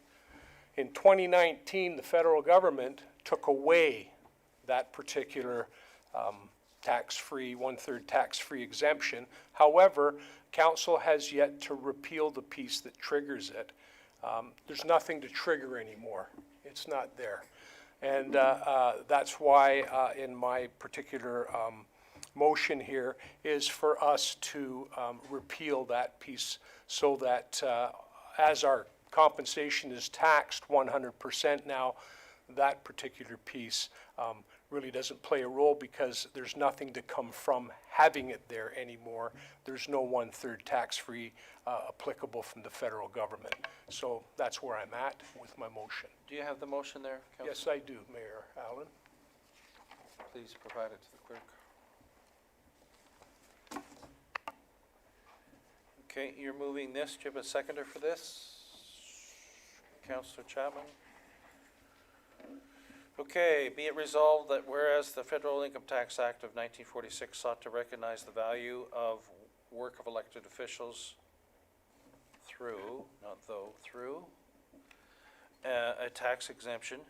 In 2019, the federal government took away that particular tax-free, 1/3 tax-free exemption. However, council has yet to repeal the piece that triggers it. There's nothing to trigger anymore. It's not there. And that's why in my particular motion here is for us to repeal that piece, so that as our compensation is taxed 100% now, that particular piece really doesn't play a role, because there's nothing to come from having it there anymore. There's no 1/3 tax-free applicable from the federal government. So that's where I'm at with my motion. Do you have the motion there, Councillor? Yes, I do, Mayor Allen. Please provide it to the clerk. Okay, you're moving this. Do you have a seconder for this? Councillor Chapman? Okay, be it resolved that whereas the Federal Income Tax Act of 1946 sought to recognize the value of work of elected officials through, not though, through, a tax exemption,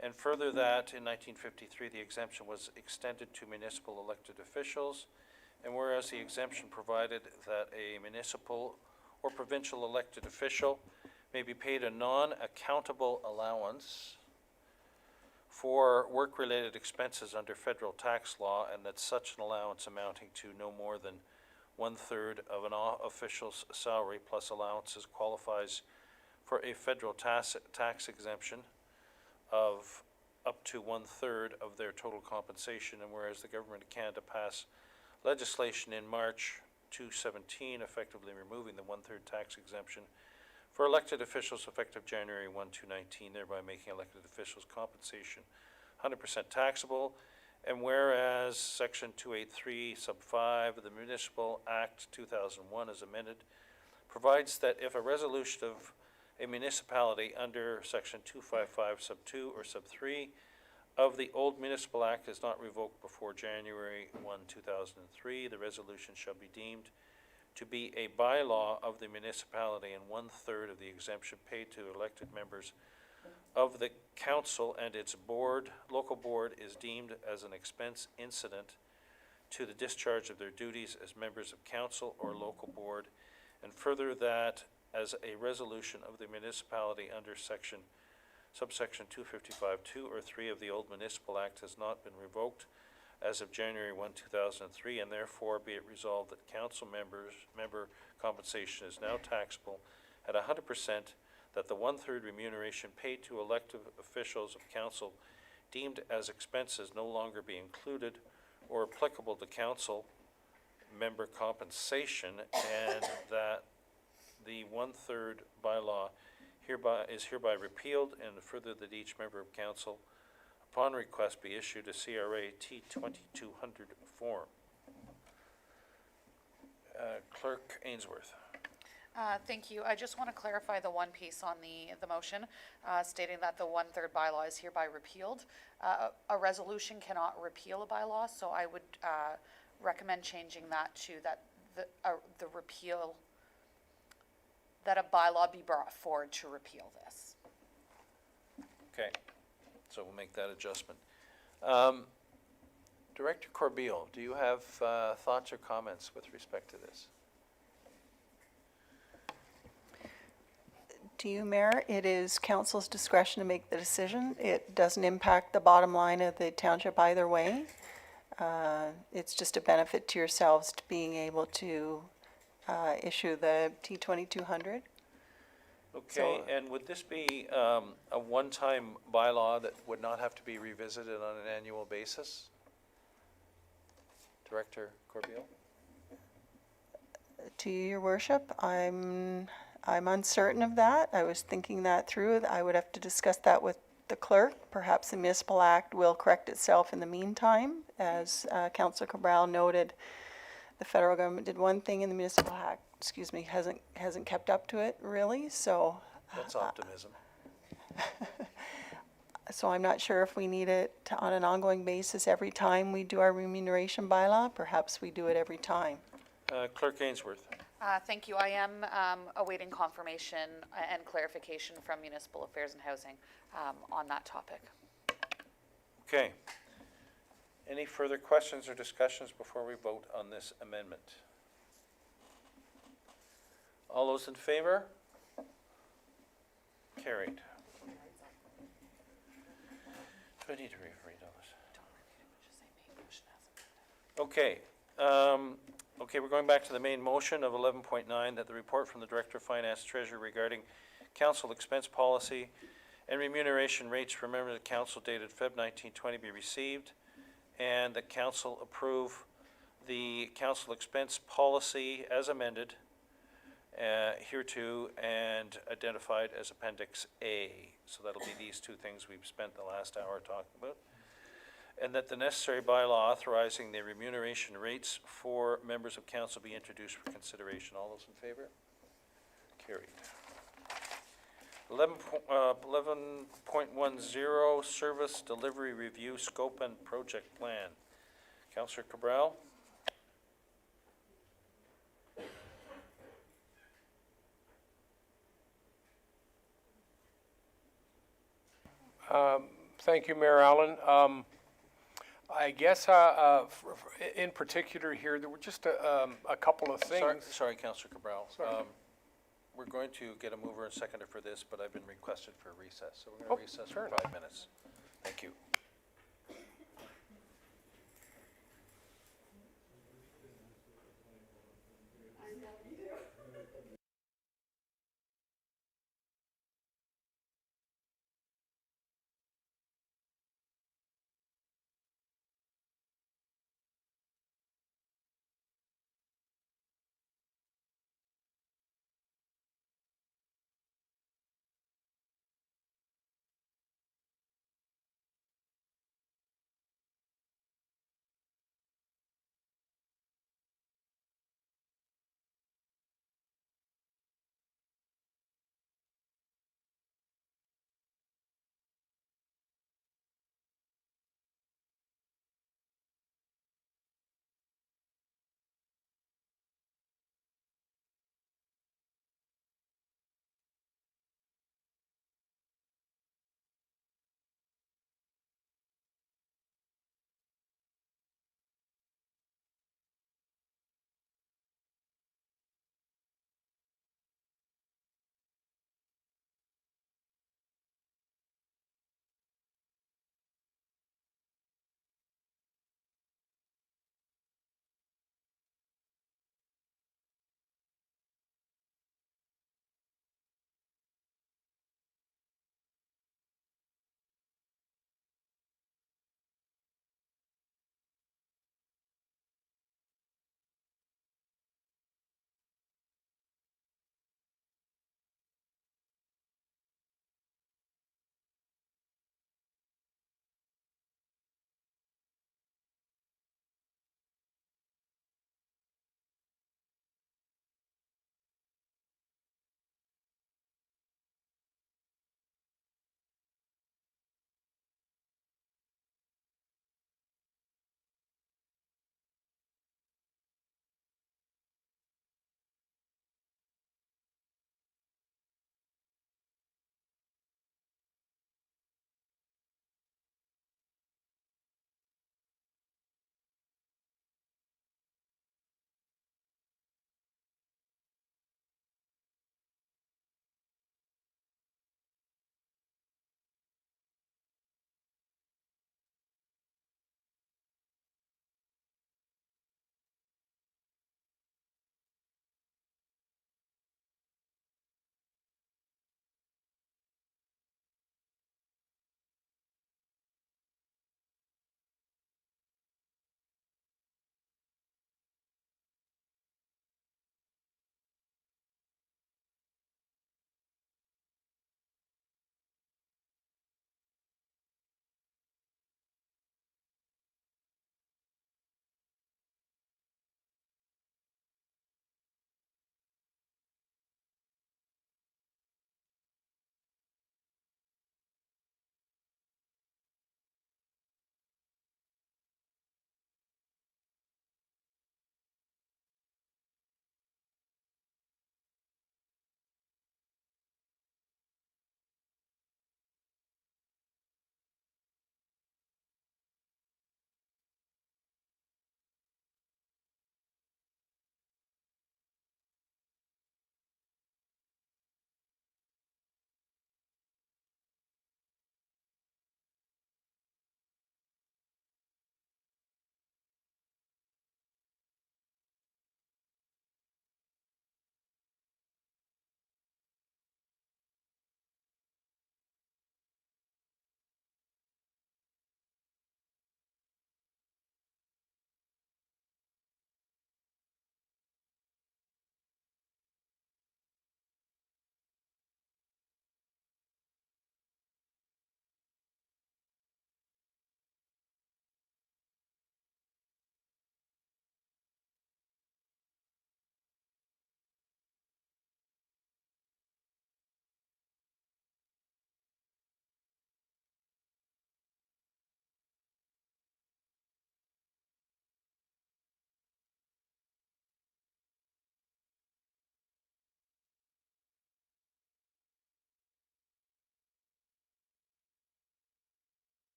and further that in 1953 the exemption was extended to municipal elected officials, and whereas the exemption provided that a municipal or provincial elected official may be paid a non-accountable allowance for work-related expenses under federal tax law, and that such an allowance amounting to no more than 1/3 of an official's salary plus allowances qualifies for a federal tax exemption of up to 1/3 of their total compensation. And whereas the Government of Canada passed legislation in March 2017 effectively removing the 1/3 tax exemption for elected officials effective January 1, 2019, thereby making elected officials' compensation 100% taxable. And whereas Section 283, Sub 5 of the Municipal Act 2001 as amended provides that if a resolution of a municipality under Section 255, Sub 2 or Sub 3 of the old Municipal Act is not revoked before January 1, 2003, the resolution shall be deemed to be a bylaw of the municipality, and 1/3 of the exemption paid to elected members of the council and its board, local board, is deemed as an expense incident to the discharge of their duties as members of council or local board, and further that as a resolution of the municipality under subsection 255, 2 or 3 of the old Municipal Act has not been revoked as of January 1, 2003, and therefore be it resolved that council member compensation is now taxable at 100%, that the 1/3 remuneration paid to elected officials of council deemed as expenses no longer be included or applicable to council member compensation, and that the 1/3 bylaw is hereby repealed, and further that each member of council upon request be issued a CRA T2200 form. Clerk Ainsworth. Thank you. I just want to clarify the one piece on the motion, stating that the 1/3 bylaw is hereby repealed. A resolution cannot repeal a bylaw, so I would recommend changing that to that the repeal, that a bylaw be brought forward to repeal this. Okay, so we'll make that adjustment. Director Corbeil, do you have thoughts or comments with respect to this? to you, Mayor. It is council's discretion to make the decision. It doesn't impact the bottom line of the township either way. It's just a benefit to yourselves to being able to issue the T2200. Okay, and would this be a one-time bylaw that would not have to be revisited on an annual basis? Director Corbeil? To you, your worship, I'm uncertain of that. I was thinking that through. I would have to discuss that with the clerk. Perhaps the municipal act will correct itself in the meantime. As Councillor Cabral noted, the federal government did one thing and the municipal act, hasn't kept up to it really. So That's optimism. so I'm not sure if we need it on an ongoing basis every time we do our remuneration bylaw. Perhaps we do it every time. Clerk Ainsworth. Thank you. I am awaiting confirmation and clarification from Municipal Affairs and Housing on that topic. Okay. Any further questions or discussions before we vote on this amendment? All those in favor? Carried. Do I need to read all this? Okay. Okay, we're going back to the main motion of 11.9, that the report from the Director of Finance Treasury regarding council expense policy and remuneration rates for members of council dated Feb 1920 be received, and that council approve the council expense policy as amended hereto and identified as Appendix A. So that'll be these two things we've spent the last hour talking about. And that the necessary bylaw authorizing the remuneration rates for members of council be introduced for consideration. All those in favor? Carried. 11.10, Service Delivery Review Scope and Project Plan. Councillor Cabral? Thank you, Mayor Allen. I guess in particular here, there were just a couple of things. Sorry, Councillor Cabral. Sorry. We're going to get a mover and seconder for this, but I've been requested for a recess, so we're going to recess for 5 minutes. Thank you.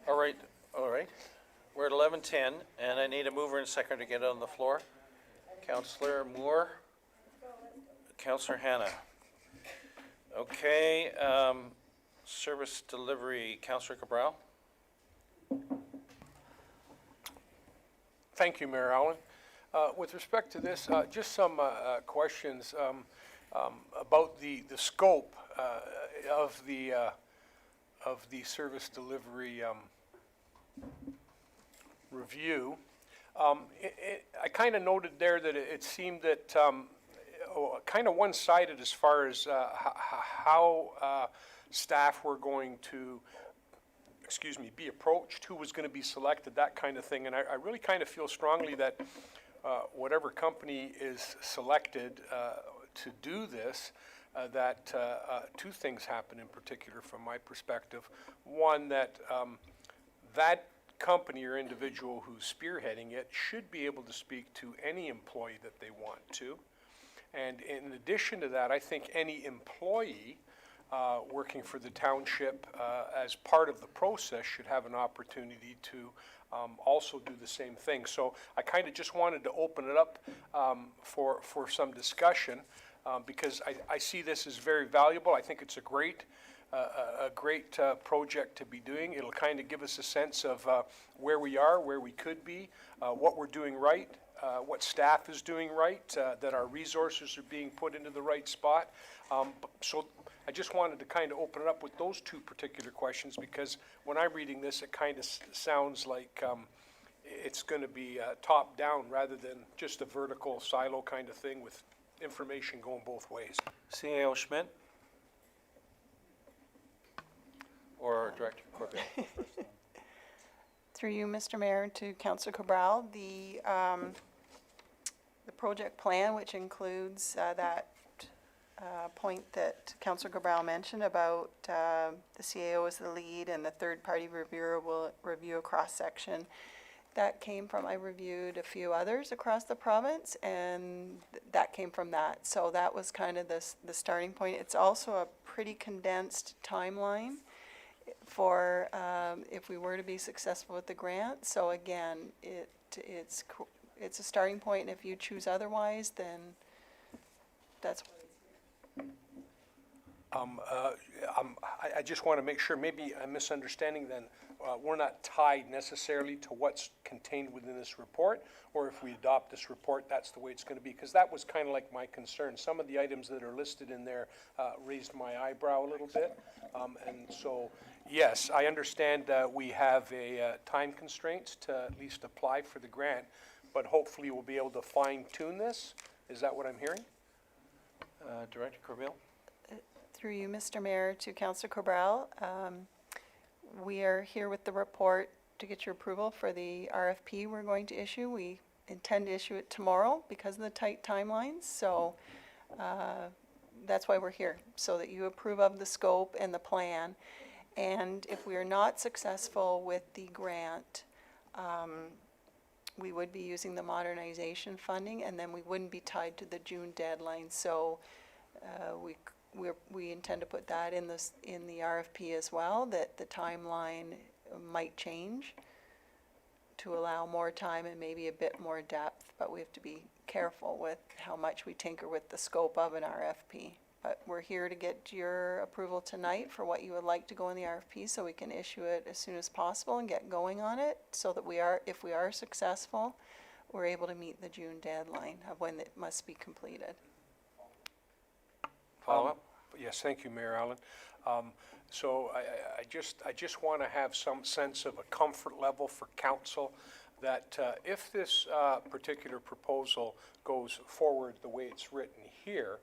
All right, all right. We're at 11:10, and I need a mover and second to get on the floor. Councillor Moore, Councillor Hannah. Okay, service delivery, Councillor Cabral. Thank you, Mayor Allen. With respect to this, just some questions about the scope of the service delivery review. I kind of noted there that it seemed that kind of one-sided as far as how staff were going to, be approached, who was going to be selected, that kind of thing. And I really kind of feel strongly that whatever company is selected to do this, that two things happen in particular from my perspective. One, that that company or individual who's spearheading it should be able to speak to any employee that they want to. And in addition to that, I think any employee working for the township as part of the process should have an opportunity to also do the same thing. So I kind of just wanted to open it up for some discussion because I see this as very valuable. I think it's a great project to be doing. It'll kind of give us a sense of where we are, where we could be, what we're doing right, what staff is doing right, that our resources are being put into the right spot. So I just wanted to kind of open it up with those two particular questions because when I'm reading this, it kind of sounds like it's going to be top down rather than just a vertical silo kind of thing with information going both ways. CAO Schmidt? Or Director Corbett? Through you, Mr. Mayor, to Councillor Cabral, the project plan, which includes that point that Councillor Cabral mentioned about the CAO as the lead and the third-party reviewer will review a cross-section. That came from, I reviewed a few others across the province, and that came from that. So that was kind of the starting point. It's also a pretty condensed timeline for if we were to be successful with the grant. So again, it's a starting point, and if you choose otherwise, then that's what I just want to make sure, maybe I'm misunderstanding then, we're not tied necessarily to what's contained within this report, or if we adopt this report, that's the way it's going to be, because that was kind of like my concern. Some of the items that are listed in there raised my eyebrow a little bit, and so, yes, I understand we have a time constraints to at least apply for the grant, but hopefully we'll be able to fine-tune this. Is that what I'm hearing? Director Corbeil? Through you, Mr. Mayor, to Councillor Cabral. We are here with the report to get your approval for the RFP we're going to issue. We intend to issue it tomorrow because of the tight timelines. So that's why we're here, so that you approve of the scope and the plan. And if we are not successful with the grant, we would be using the modernization funding, and then we wouldn't be tied to the June deadline. So we intend to put that in the RFP as well, that the timeline might change to allow more time and maybe a bit more depth, but we have to be careful with how much we tinker with the scope of an RFP. But we're here to get your approval tonight for what you would like to go in the RFP, so we can issue it as soon as possible and get going on it, so that if we are successful, we're able to meet the June deadline of when it must be completed. Follow-up? Yes, thank you, Mayor Allen. So I just want to have some sense of a comfort level for council that if this particular proposal goes forward the way it's written here,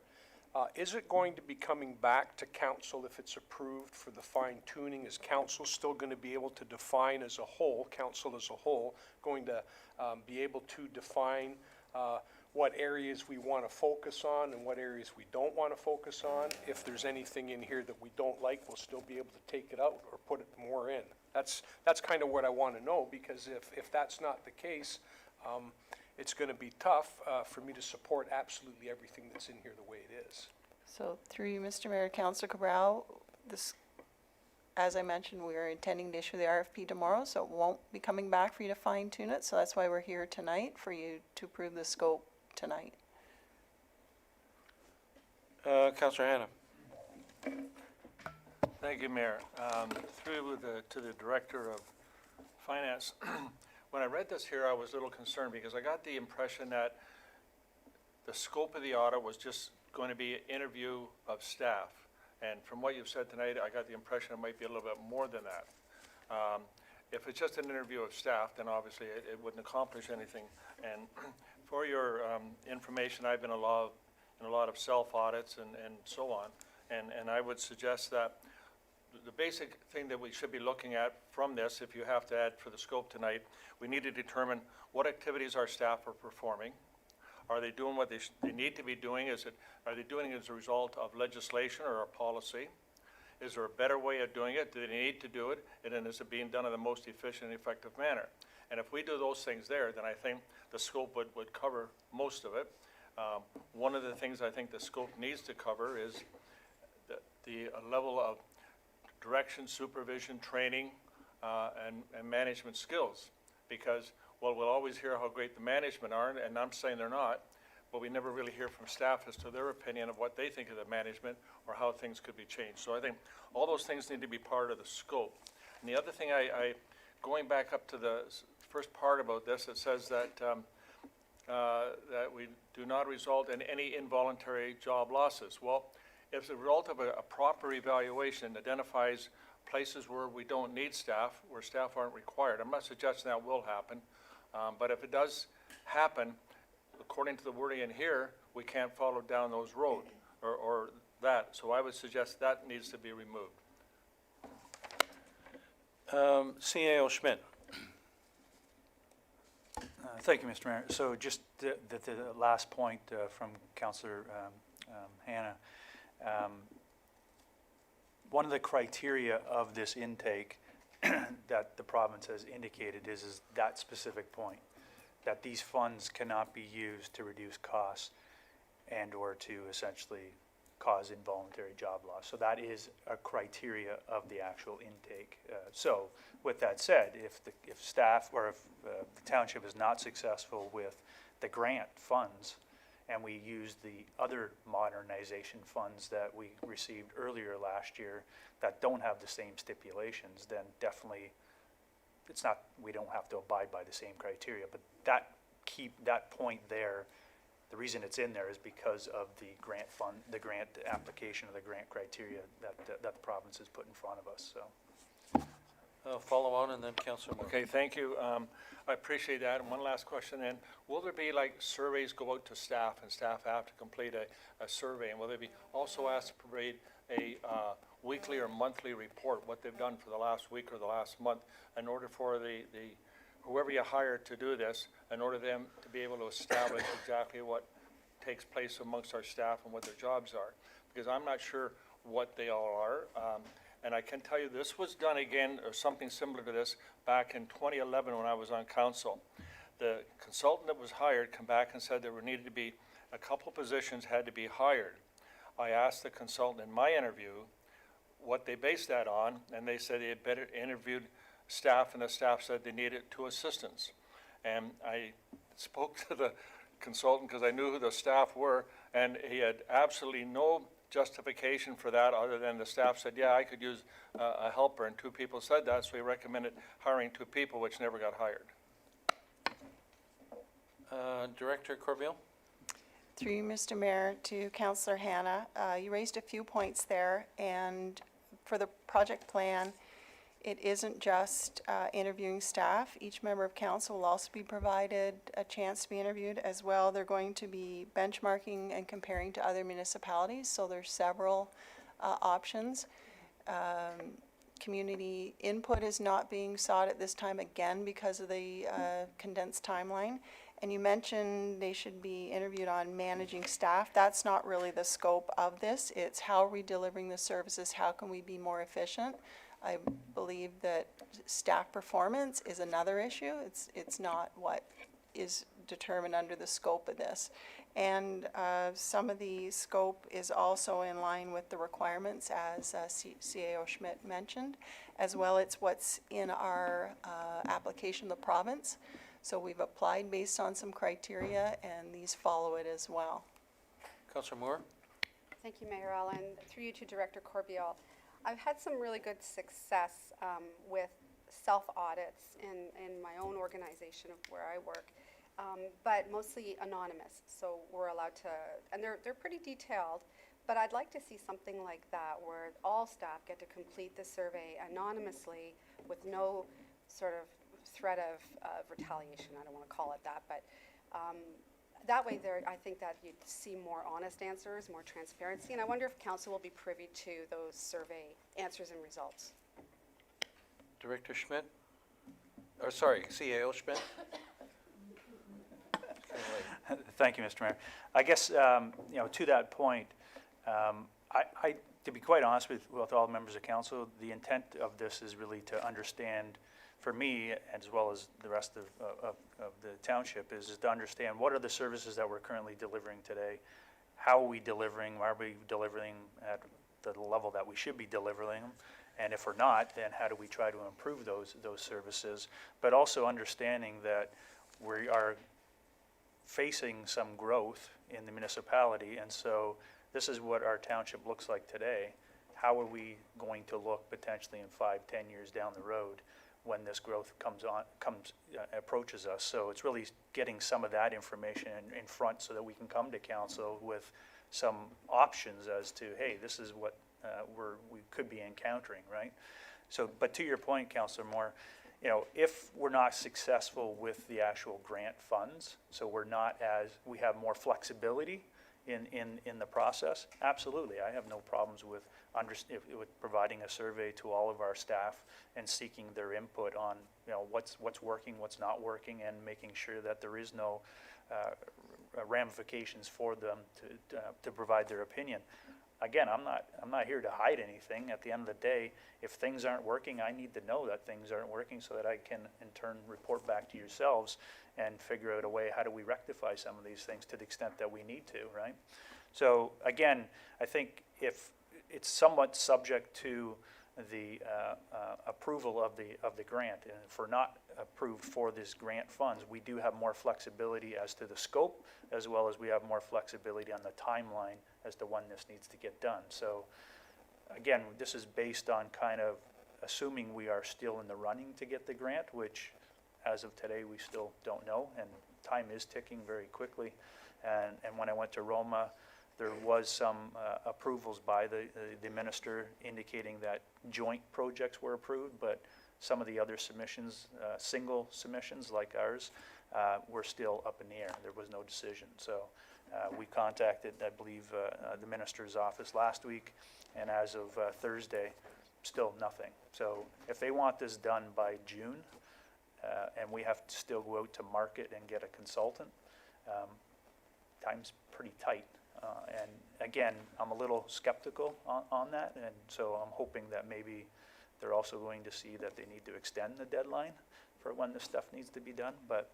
is it going to be coming back to council if it's approved for the fine tuning? Is council still going to be able to define as a whole, council as a whole, going to be able to define what areas we want to focus on and what areas we don't want to focus on? If there's anything in here that we don't like, we'll still be able to take it out or put it more in. That's kind of what I want to know, because if that's not the case, it's going to be tough for me to support absolutely everything that's in here the way it is. So through you, Mr. Mayor, Councillor Cabral, as I mentioned, we are intending to issue the RFP tomorrow, so it won't be coming back for you to fine tune it. So that's why we're here tonight, for you to approve the scope tonight. Councillor Hannah. Thank you, Mayor. To the Director of Finance, when I read this here, I was a little concerned because I got the impression that the scope of the audit was just going to be an interview of staff. And from what you've said tonight, I got the impression it might be a little bit more than that. If it's just an interview of staff, then obviously it wouldn't accomplish anything. And for your information, I've been in a lot of self-audits and so on. And I would suggest that the basic thing that we should be looking at from this, if you have to add for the scope tonight, we need to determine what activities our staff are performing. Are they doing what they need to be doing? Are they doing it as a result of legislation or a policy? Is there a better way of doing it? Do they need to do it? And then is it being done in the most efficient and effective manner? And if we do those things there, then I think the scope would cover most of it. One of the things I think the scope needs to cover is the level of direction, supervision, training, and management skills. Because while we'll always hear how great the management are, and I'm saying they're not, but we never really hear from staff as to their opinion of what they think of the management or how things could be changed. So I think all those things need to be part of the scope. And the other thing, going back up to the first part about this, it says that that we do not result in any involuntary job losses. Well, if the result of a proper evaluation identifies places where we don't need staff, where staff aren't required, I'm not suggesting that will happen, but if it does happen, according to the wording in here, we can't follow down those roads or that. So I would suggest that needs to be removed. CAO Schmidt. Thank you, Mr. Mayor. So just the last point from Councillor Hannah. One of the criteria of this intake that the province has indicated is that specific point, that these funds cannot be used to reduce costs and or to essentially cause involuntary job loss. So that is a criteria of the actual intake. So with that said, if staff or if the township is not successful with the grant funds and we use the other modernization funds that we received earlier last year that don't have the same stipulations, then definitely it's not, we don't have to abide by the same criteria. But that point there, the reason it's in there is because of the grant fund, the grant application of the grant criteria that the province has put in front of us, so. Follow on, and then Councillor Moore. Okay, thank you. I appreciate that. And one last question then. Will there be like surveys go out to staff and staff have to complete a survey? And will they be also asked to provide a weekly or monthly report, what they've done for the last week or the last month, in order for whoever you hire to do this, in order for them to be able to establish exactly what takes place amongst our staff and what their jobs are? Because I'm not sure what they all are. And I can tell you this was done again, or something similar to this, back in 2011 when I was on council. The consultant that was hired came back and said there needed to be a couple positions had to be hired. I asked the consultant in my interview what they based that on, and they said they had better interviewed staff, and the staff said they needed 2 assistants. And I spoke to the consultant because I knew who the staff were, and he had absolutely no justification for that other than the staff said, yeah, I could use a helper, and 2 people said that, so he recommended hiring 2 people, which never got hired. Director Corbeil? Through you, Mr. Mayor, to Councillor Hannah, you raised a few points there, and for the project plan, it isn't just interviewing staff. Each member of council will also be provided a chance to be interviewed as well. They're going to be benchmarking and comparing to other municipalities, so there's several options. Community input is not being sought at this time, again, because of the condensed timeline. And you mentioned they should be interviewed on managing staff. That's not really the scope of this. It's how are we delivering the services? How can we be more efficient? I believe that staff performance is another issue. It's not what is determined under the scope of this. And some of the scope is also in line with the requirements, as CAO Schmidt mentioned, as well as what's in our application of the province. So we've applied based on some criteria, and these follow it as well. Councillor Moore? Thank you, Mayor Allen. Through you to Director Corbiel. I've had some really good success with self-audits in my own organization of where I work, but mostly anonymous. So we're allowed to, and they're pretty detailed, but I'd like to see something like that where all staff get to complete the survey anonymously with no sort of threat of retaliation. I don't want to call it that, but that way I think that you'd see more honest answers, more transparency, and I wonder if council will be privy to those survey answers and results. Director Schmidt? Or sorry, CAO Schmidt? Thank you, Mr. Mayor. I guess, you know, to that point, to be quite honest with all members of council, the intent of this is really to understand, for me, as well as the rest of the township, is to understand what are the services that we're currently delivering today, how are we delivering, are we delivering at the level that we should be delivering them, and if we're not, then how do we try to improve those services, but also understanding that we are facing some growth in the municipality, and so this is what our township looks like today. How are we going to look potentially in 5-10 years down the road when this growth approaches us? So it's really getting some of that information in front so that we can come to council with some options as to, hey, this is what we could be encountering, right? So, but to your point, Councillor Moore, you know, if we're not successful with the actual grant funds, so we have more flexibility in the process, absolutely. I have no problems with providing a survey to all of our staff and seeking their input on, you know, what's working, what's not working, and making sure that there is no ramifications for them to provide their opinion. Again, I'm not here to hide anything. At the end of the day, if things aren't working, I need to know that things aren't working so that I can in turn report back to yourselves and figure out a way, how do we rectify some of these things to the extent that we need to, right? So again, I think if it's somewhat subject to the approval of the grant, and if we're not approved for this grant funds, we do have more flexibility as to the scope, as well as we have more flexibility on the timeline as to when this needs to get done. So again, this is based on kind of assuming we are still in the running to get the grant, which as of today we still don't know, and time is ticking very quickly. And when I went to Roma, there was some approvals by the minister indicating that joint projects were approved, but some of the other submissions, single submissions like ours, were still up in the air. There was no decision. So we contacted, I believe, the minister's office last week, and as of Thursday, still nothing. So if they want this done by June, and we have to still go out to market and get a consultant, time's pretty tight. And again, I'm a little skeptical on that, and so I'm hoping that maybe they're also going to see that they need to extend the deadline for when this stuff needs to be done, but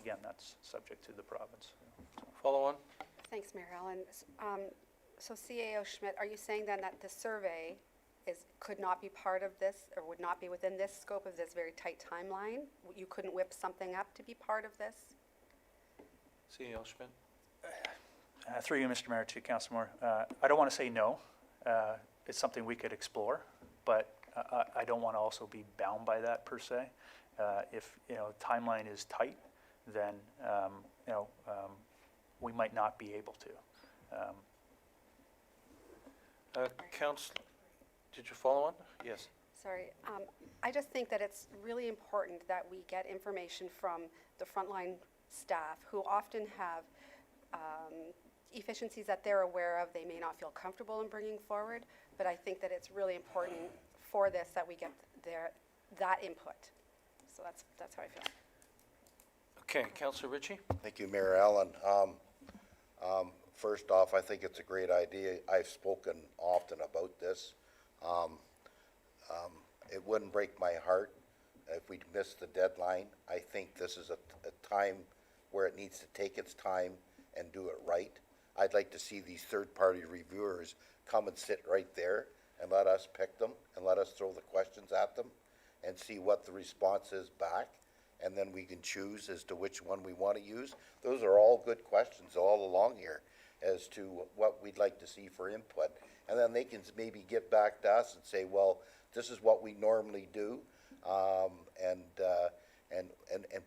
again, that's subject to the province. Follow on? Thanks, Mayor Allen. So CAO Schmidt, are you saying then that the survey could not be part of this, or would not be within this scope of this very tight timeline? You couldn't whip something up to be part of this? CAO Schmidt? Through you, Mr. Mayor, to Councillor Moore, I don't want to say no. It's something we could explore, but I don't want to also be bound by that per se. If timeline is tight, then we might not be able to. Councillor, did you follow on? Yes. Sorry. I just think that it's really important that we get information from the frontline staff who often have efficiencies that they're aware of. They may not feel comfortable in bringing forward, but I think that it's really important for this that we get that input. So that's how I feel. Okay, Councillor Ritchie? Thank you, Mayor Allen. First off, I think it's a great idea. I've spoken often about this. It wouldn't break my heart if we missed the deadline. I think this is a time where it needs to take its time and do it right. I'd like to see these third-party reviewers come and sit right there and let us pick them and let us throw the questions at them and see what the response is back. And then we can choose as to which one we want to use. Those are all good questions all along here as to what we'd like to see for input. And then they can maybe get back to us and say, well, this is what we normally do, and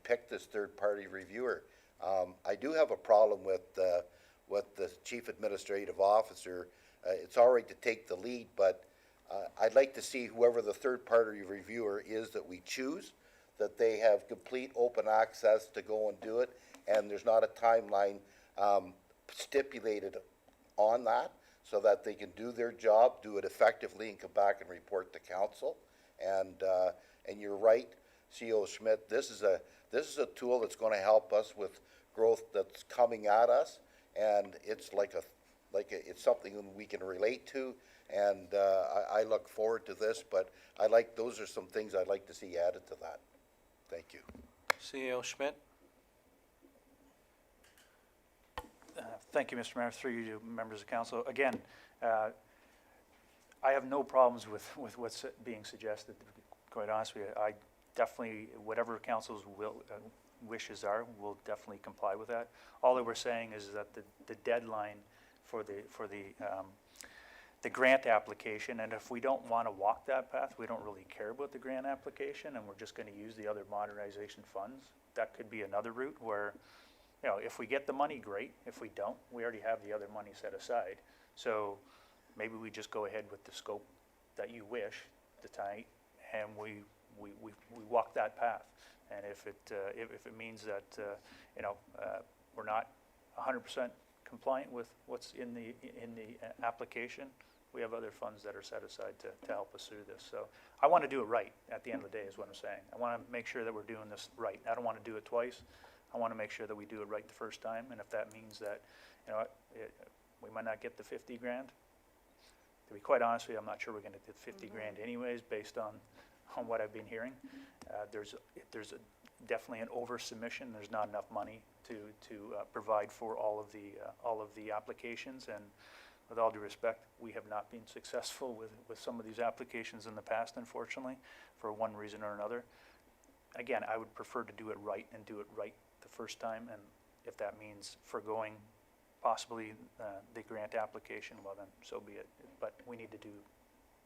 pick this third-party reviewer. I do have a problem with the chief administrative officer. It's all right to take the lead, but I'd like to see whoever the third-party reviewer is that we choose, that they have complete open access to go and do it, and there's not a timeline stipulated on that, so that they can do their job, do it effectively, and come back and report to council. And you're right, CO Schmidt, this is a tool that's going to help us with growth that's coming at us, and it's it's something we can relate to, and I look forward to this, but those are some things I'd like to see added to that. Thank you. CEO Schmidt? Thank you, Mr. Mayor, through you to members of council. Again, I have no problems with what's being suggested, to be quite honest with you. I definitely, whatever council's wishes are, will definitely comply with that. All that we're saying is that the deadline for the grant application, and if we don't want to walk that path, we don't really care about the grant application, and we're just going to use the other modernization funds. That could be another route where, you know, if we get the money, great. If we don't, we already have the other money set aside. So maybe we just go ahead with the scope that you wish tonight, and we walk that path. And if it means that we're not 100% compliant with what's in the application, we have other funds that are set aside to help us through this. So I want to do it right at the end of the day is what I'm saying. I want to make sure that we're doing this right. I don't want to do it twice. I want to make sure that we do it right the first time, and if that means that, we might not get the 50 grand. To be quite honest with you, I'm not sure we're going to get 50 grand anyways, based on what I've been hearing. There's definitely an over-submission. There's not enough money to provide for all of the applications, and with all due respect, we have not been successful with some of these applications in the past, unfortunately, for one reason or another. Again, I would prefer to do it right and do it right the first time, and if that means forgoing possibly the grant application, well then, so be it. But we need to do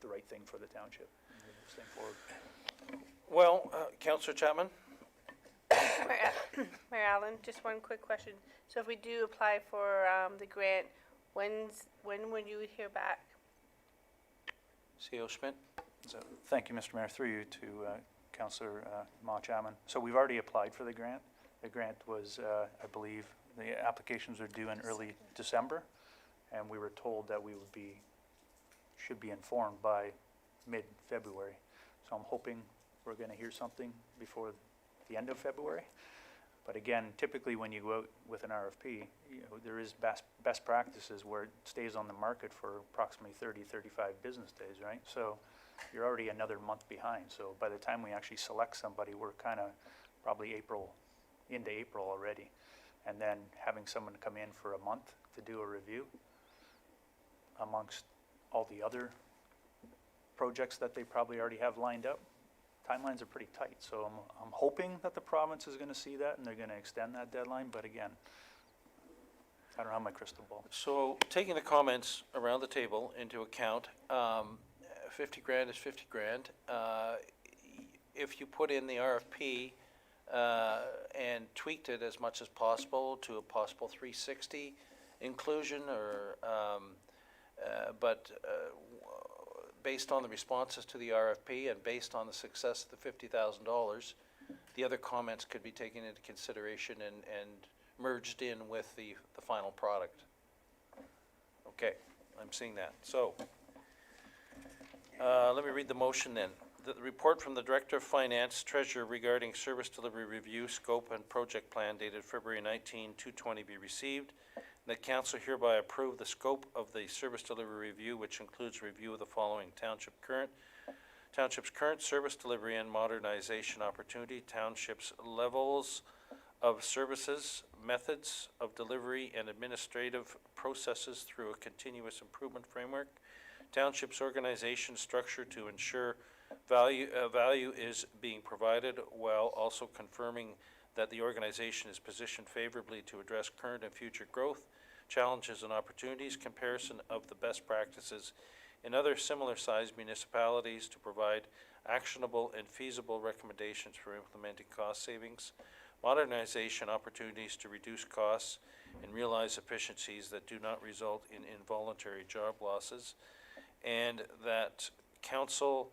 the right thing for the township and move this thing forward. Well, Councillor Chapman? Mayor Allen, just one quick question. So if we do apply for the grant, when would you hear back? CEO Schmidt? So, thank you, Mr. Mayor. Through you to Councillor Ma Chapman. So we've already applied for the grant. The grant was, I believe, the applications are due in early December, and we were told that we should be informed by mid-February. So I'm hoping we're going to hear something before the end of February. But again, typically when you go out with an RFP, there is best practices where it stays on the market for approximately 30, 35 business days, right? So you're already another month behind. So by the time we actually select somebody, we're kind of probably into April already. And then having someone come in for a month to do a review amongst all the other projects that they probably already have lined up, timelines are pretty tight. So I'm hoping that the province is going to see that and they're going to extend that deadline. But again, I don't have my crystal ball. So taking the comments around the table into account, 50 grand is 50 grand. If you put in the RFP and tweaked it as much as possible to a possible 360 inclusion, or based on the responses to the RFP and based on the success of the $50,000, the other comments could be taken into consideration and merged in with the final product. Okay, I'm seeing that. So let me read the motion then. The report from the Director of Finance, Treasurer regarding service delivery review, scope, and project plan dated February 19, 2020 be received. That Council hereby approve the scope of the service delivery review, which includes review of the following: Township's current service delivery and modernization opportunity, Township's levels of services, methods of delivery and administrative processes through a continuous improvement framework. Township's organization structure to ensure value is being provided while also confirming that the organization is positioned favorably to address current and future growth, challenges and opportunities, comparison of the best practices in other similar-sized municipalities to provide actionable and feasible recommendations for implementing cost savings, modernization opportunities to reduce costs and realize efficiencies that do not result in involuntary job losses, and that council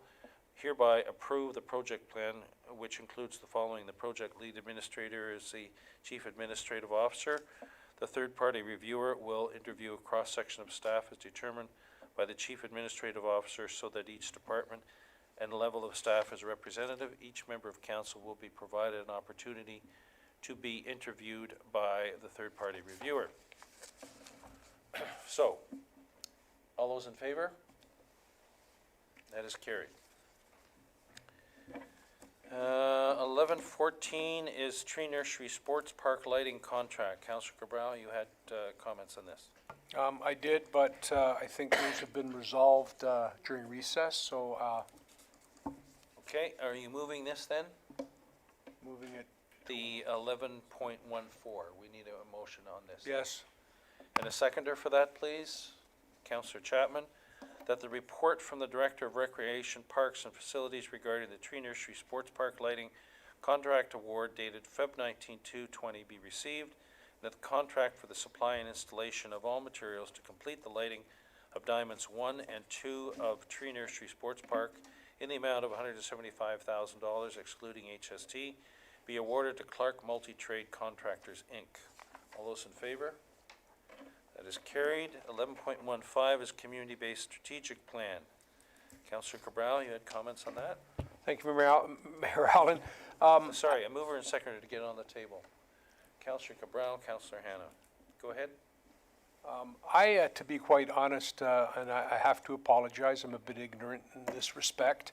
hereby approve the project plan, which includes the following. The project lead administrator is the chief administrative officer. The third-party reviewer will interview a cross-section of staff as determined by the chief administrative officer so that each department and level of staff is representative. Each member of council will be provided an opportunity to be interviewed by the third-party reviewer. So, all those in favor? That is carried. 1114 is Tree Nursery Sports Park lighting contract. Councillor Cabral, you had comments on this. I did, but I think those have been resolved during recess, so Okay, are you moving this then? moving it. The 11.14, we need a motion on this. Yes. And a seconder for that, please? Councillor Chapman. That the report from the Director of Recreation, Parks and Facilities regarding the Tree Nursery Sports Park Lighting Contract Award dated Feb 19, 2020 be received, and that the contract for the supply and installation of all materials to complete the lighting of Diamonds 1 and 2 of Tree Nursery Sports Park in the amount of $175,000 excluding HST be awarded to Clark Multi-Trade Contractors, Inc. All those in favor? That is carried. 11.15 is Community-Based Strategic Plan. Councillor Cabral, you had comments on that? Thank you, Mayor Allen. Sorry, a mover and seconder to get on the table. Councillor Cabral, Councillor Hannah. Go ahead. To be quite honest, and I have to apologize, I'm a bit ignorant in this respect,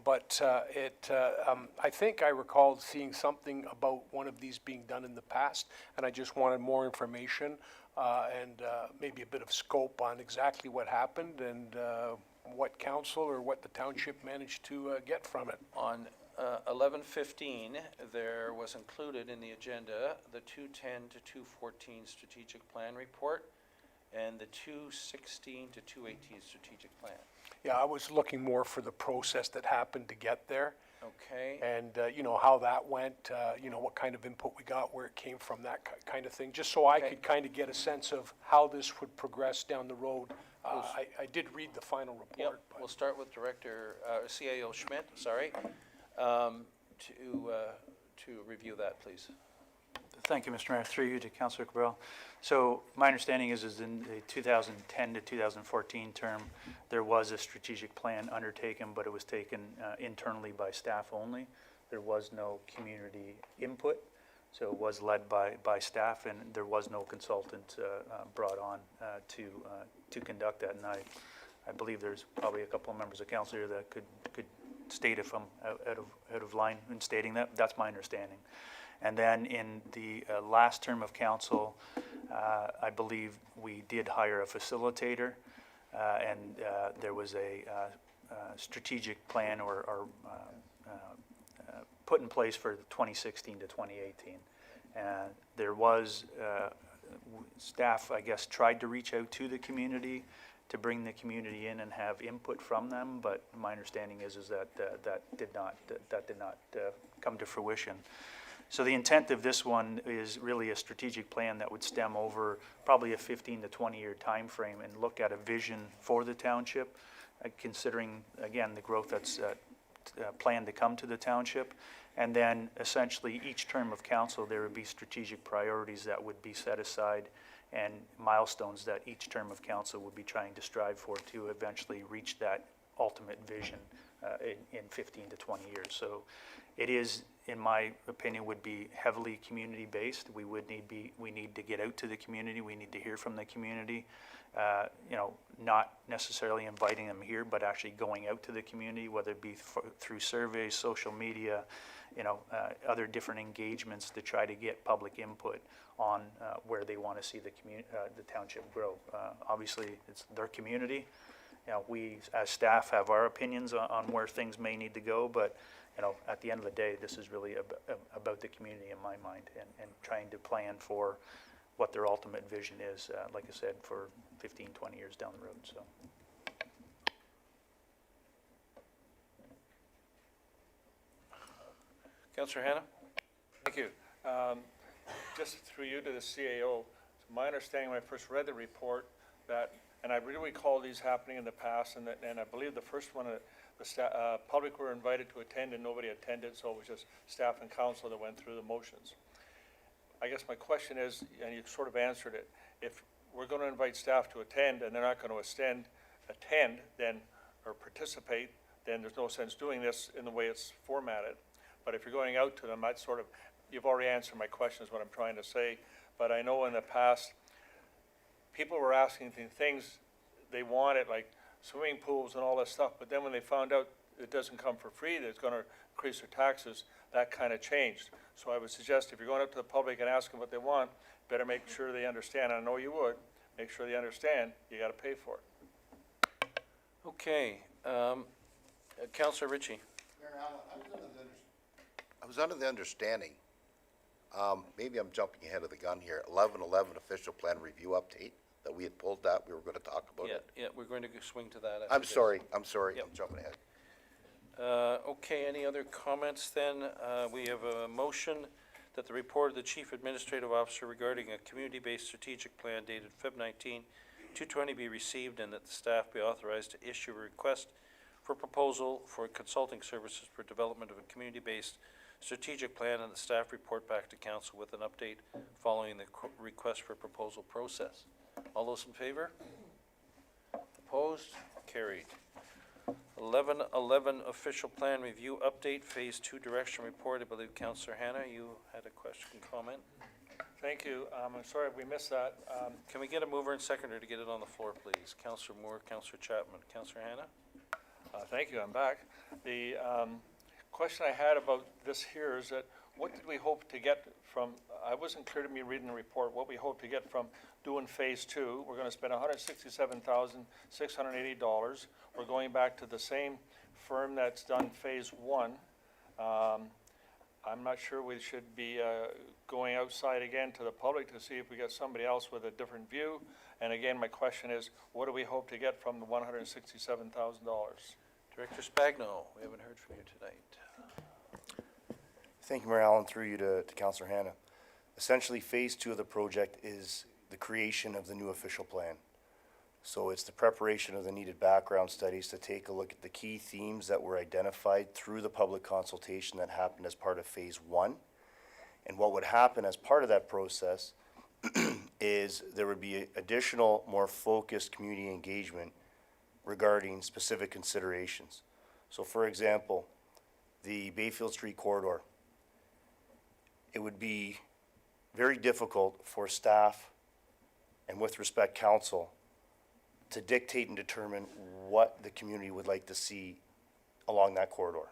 but I think I recalled seeing something about one of these being done in the past, and I just wanted more information and maybe a bit of scope on exactly what happened and what council or what the township managed to get from it. On 11:15, there was included in the agenda the 210 to 214 strategic plan report and the 216 to 218 strategic plan. Yeah, I was looking more for the process that happened to get there. Okay. And, you know, how that went, you know, what kind of input we got, where it came from, that kind of thing, just so I could kind of get a sense of how this would progress down the road. I did read the final report. Yep, we'll start with CAO Schmidt, sorry, to review that, please. Thank you, Mr. Mayor. Through you to Councillor Cabral. So my understanding is in the 2010 to 2014 term, there was a strategic plan undertaken, but it was taken internally by staff only. There was no community input, so it was led by staff, and there was no consultant brought on to conduct that. And I believe there's probably a couple of members of council here that could state if I'm out of line in stating that. That's my understanding. And then in the last term of council, I believe we did hire a facilitator, and there was a strategic plan or put in place for 2016 to 2018. There was staff, I guess, tried to reach out to the community to bring the community in and have input from them, but my understanding is that that did not come to fruition. So the intent of this one is really a strategic plan that would stem over probably a 15 to 20-year time frame and look at a vision for the township, considering, again, the growth that's planned to come to the township. And then essentially each term of council, there would be strategic priorities that would be set aside and milestones that each term of council would be trying to strive for to eventually reach that ultimate vision in 15 to 20 years. So it is, in my opinion, would be heavily community-based. We need to get out to the community. We need to hear from the community. You know, not necessarily inviting them here, but actually going out to the community, whether it be through surveys, social media, you know, other different engagements to try to get public input on where they want to see the township grow. Obviously, it's their community. You know, we as staff have our opinions on where things may need to go, but you know, at the end of the day, this is really about the community in my mind, and trying to plan for what their ultimate vision is, like I said, for 15, 20 years down the road. So. Councillor Hannah? Thank you. Just through you to the CAO, my understanding when I first read the report that, and I really recall these happening in the past, and I believe the first one, the public were invited to attend and nobody attended, so it was just staff and council that went through the motions. I guess my question is, and you sort of answered it, if we're going to invite staff to attend and they're not going to attend then, or participate, then there's no sense doing this in the way it's formatted. But if you're going out to them, that's sort of, you've already answered my question is what I'm trying to say. But I know in the past, people were asking things they wanted, like swimming pools and all that stuff, but then when they found out it doesn't come for free, that it's going to increase their taxes, that kind of changed. So I would suggest if you're going up to the public and asking what they want, better make sure they understand. I know you would. Make sure they understand you got to pay for it. Okay, Councillor Ritchie. I was under the understanding, maybe I'm jumping ahead of the gun here, 11/11 official plan review update, that we had pulled that, we were going to talk about it. Yeah, we're going to swing to that. after I'm this. sorry, I'm Yep. jumping ahead. Okay, any other comments then? We have a motion that the report of the Chief Administrative Officer regarding a community-based strategic plan dated Feb 19, 2020 be received, and that the staff be authorized to issue a request for proposal for consulting services for development of a community-based strategic plan, and the staff report back to council with an update following the request for proposal process. All those in favor? Opposed? Carried. 11/11 official plan review update, phase 2 direction report. I believe Councillor Hannah, you had a question, comment? Thank you. I'm sorry we missed that. Can we get a mover and seconder to get it on the floor, please? Councillor Moore, Councillor Chapman, Councillor Hannah? Thank you, I'm back. The question I had about this here is that what did we hope to get from, I wasn't clear to me reading the report, what we hope to get from doing phase 2. We're going to spend $167,680. We're going back to the same firm that's done phase 1. I'm not sure we should be going outside again to the public to see if we get somebody else with a different view. And again, my question is, what do we hope to get from the $167,000? Director Spagno, we haven't heard from you tonight. Thank you, Mayor Allen, through you to Councillor Hannah. Essentially, phase 2 of the project is the creation of the new official plan. So it's the preparation of the needed background studies to take a look at the key themes that were identified through the public consultation that happened as part of phase 1. And what would happen as part of that process is there would be additional, more focused community engagement regarding specific considerations. So for example, the Bayfield Street corridor. It would be very difficult for staff and with respect council to dictate and determine what the community would like to see along that corridor.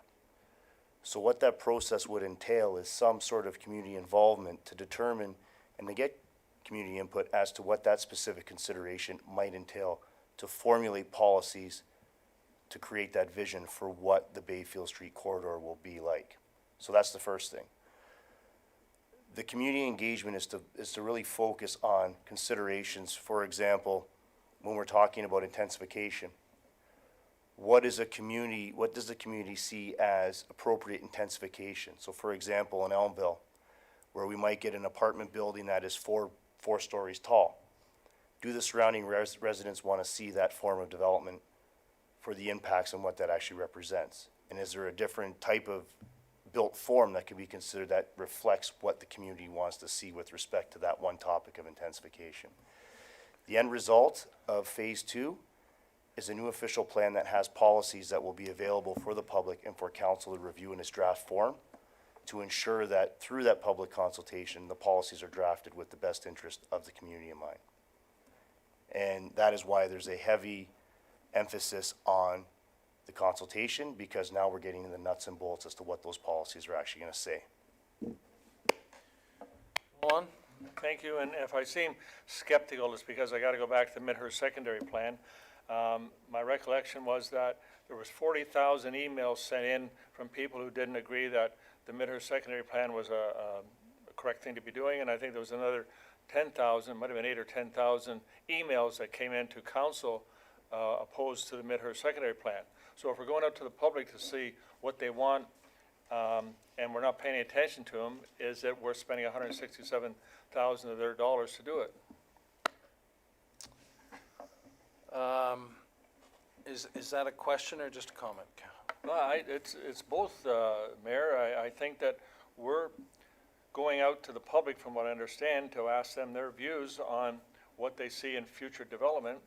So what that process would entail is some sort of community involvement to determine and to get community input as to what that specific consideration might entail to formulate policies to create that vision for what the Bayfield Street corridor will be like. So that's the first thing. The community engagement is to really focus on considerations. For example, when we're talking about intensification, what does the community see as appropriate intensification? So for example, in Elmville, where we might get an apartment building that is four stories tall, do the surrounding residents want to see that form of development for the impacts and what that actually represents? And is there a different type of built form that can be considered that reflects what the community wants to see with respect to that one topic of intensification? The end result of phase 2 is a new official plan that has policies that will be available for the public and for council to review in its draft form to ensure that through that public consultation, the policies are drafted with the best interest of the community in mind. And that is why there's a heavy emphasis on the consultation, because now we're getting into the nuts and bolts as to what those policies are actually going to say. Lon? Thank you, and if I seem skeptical, it's because I got to go back to the Midhurst secondary plan. My recollection was that there was 40,000 emails sent in from people who didn't agree that the Midhurst secondary plan was a correct thing to be doing, and I think there was another 10,000, might have been 8 or 10,000 emails that came into council opposed to the Midhurst secondary plan. So if we're going out to the public to see what they want, and we're not paying attention to them, is that we're spending $167,000 of their dollars to do it. Is that a question or just a comment? Well, it's both, Mayor. I think that we're going out to the public, from what I understand, to ask them their views on what they see in future development.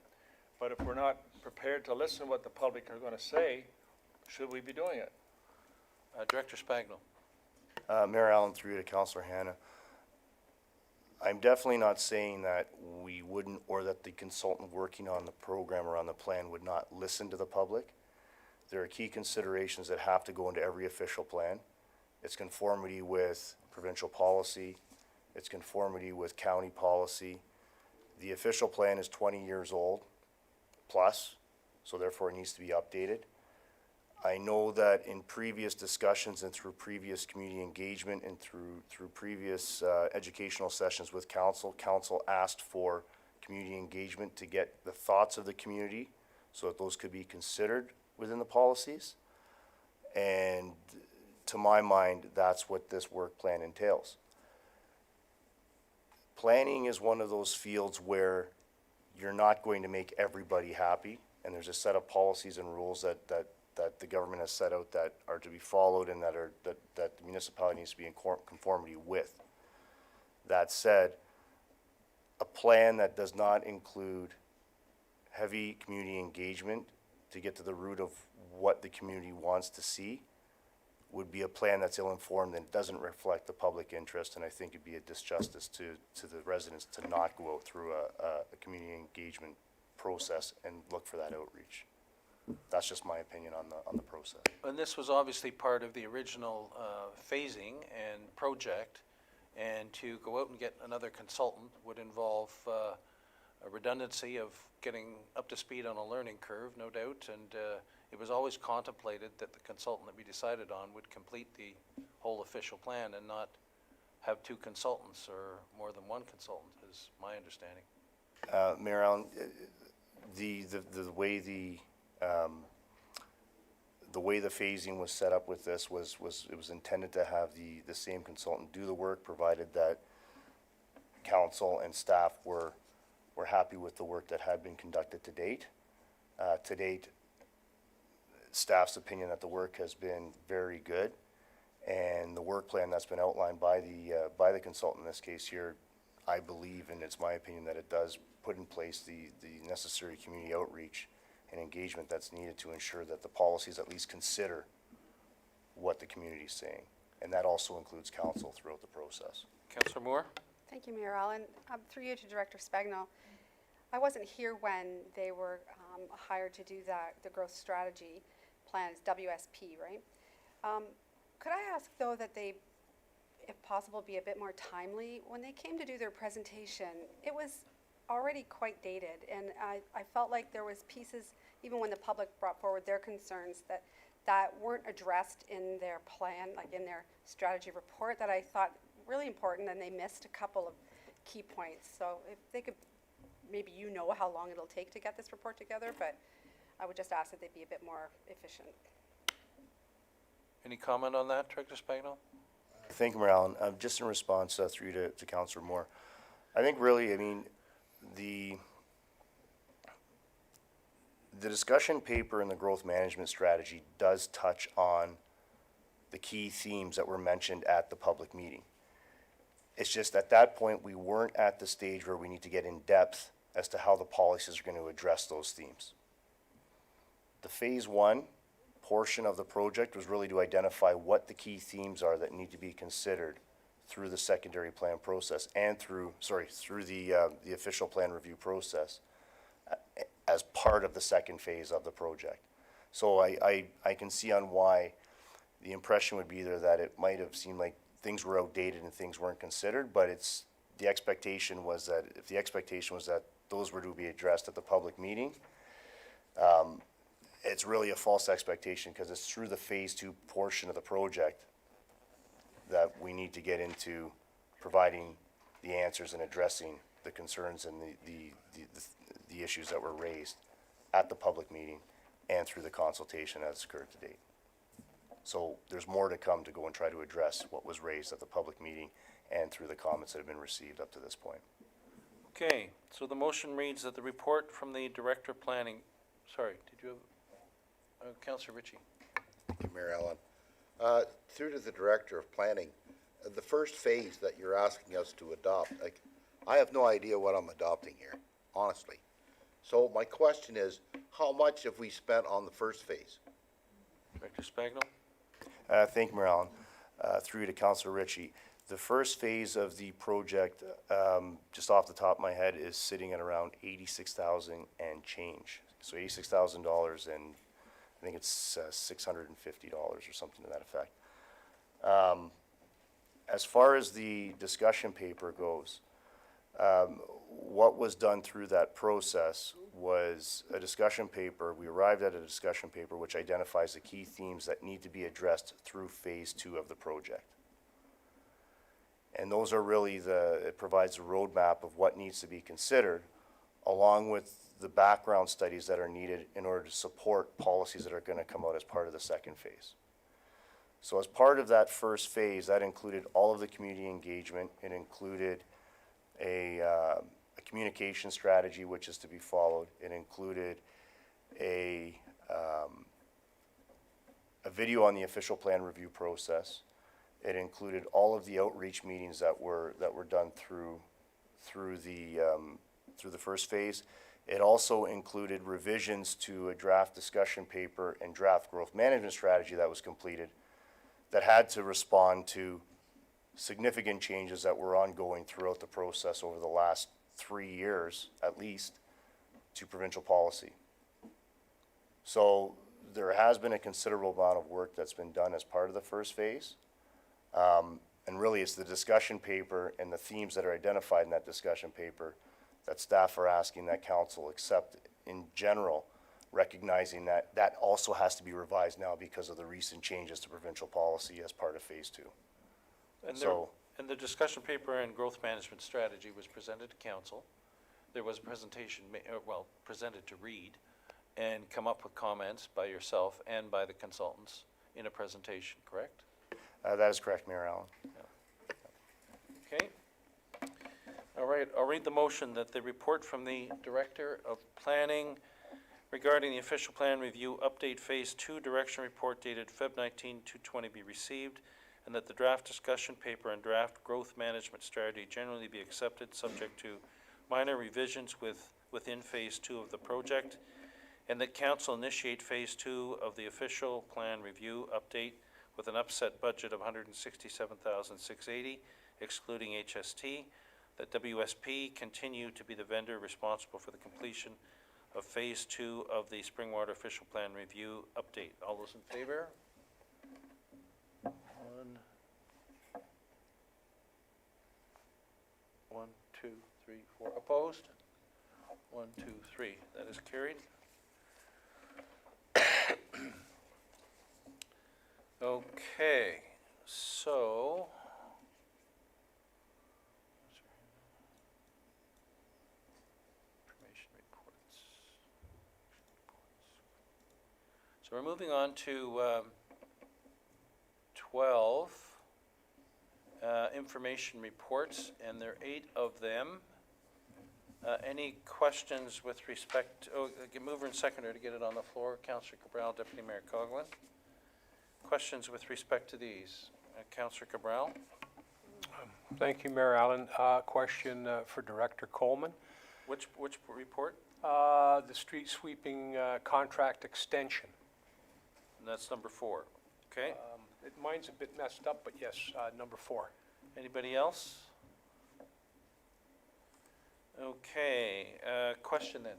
But if we're not prepared to listen to what the public are going to say, should we be doing it? Director Spagno. Mayor Allen, through you to Councillor Hanna. I'm definitely not saying that we wouldn't, or that the consultant working on the program or on the plan would not listen to the public. There are key considerations that have to go into every official plan. It's conformity with provincial policy. It's conformity with county policy. The official plan is 20 years old plus, so therefore it needs to be updated. I know that in previous discussions and through previous community engagement and through previous educational sessions with council asked for community engagement to get the thoughts of the community so that those could be considered within the policies. And to my mind, that's what this work plan entails. Planning is one of those fields where you're not going to make everybody happy, and there's a set of policies and rules that the government has set out that are to be followed and that the municipality needs to be in conformity with. That said, a plan that does not include heavy community engagement to get to the root of what the community wants to see would be a plan that's ill-informed and doesn't reflect the public interest, and I think it'd be a disjustice to the residents to not go out through a community engagement process and look for that outreach. That's just my opinion on the process. And this was obviously part of the original phasing and project, and to go out and get another consultant would involve a redundancy of getting up to speed on a learning curve, no doubt, and it was always contemplated that the consultant that we decided on would complete the whole official plan and not have two consultants or more than one consultant, is my understanding. Mayor Allen, the way the phasing was set up with this was it was intended to have the same consultant do the work, provided that council and staff were happy with the work that had been conducted to date. To date, staff's opinion that the work has been very good, and the work plan that's been outlined by the consultant in this case here, I believe, and it's my opinion, that it does put in place the necessary community outreach and engagement that's needed to ensure that the policies at least consider what the community is saying. And that also includes council throughout the process. Councillor Moore? Thank you, Mayor Allen. Through you to Director Spagno. I wasn't here when they were hired to do the growth strategy plans, WSP, right? Could I ask, though, that they, if possible, be a bit more timely? When they came to do their presentation, it was already quite dated, and I felt like there was pieces, even when the public brought forward their concerns, that weren't addressed in their plan, like in their strategy report, that I thought really important, and they missed a couple of key points. So if they could, maybe you know how long it'll take to get this report together, but I would just ask that they be a bit more efficient. Any comment on that, Director Spagno? Thank you, Mayor Allen. Just in response through you to Councillor Moore, I think really, I mean, the discussion paper and the growth management strategy does touch on the key themes that were mentioned at the public meeting. It's just at that point we weren't at the stage where we need to get in depth as to how the policies are going to address those themes. The phase one portion of the project was really to identify what the key themes are that need to be considered through the secondary plan process and through the official plan review process as part of the second phase of the project. So I can see on why the impression would be either that it might have seemed like things were outdated and things weren't considered, but the expectation was that those were to be addressed at the public meeting. It's really a false expectation because it's through the phase two portion of the project that we need to get into providing the answers and addressing the concerns and the issues that were raised at the public meeting and through the consultation that's occurred to date. So there's more to come to go and try to address what was raised at the public meeting and through the comments that have been received up to this point. Okay, so the motion reads that the report from the Director of Planning, sorry, did you have, Councillor Ritchie? Thank you, Mayor Allen. Through to the Director of Planning, the first phase that you're asking us to adopt, I have no idea what I'm adopting here, honestly. So my question is, how much have we spent on the first phase? Director Spagno? Thank you, Mayor Allen. Through to Councillor Ritchie. The first phase of the project, just off the top of my head, is sitting at around $86,000 and change. So $86,000 and I think it's $650 or something to that effect. As far as the discussion paper goes, what was done through that process was a discussion paper. We arrived at a discussion paper which identifies the key themes that need to be addressed through phase two of the project. And those are really it provides a roadmap of what needs to be considered, along with the background studies that are needed in order to support policies that are going to come out as part of the second phase. So as part of that first phase, that included all of the community engagement. It included a communication strategy which is to be followed. It included a video on the official plan review process. It included all of the outreach meetings that were done through the first phase. It also included revisions to a draft discussion paper and draft growth management strategy that was completed that had to respond to significant changes that were ongoing throughout the process over the last 3 years, at least, to provincial policy. So there has been a considerable amount of work that's been done as part of the first phase. And really it's the discussion paper and the themes that are identified in that discussion paper that staff are asking that council accept in general, recognizing that that also has to be revised now because of the recent changes to provincial policy as part of phase two. And the discussion paper and growth management strategy was presented to council. There was a presentation, presented to read and come up with comments by yourself and by the consultants in a presentation, correct? That is correct, Mayor Allen. Okay. All right, I'll read the motion that the report from the Director of Planning regarding the official plan review update phase two direction report dated Feb 19, 2020 be received, and that the draft discussion paper and draft growth management strategy generally be accepted subject to minor revisions within phase two of the project, and that council initiate phase two of the official plan review update with an upset budget of $167,680, excluding HST, that WSP continue to be the vendor responsible for the completion of phase two of the Springwater official plan review update. All those in favor? 1, 2, 3, 4. Opposed? 1, 2, 3. That is carried. Okay, so information reports. So we're moving on to 12 information reports, and there are 8 of them. Any questions with respect? Mover and seconder to get it on the floor. Councillor Cabral, Deputy Mayor Coghlan. Questions with respect to these? Councillor Cabral. Thank you, Mayor Allen. Question for Director Coleman. Which report? The street sweeping contract extension. And that's number 4. Okay? Mine's a bit messed up, but yes, number 4. Anybody else? Okay, question then.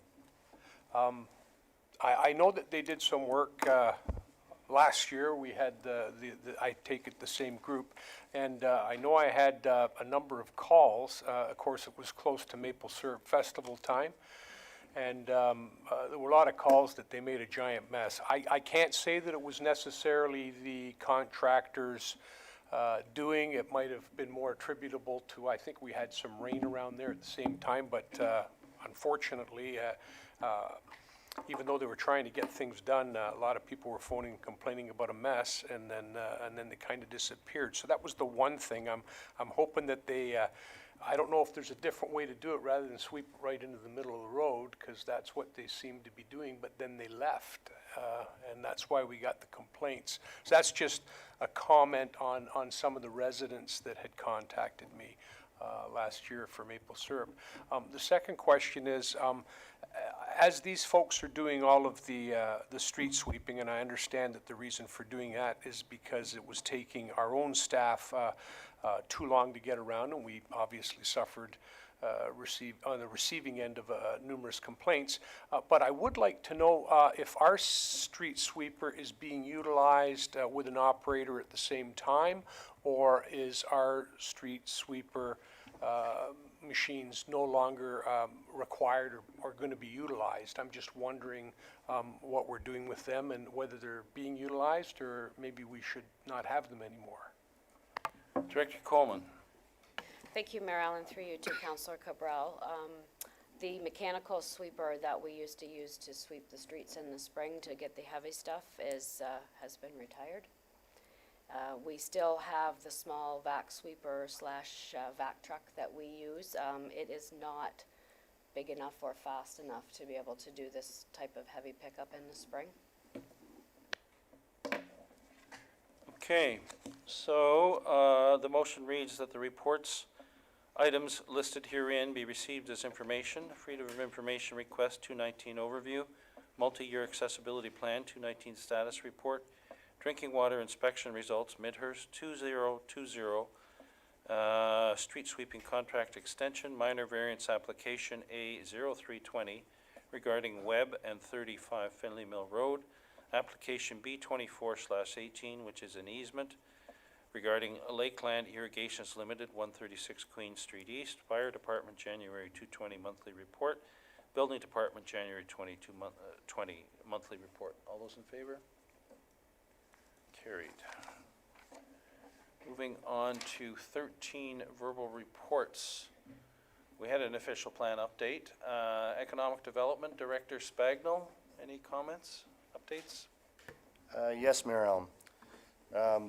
I know that they did some work last year. We had I take it the same group, and I know I had a number of calls. Of course, it was close to Maple Syrup Festival time, and there were a lot of calls that they made a giant mess. I can't say that it was necessarily the contractors doing. It might have been more attributable to, I think we had some rain around there at the same time, but unfortunately, even though they were trying to get things done, a lot of people were phoning and complaining about a mess, and then they kind of disappeared. So that was the one thing. I'm hoping that they, I don't know if there's a different way to do it rather than sweep it right into the middle of the road, because that's what they seemed to be doing, but then they left, and that's why we got the complaints. So that's just a comment on some of the residents that had contacted me last year for Maple Syrup. The second question is, as these folks are doing all of the street sweeping, and I understand that the reason for doing that is because it was taking our own staff too long to get around, and we obviously suffered on the receiving end of numerous complaints. But I would like to know if our street sweeper is being utilized with an operator at the same time, or is our street sweeper machines no longer required or going to be utilized. I'm just wondering what we're doing with them and whether they're being utilized, or maybe we should not have them anymore. Director Coleman. Thank you, Mayor Allen, through you to Councillor Cabral. The mechanical sweeper that we used to use to sweep the streets in the spring to get the heavy stuff has been retired. We still have the small vac sweeper slash vac truck that we use. It is not big enough or fast enough to be able to do this type of heavy pickup in the spring. Okay, so the motion reads that the reports items listed herein be received as information. Freedom of Information Request 219 Overview, Multi-Year Accessibility Plan 219 Status Report, Drinking Water Inspection Results, Midhurst 2020, Street Sweeping Contract Extension, Minor Variance Application A0320 regarding Webb and 35 Finley Mill Road, Application B24/18, which is an easement, regarding Lakeland Irrigations Limited, 136 Queen Street East, Fire Department January 2020 monthly report, Building Department January 2020 monthly report. All those in favor? Carried. Moving on to 13 verbal reports. We had an official plan update. Economic Development Director Spagnell, any comments, updates? Yes, Mayor Allen. I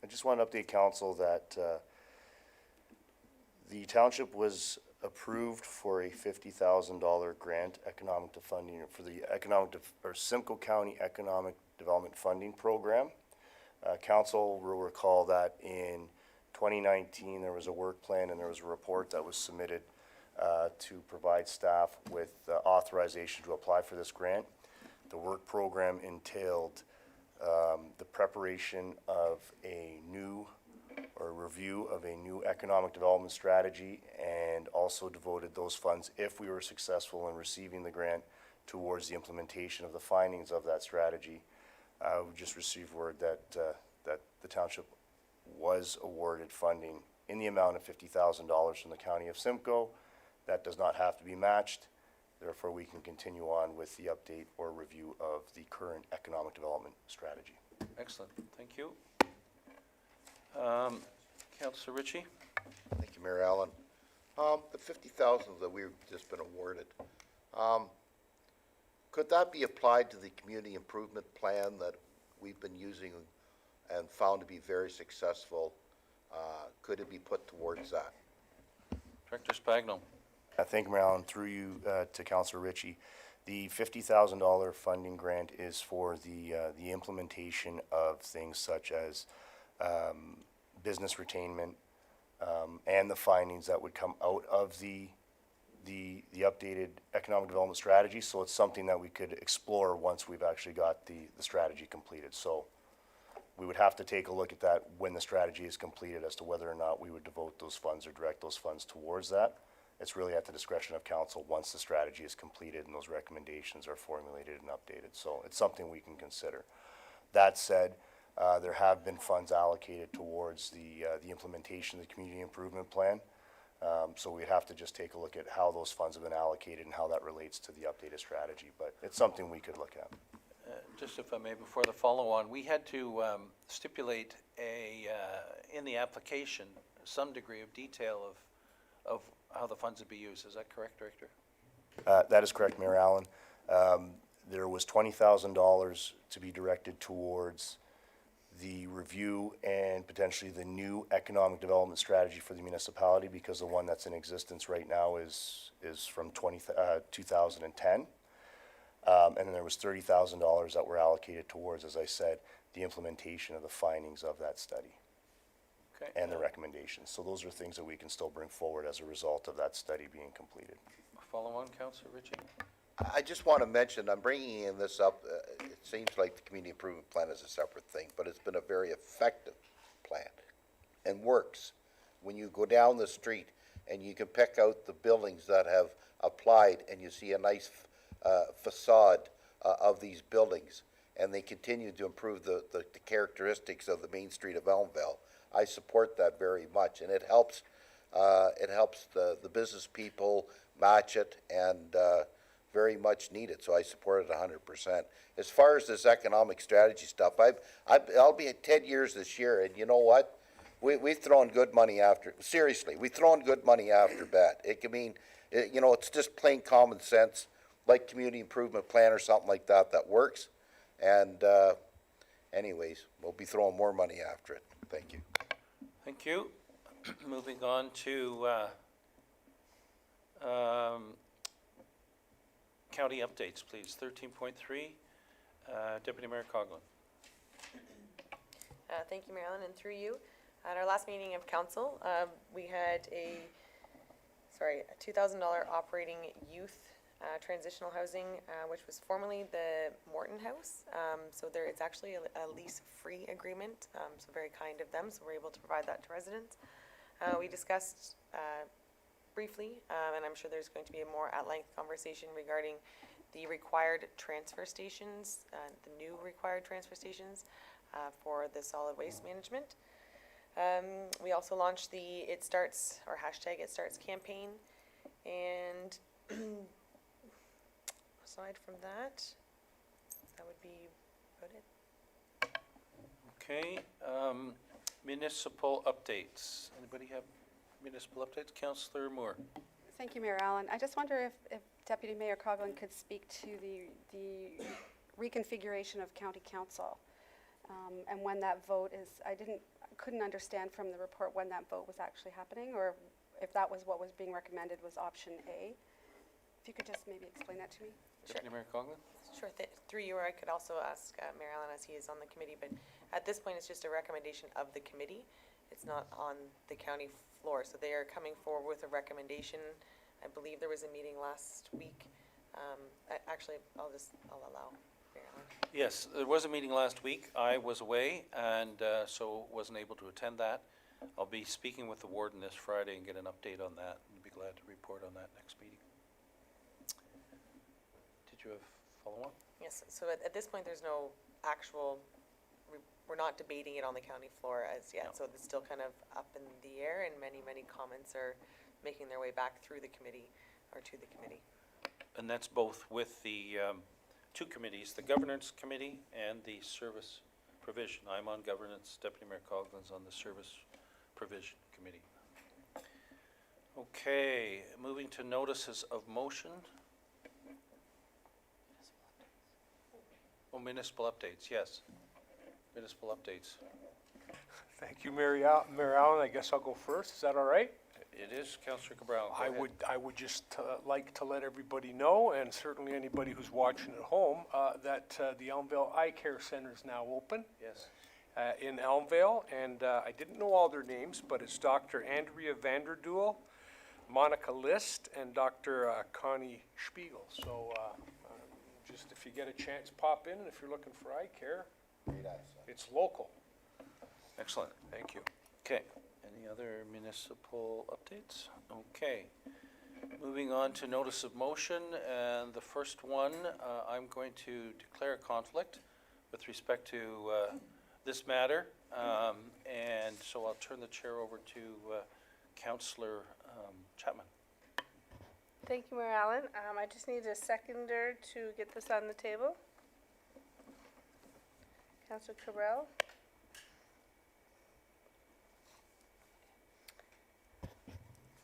just want to update council that the township was approved for a $50,000 grant economic funding for the Simcoe County Economic Development Funding Program. Council will recall that in 2019 there was a work plan and there was a report that was submitted to provide staff with authorization to apply for this grant. The work program entailed the preparation of a new or review of a new economic development strategy, and also devoted those funds, if we were successful in receiving the grant, towards the implementation of the findings of that strategy. We just received word that the township was awarded funding in the amount of $50,000 from the County of Simcoe. That does not have to be matched. Therefore, we can continue on with the update or review of the current economic development strategy. Excellent, thank you. Councillor Ritchie? Thank you, Mayor Allen. The $50,000 that we've just been awarded, could that be applied to the community improvement plan that we've been using and found to be very successful? Could it be put towards that? Director Spagnell. Thank you, Mayor Allen. Through you to Councillor Ritchie. The $50,000 funding grant is for the implementation of things such as business retainment and the findings that would come out of the the updated economic development strategy, so it's something that we could explore once we've actually got the strategy completed. So we would have to take a look at that when the strategy is completed as to whether or not we would devote those funds or direct those funds towards that. It's really at the discretion of council once the strategy is completed and those recommendations are formulated and updated. So it's something we can consider. That said, there have been funds allocated towards the implementation of the community improvement plan. So we'd have to just take a look at how those funds have been allocated and how that relates to the updated strategy. But it's something we could look at. Just if I may, before the follow-on, we had to stipulate in the application, some degree of detail of how the funds would be used. Is that correct, Director? That is correct, Mayor Allen. There was $20,000 to be directed towards the review and potentially the new economic development strategy for the municipality, because the one that's in existence right now is from 2010. And then there was $30,000 that were allocated towards, as I said, the implementation of the findings of that study. Okay. And the recommendations. So those are things that we can still bring forward as a result of that study being completed. Follow-on, Councillor Ritchie? I just want to mention, I'm bringing in this up, it seems like the community improvement plan is a separate thing, but it's been a very effective plan and works. When you go down the street and you can pick out the buildings that have applied and you see a nice facade of these buildings, and they continue to improve the characteristics of the main street of Elmvale, I support that very much, and it helps the business people match it, and very much needed, so I support it 100%. As far as this economic strategy stuff, I'll be at 10 years this year, and you know what? We've thrown good money after, seriously, we've thrown good money after bad. It can mean, you know, it's just plain common sense, like community improvement plan or something like that works. And anyways, we'll be throwing more money after it. Thank you. Thank you. Moving on to county updates, please. 13.3, Deputy Mayor Coughlin. Thank you, Marilyn, and through you. At our last meeting of council, we had a $2,000 operating youth transitional housing, which was formerly the Morton House. So it's actually a lease-free agreement, so very kind of them, so we're able to provide that to residents. We discussed briefly, and I'm sure there's going to be a more at-length conversation regarding the required transfer stations, the new required transfer stations for the solid waste management. We also launched the It Starts, or hashtag It Starts campaign, and aside from that, that would be about it. Okay, municipal updates. Anybody have municipal updates? Councillor Moore. Thank you, Mayor Allen. I just wonder if Deputy Mayor Coughlin could speak to the reconfiguration of county council and when that vote is. I couldn't understand from the report when that vote was actually happening, or if that was what was being recommended was option A. If you could just maybe explain that to me. Deputy Mayor Coughlin. Sure. Through you, or I could also ask Mayor Allen, as he is on the committee, but at this point it's just a recommendation of the committee. It's not on the county floor, so they are coming forward with a recommendation. I believe there was a meeting last week. Actually, I'll allow Mayor Allen. Yes, there was a meeting last week. I was away, and so wasn't able to attend that. I'll be speaking with the warden this Friday and get an update on that, and be glad to report on that next meeting. Did you have follow-on? Yes, so at this point, there's no actual, we're not debating it on the county floor as yet, so it's still kind of up in the air, and many comments are making their way back through the committee, or to the committee. And that's both with the two committees, the Governance Committee and the Service Provision. I'm on Governance, Deputy Mayor Coughlin's on the Service Provision Committee. Okay, moving to notices of motion. Oh, municipal updates, yes. Municipal updates. Thank you, Mayor Allen. I guess I'll go first. Is that all right? It is, Councillor Cabral. I would just like to let everybody know, and certainly anybody who's watching at home, that the Elmvale Eye Care Center is now open. Yes. In Elmvale, and I didn't know all their names, but it's Dr. Andrea Vanderdoel, Monica List and Dr. Connie Spiegel. So just if you get a chance, pop in, and if you're looking for eye care, it's local. Excellent. Thank you. Okay, any other municipal updates? Okay. Moving on to notice of motion, and the first one, I'm going to declare a conflict with respect to this matter, and so I'll turn the chair over to Councillor Chapman. Thank you, Mayor Allen. I just need a seconder to get this on the table. Councillor Cabral.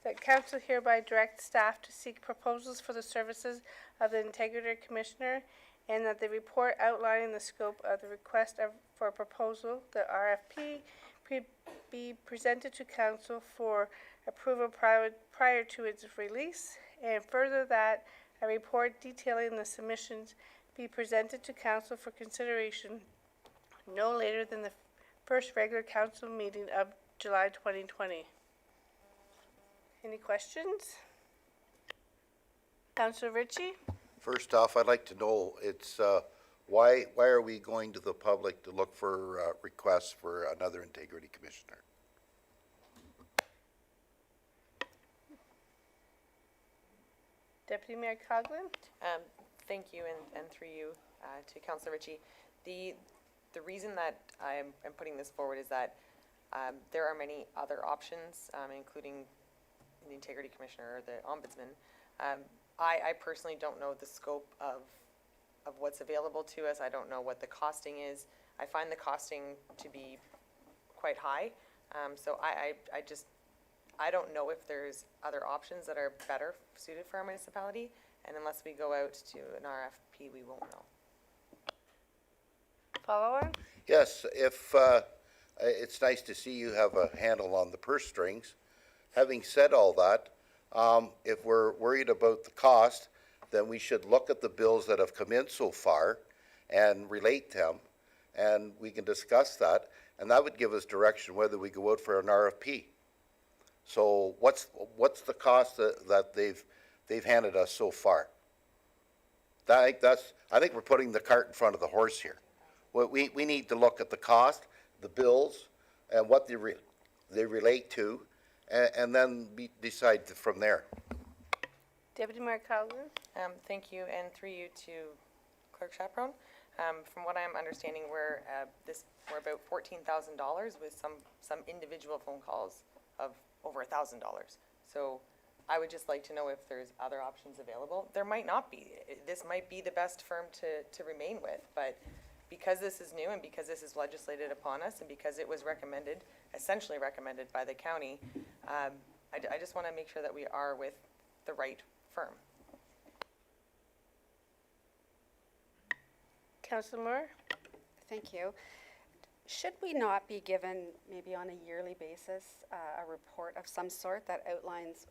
That council hereby directs staff to seek proposals for the services of the Integrity Commissioner, and that the report outlining the scope of the request for proposal, the RFP, be presented to council for approval prior to its release, and further that a report detailing the submissions be presented to council for consideration no later than the first regular council meeting of July 2020. Any questions? Councillor Ritchie? First off, I'd like to know, why are we going to the public to look for requests for another integrity commissioner? Deputy Mayor Coughlin? Thank you, and through you to Councillor Ritchie. The reason that I'm putting this forward is that there are many other options, including the Integrity Commissioner or the Ombudsman. I personally don't know the scope of what's available to us. I don't know what the costing is. I find the costing to be quite high. So I don't know if there's other options that are better suited for our municipality, and unless we go out to an RFP, we won't know. Follow on? Yes, if, it's nice to see you have a handle on the purse strings. Having said all that, if we're worried about the cost, then we should look at the bills that have come in so far and relate them, and we can discuss that, and that would give us direction whether we go out for an RFP. So what's the cost that they've handed us so far? I think we're putting the cart in front of the horse here. We need to look at the cost, the bills, and what they relate to, and then decide from there. Deputy Mayor Coughlin? Thank you, and through you to Clerk Chaperone. From what I'm understanding, we're about $14,000 with some individual phone calls of over $1,000. So I would just like to know if there's other options available. There might not be. This might be the best firm to remain with, but because this is new and because this is legislated upon us and because it was essentially recommended by the county, I just want to make sure that we are with the right firm. Councillor Moore? Thank you. Should we not be given, maybe on a yearly basis, a report of some sort that outlines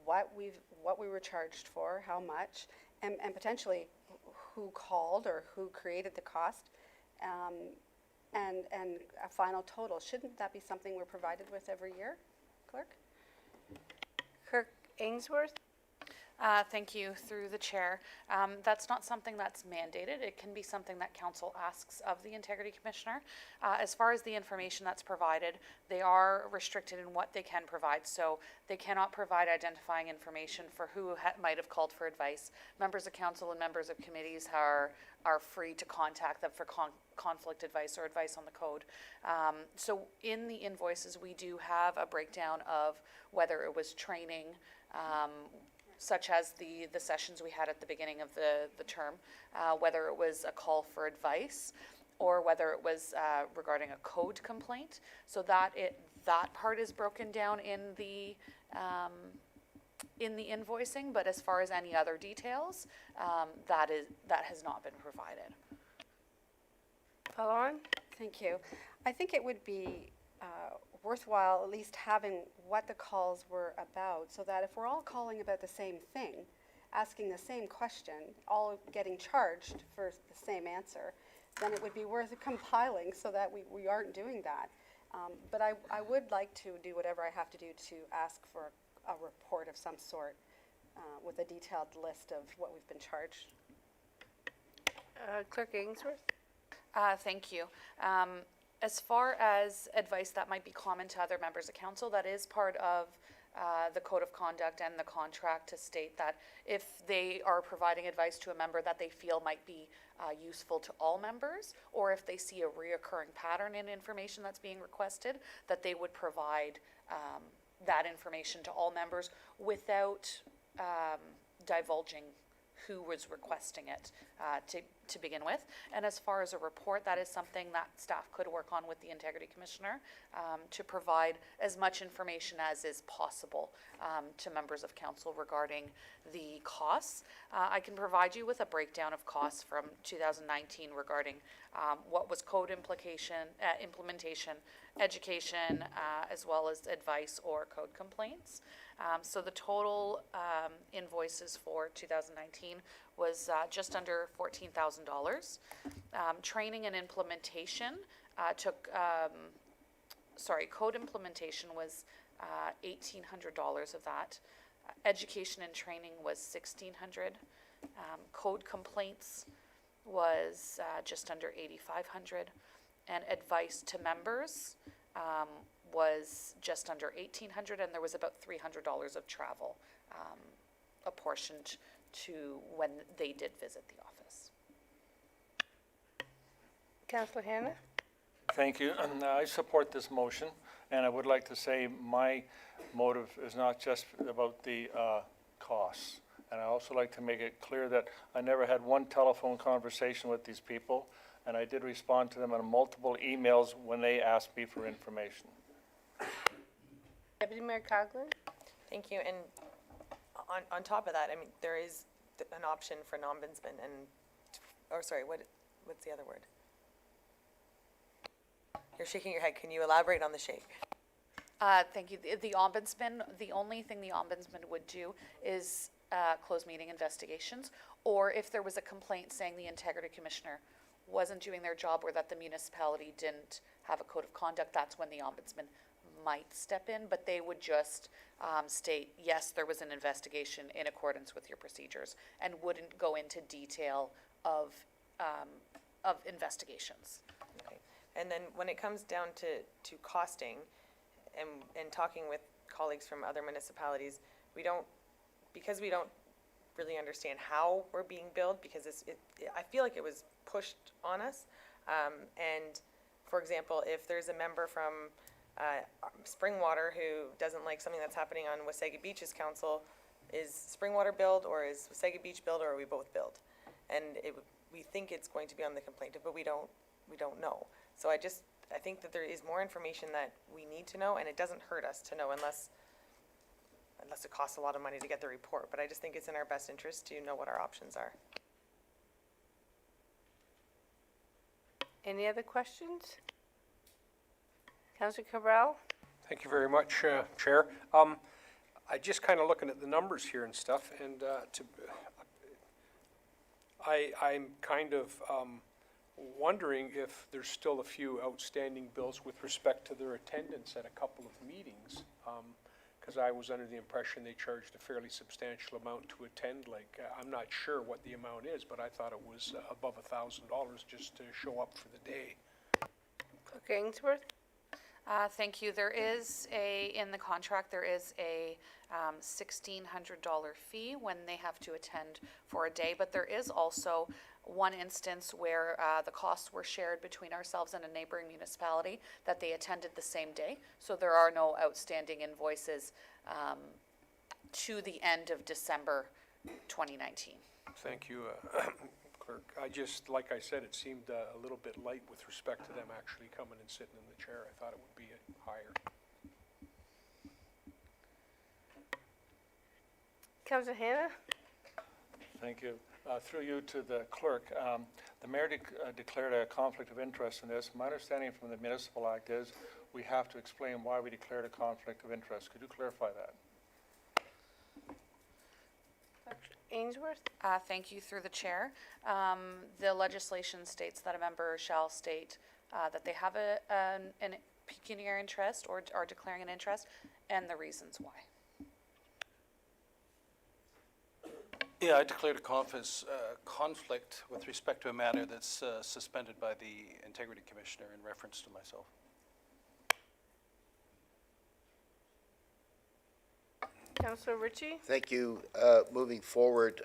what we were charged for, how much, and potentially who called or who created the cost, and a final total? Shouldn't that be something we're provided with every year, Clerk? Kirk Ainsworth? Thank you, through the chair. That's not something that's mandated. It can be something that council asks of the Integrity Commissioner. As far as the information that's provided, they are restricted in what they can provide. So they cannot provide identifying information for who might have called for advice. Members of council and members of committees are free to contact them for conflict advice or advice on the code. So in the invoices, we do have a breakdown of whether it was training, such as the sessions we had at the beginning of the term, whether it was a call for advice or whether it was regarding a code complaint. So that part is broken down in the invoicing, but as far as any other details, that has not been provided. Follow on? Thank you. I think it would be worthwhile at least having what the calls were about, so that if we're all calling about the same thing, asking the same question, all getting charged for the same answer, then it would be worth compiling so that we aren't doing that. But I would like to do whatever I have to do to ask for a report of some sort with a detailed list of what we've been charged. Clerk Ainsworth? Thank you. As far as advice that might be common to other members of council, that is part of the code of conduct and the contract to state that if they are providing advice to a member that they feel might be useful to all members, or if they see a reoccurring pattern in information that's being requested, that they would provide that information to all members without divulging who was requesting it to begin with. And as far as a report, that is something that staff could work on with the Integrity Commissioner to provide as much information as is possible to members of council regarding the costs. I can provide you with a breakdown of costs from 2019 regarding what was code implementation, education, as well as advice or code complaints. So the total invoices for 2019 was just under $14,000. Training and implementation code implementation was $1,800 of that. Education and training was $1,600. Code complaints was just under $8,500. And advice to members was just under $1,800, and there was about $300 of travel apportioned to when they did visit the office. Councillor Hanna? Thank you. I support this motion, and I would like to say my motive is not just about the costs. And I also like to make it clear that I never had one telephone conversation with these people, and I did respond to them on multiple emails when they asked me for information. Deputy Mayor Coughlin? Thank you. And on top of that, I mean, there is an option for an ombudsman and, or sorry, what's the other word? You're shaking your head. Can you elaborate on the shake? Thank you. The ombudsman, the only thing the ombudsman would do is close meeting investigations, or if there was a complaint saying the Integrity Commissioner wasn't doing their job or that the municipality didn't have a code of conduct, that's when the ombudsman might step in, but they would just state, yes, there was an investigation in accordance with your procedures, and wouldn't go into detail of investigations. Okay. And then when it comes down to costing and talking with colleagues from other municipalities, because we don't really understand how we're being billed, because I feel like it was pushed on us. And for example, if there's a member from Springwater who doesn't like something that's happening on Wasaga Beach's council, is Springwater billed, or is Wasaga Beach billed, or are we both billed? And we think it's going to be on the complaint, but we don't know. So I think that there is more information that we need to know, and it doesn't hurt us to know unless it costs a lot of money to get the report. But I just think it's in our best interest to know what our options are. Any other questions? Councillor Cabral? Thank you very much, Chair. I just kind of looking at the numbers here and stuff, and I'm kind of wondering if there's still a few outstanding bills with respect to their attendance at a couple of meetings, because I was under the impression they charged a fairly substantial amount to attend. Like, I'm not sure what the amount is, but I thought it was above $1,000 just to show up for the day. Clerk Ainsworth? Thank you. There is in the contract, there is a $1,600 fee when they have to attend for a day, but there is also one instance where the costs were shared between ourselves and a neighboring municipality that they attended the same day. So there are no outstanding invoices to the end of December 2019. Thank you, Clerk. Like I said, it seemed a little bit light with respect to them actually coming and sitting in the chair. I thought it would be higher. Councillor Hanna? Thank you. Through you to the clerk, the mayor declared a conflict of interest in this. My understanding from the Municipal Act is we have to explain why we declared a conflict of interest. Could you clarify that? Ainsworth? Thank you, through the chair. The legislation states that a member shall state that they have an pecuniary interest or are declaring an interest, and the reasons why. Yeah, I declared a conflict with respect to a matter that's suspended by the Integrity Commissioner in reference to myself. Councillor Ritchie? Thank you. Moving forward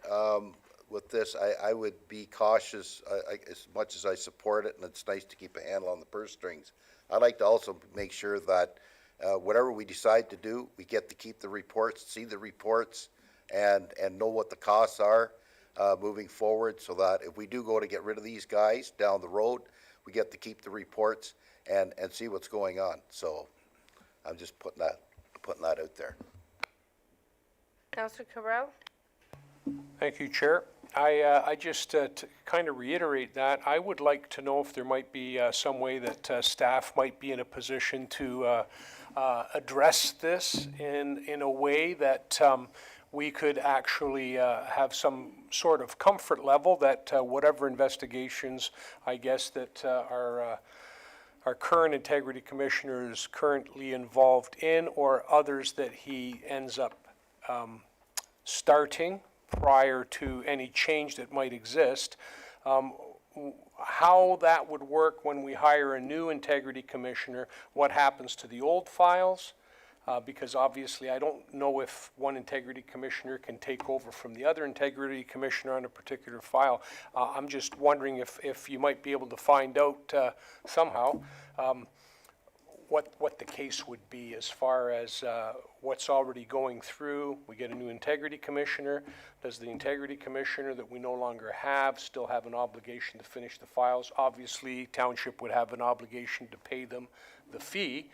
with this, I would be cautious, as much as I support it, and it's nice to keep a handle on the purse strings. I'd like to also make sure that whatever we decide to do, we get to keep the reports, see the reports, and know what the costs are moving forward, so that if we do go to get rid of these guys down the road, we get to keep the reports and see what's going on. So I'm just putting that out there. Councillor Cabral? Thank you, Chair. I just, to kind of reiterate that, I would like to know if there might be some way that staff might be in a position to address this in a way that we could actually have some sort of comfort level that whatever investigations, I guess, that our current Integrity Commissioner is currently involved in, or others that he ends up starting prior to any change that might exist, how that would work when we hire a new Integrity Commissioner, what happens to the old files, because obviously I don't know if one Integrity Commissioner can take over from the other Integrity Commissioner on a particular file. I'm just wondering if you might be able to find out somehow what the case would be as far as what's already going through. We get a new Integrity Commissioner. Does the Integrity Commissioner that we no longer have still have an obligation to finish the files? Obviously, Township would have an obligation to pay them the fee.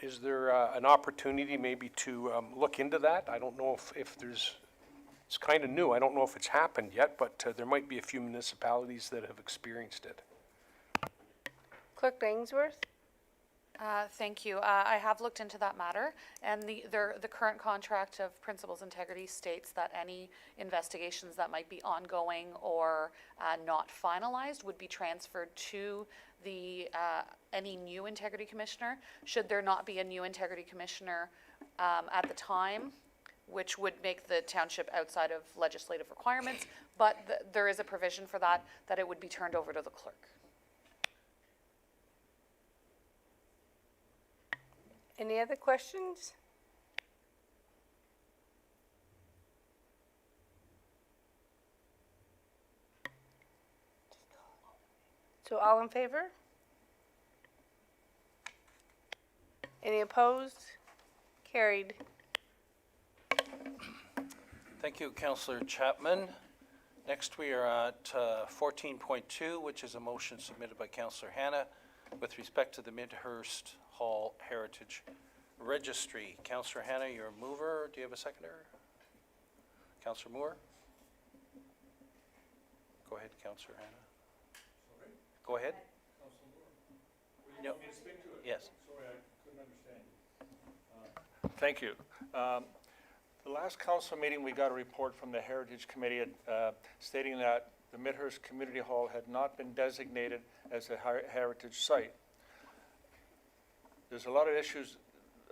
Is there an opportunity maybe to look into that? I don't know if there's, it's kind of new. I don't know if it's happened yet, but there might be a few municipalities that have experienced it. Clerk Ainsworth? Thank you. I have looked into that matter, and the current contract of Principals Integrity states that any investigations that might be ongoing or not finalized would be transferred to the any new Integrity Commissioner. Should there not be a new Integrity Commissioner at the time, which would make the township outside of legislative requirements, but there is a provision for that it would be turned over to the clerk. Any other questions? So all in favor? Any opposed? Carried. Thank you, Councillor Chapman. Next, we are at 14.2, which is a motion submitted by Councillor Hanna with respect to the Midhurst Hall Heritage Registry. Councillor Hanna, you're a mover. Do you have a seconder? Councillor Moore? Go ahead, Councillor Hanna. Sorry? Go ahead. No. Yes. Sorry, I couldn't understand. Thank you. The last council meeting, we got a report from the Heritage Committee stating that the Midhurst Community Hall had not been designated as a heritage site. There's a lot of issues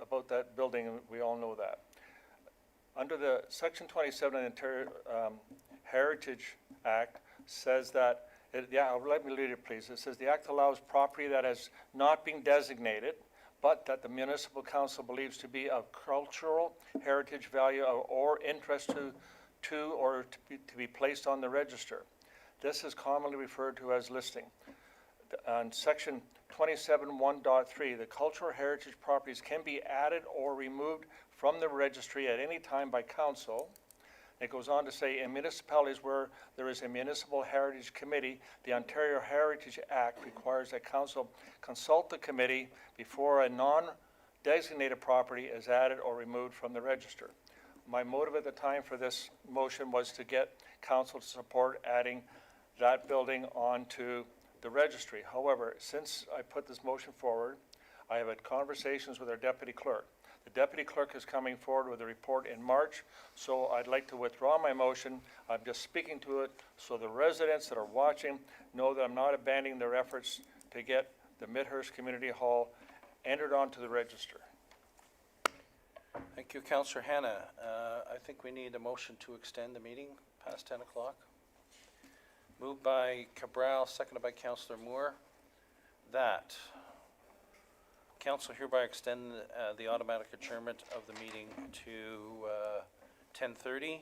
about that building, and we all know that. Under the Section 27 of the Ontario Heritage Act says that, let me read it please. It says the act allows property that has not been designated, but that the municipal council believes to be of cultural heritage value or interest to be placed on the register. This is commonly referred to as listing. On Section 27(1.3, the cultural heritage properties can be added or removed from the registry at any time by council. It goes on to say, in municipalities where there is a municipal heritage committee, the Ontario Heritage Act requires that council consult the committee before a non-designated property is added or removed from the register. My motive at the time for this motion was to get council to support adding that building onto the registry. However, since I put this motion forward, I have had conversations with our deputy clerk. The deputy clerk is coming forward with a report in March, so I'd like to withdraw my motion. I'm just speaking to it so the residents that are watching know that I'm not abandoning their efforts to get the Midhurst Community Hall entered onto the register. Thank you, Councillor Hannah. I think we need a motion to extend the meeting past 10 o'clock. Moved by Cabral, seconded by Councillor Moore, that council hereby extend the automatic adjournment of the meeting to 10:30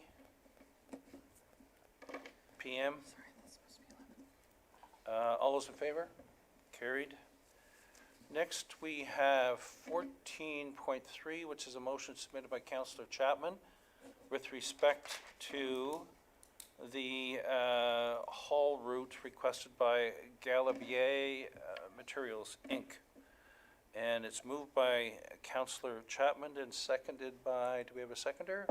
p.m. All those in favor? Carried. Next, we have 14.3, which is a motion submitted by Councillor Chapman with respect to the haul route requested by Galibier Materials, Inc. And it's moved by Councillor Chapman and seconded by, do we have a seconder?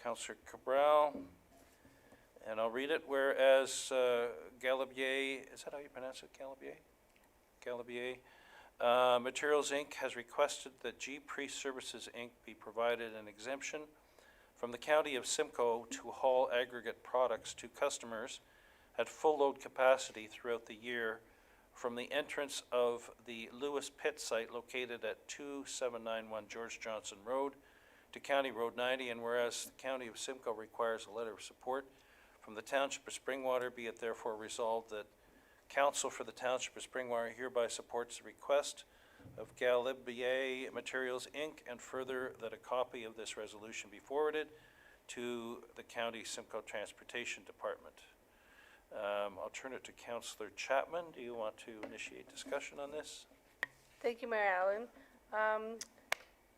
Councillor Cabral. And I'll read it, whereas Galibier, is that how you pronounce it, Galibier? Galibier Materials, Inc. has requested that G Priest Services, Inc. be provided an exemption from the County of Simcoe to haul aggregate products to customers at full load capacity throughout the year from the entrance of the Lewis Pit site located at 2791 George Johnson Road to County Road 90, and whereas the County of Simcoe requires a letter of support from the Township of Springwater, be it therefore resolved that Council for the Township of Springwater hereby supports the request of Galibier Materials, Inc., and further that a copy of this resolution be forwarded to the County Simcoe Transportation Department. I'll turn it to Councillor Chapman. Do you want to initiate discussion on this? Thank you, Mayor Allen.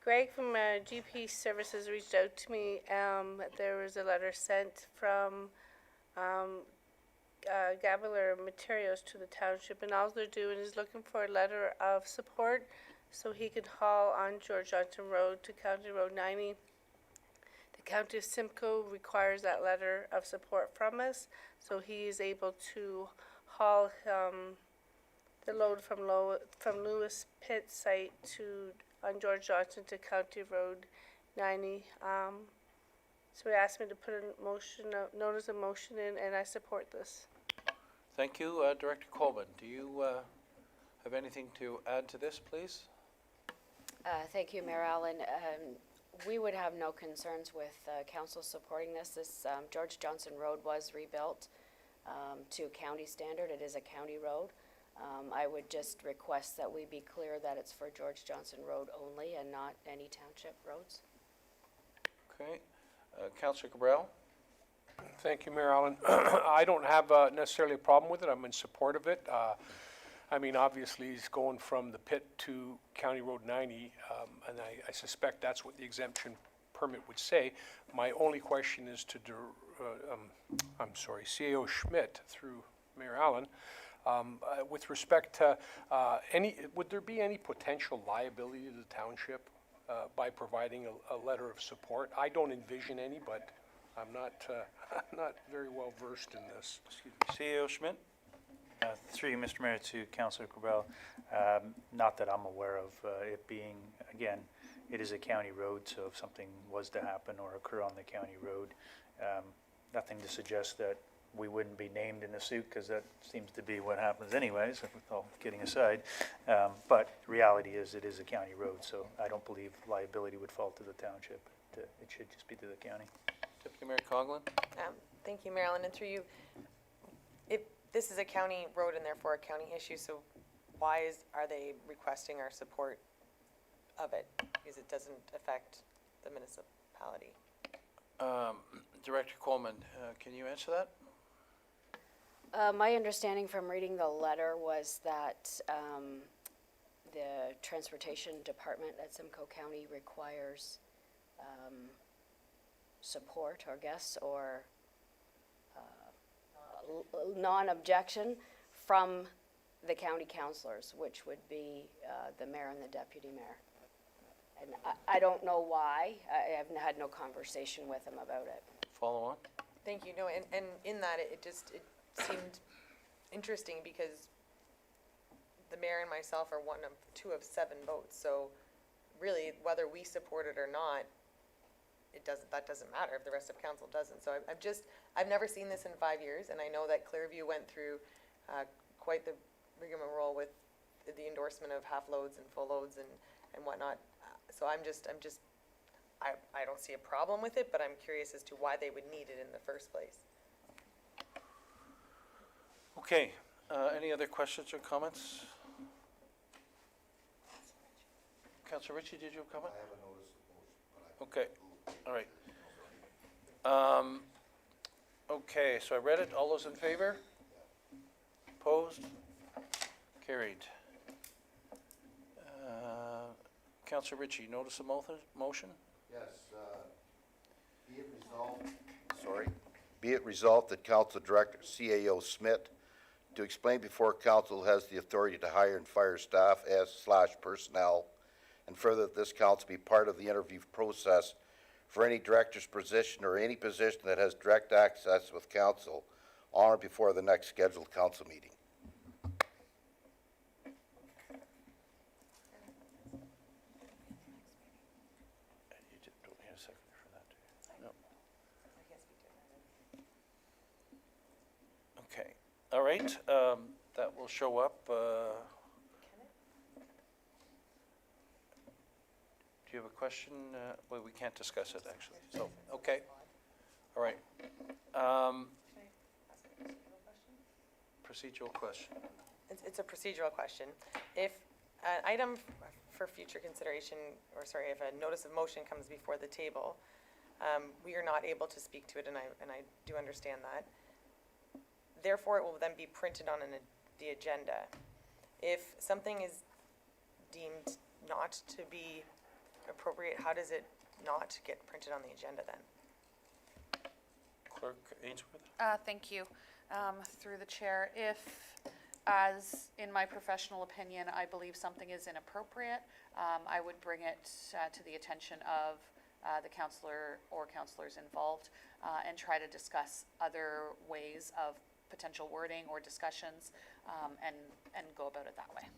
Greg from GP Services reached out to me. There was a letter sent from Gabler Materials to the township, and all they're doing is looking for a letter of support so he can haul on George Johnson Road to County Road 90. The County of Simcoe requires that letter of support from us, so he is able to haul the load from Lewis Pit site to on George Johnson to County Road 90. So he asked me to put a motion, notice of motion in, and I support this. Thank you. Director Colvin, do you have anything to add to this, please? Thank you, Mayor Allen. We would have no concerns with council supporting this. This George Johnson Road was rebuilt to county standard. It is a county road. I would just request that we be clear that it's for George Johnson Road only and not any township roads. Okay. Councillor Cabral? Thank you, Mayor Allen. I don't have necessarily a problem with it. I'm in support of it. I mean, obviously, he's going from the pit to County Road 90, and I suspect that's what the exemption permit would say. My only question is to, CAO Schmidt through Mayor Allen. With respect to would there be any potential liability to the township by providing a letter of support? I don't envision any, but I'm not very well versed in this. CAO Schmidt? Through you, Mr. Mayor, to Councillor Cabral, not that I'm aware of it being, again, it is a county road, so if something was to happen or occur on the county road, nothing to suggest that we wouldn't be named in the suit, because that seems to be what happens anyways, with all kidding aside. But the reality is it is a county road, so I don't believe liability would fall to the township. It should just be to the county. Deputy Mayor Coughlin? Thank you, Mayor Allen, and through you, if this is a county road and therefore a county issue, so why are they requesting our support of it? Because it doesn't affect the municipality. Director Coleman, can you answer that? My understanding from reading the letter was that the Transportation Department at Simcoe County requires support, I guess, or non-objection from the county councilors, which would be the mayor and the deputy mayor. And I don't know why. I have had no conversation with him about it. Follow on. Thank you. No, and in that, it seemed interesting because the mayor and myself are two of 7 votes. So really, whether we support it or not, that doesn't matter if the rest of council doesn't. So I've never seen this in 5 years, and I know that Clearview went through quite the rigmarole with the endorsement of half loads and full loads and whatnot. So I don't see a problem with it, but I'm curious as to why they would need it in the first place. Okay, any other questions or comments? Councillor Ritchie, did you have a comment? I haven't noticed the motion, but Okay, all right. Okay, so I read it. All those in favor? Opposed? Carried. Councillor Ritchie, notice of motion? Yes, be it resolved. Sorry. Be it resolved that Council Director CAO Smith to explain before council has the authority to hire and fire staff as/personnel, and further that this council be part of the interview process for any director's position or any position that has direct access with council on or before the next scheduled council meeting. You don't need a seconder for that, do you? No. Okay, all right, that will show up, do you have a question? Well, we can't discuss it, actually, so, okay, all right. Procedural question. It's a procedural question. If an item for future consideration, or sorry, if a notice of motion comes before the table, we are not able to speak to it, and I do understand that. Therefore, it will then be printed on the agenda. If something is deemed not to be appropriate, how does it not get printed on the agenda then? Clerk Ainsworth? Thank you. Through the chair, if, as in my professional opinion, I believe something is inappropriate, I would bring it to the attention of the counselor or counselors involved and try to discuss other ways of potential wording or discussions and go about it that way.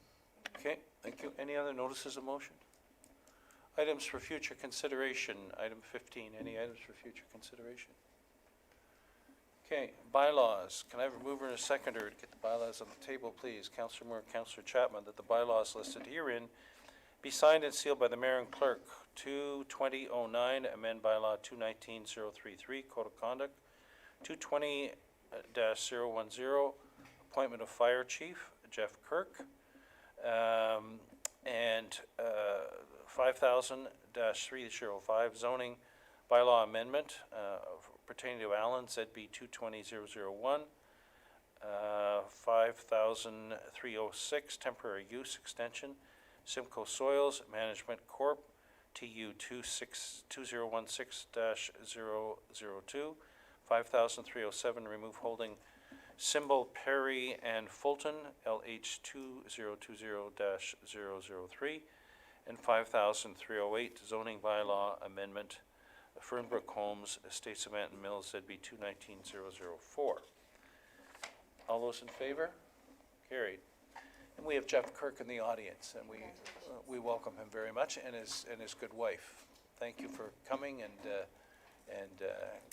Okay, thank you. Any other notices of motion? Items for future consideration, item 15, any items for future consideration? Okay, bylaws. Can I have a mover and a seconder to get the bylaws on the table, please? Councillor Moore, Councillor Chapman, that the bylaws listed herein be signed and sealed by the mayor and clerk. 2/2009, amend bylaw 219-033, code of conduct. 220-010, appointment of fire chief, Jeff Kirk. And 5000-305, zoning bylaw amendment pertaining to Allen, ZB 220-001. 5000-306, temporary use extension, Simcoe Soils Management Corp., TU 2016-002. 5000-307, remove holding Symbol Perry and Fulton, LH 2020-003. And 5000-308, zoning bylaw amendment, Fernbrook Homes, Estates of Manton Mills, ZB 219-004. All those in favor? Carried. And we have Jeff Kirk in the audience, and we welcome him very much, and his good wife. Thank you for coming and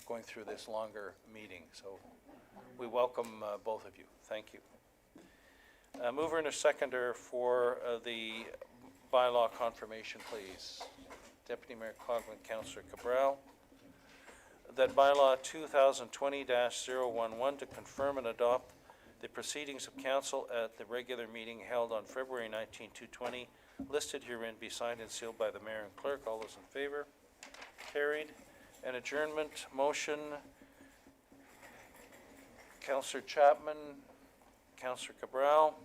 going through this longer meeting. So we welcome both of you. Thank you. Mover and a seconder for the bylaw confirmation, please. Deputy Mayor Coghlan, Councillor Cabral. That bylaw 2020-011 to confirm and adopt the proceedings of council at the regular meeting held on February 19, 2020, listed herein, be signed and sealed by the mayor and clerk. All those in favor? Carried. An adjournment motion. Councillor Chapman, Councillor Cabral,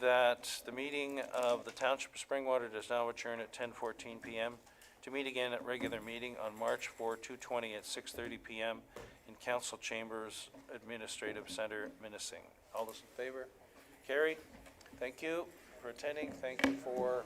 that the meeting of the Township of Springwater does now adjourn at 10:14 p.m. to meet again at regular meeting on March 4, 2020 at 6:30 p.m. in Council Chambers, Administrative Center, Minising. All those in favor? Carried. Thank you for attending. Thank you for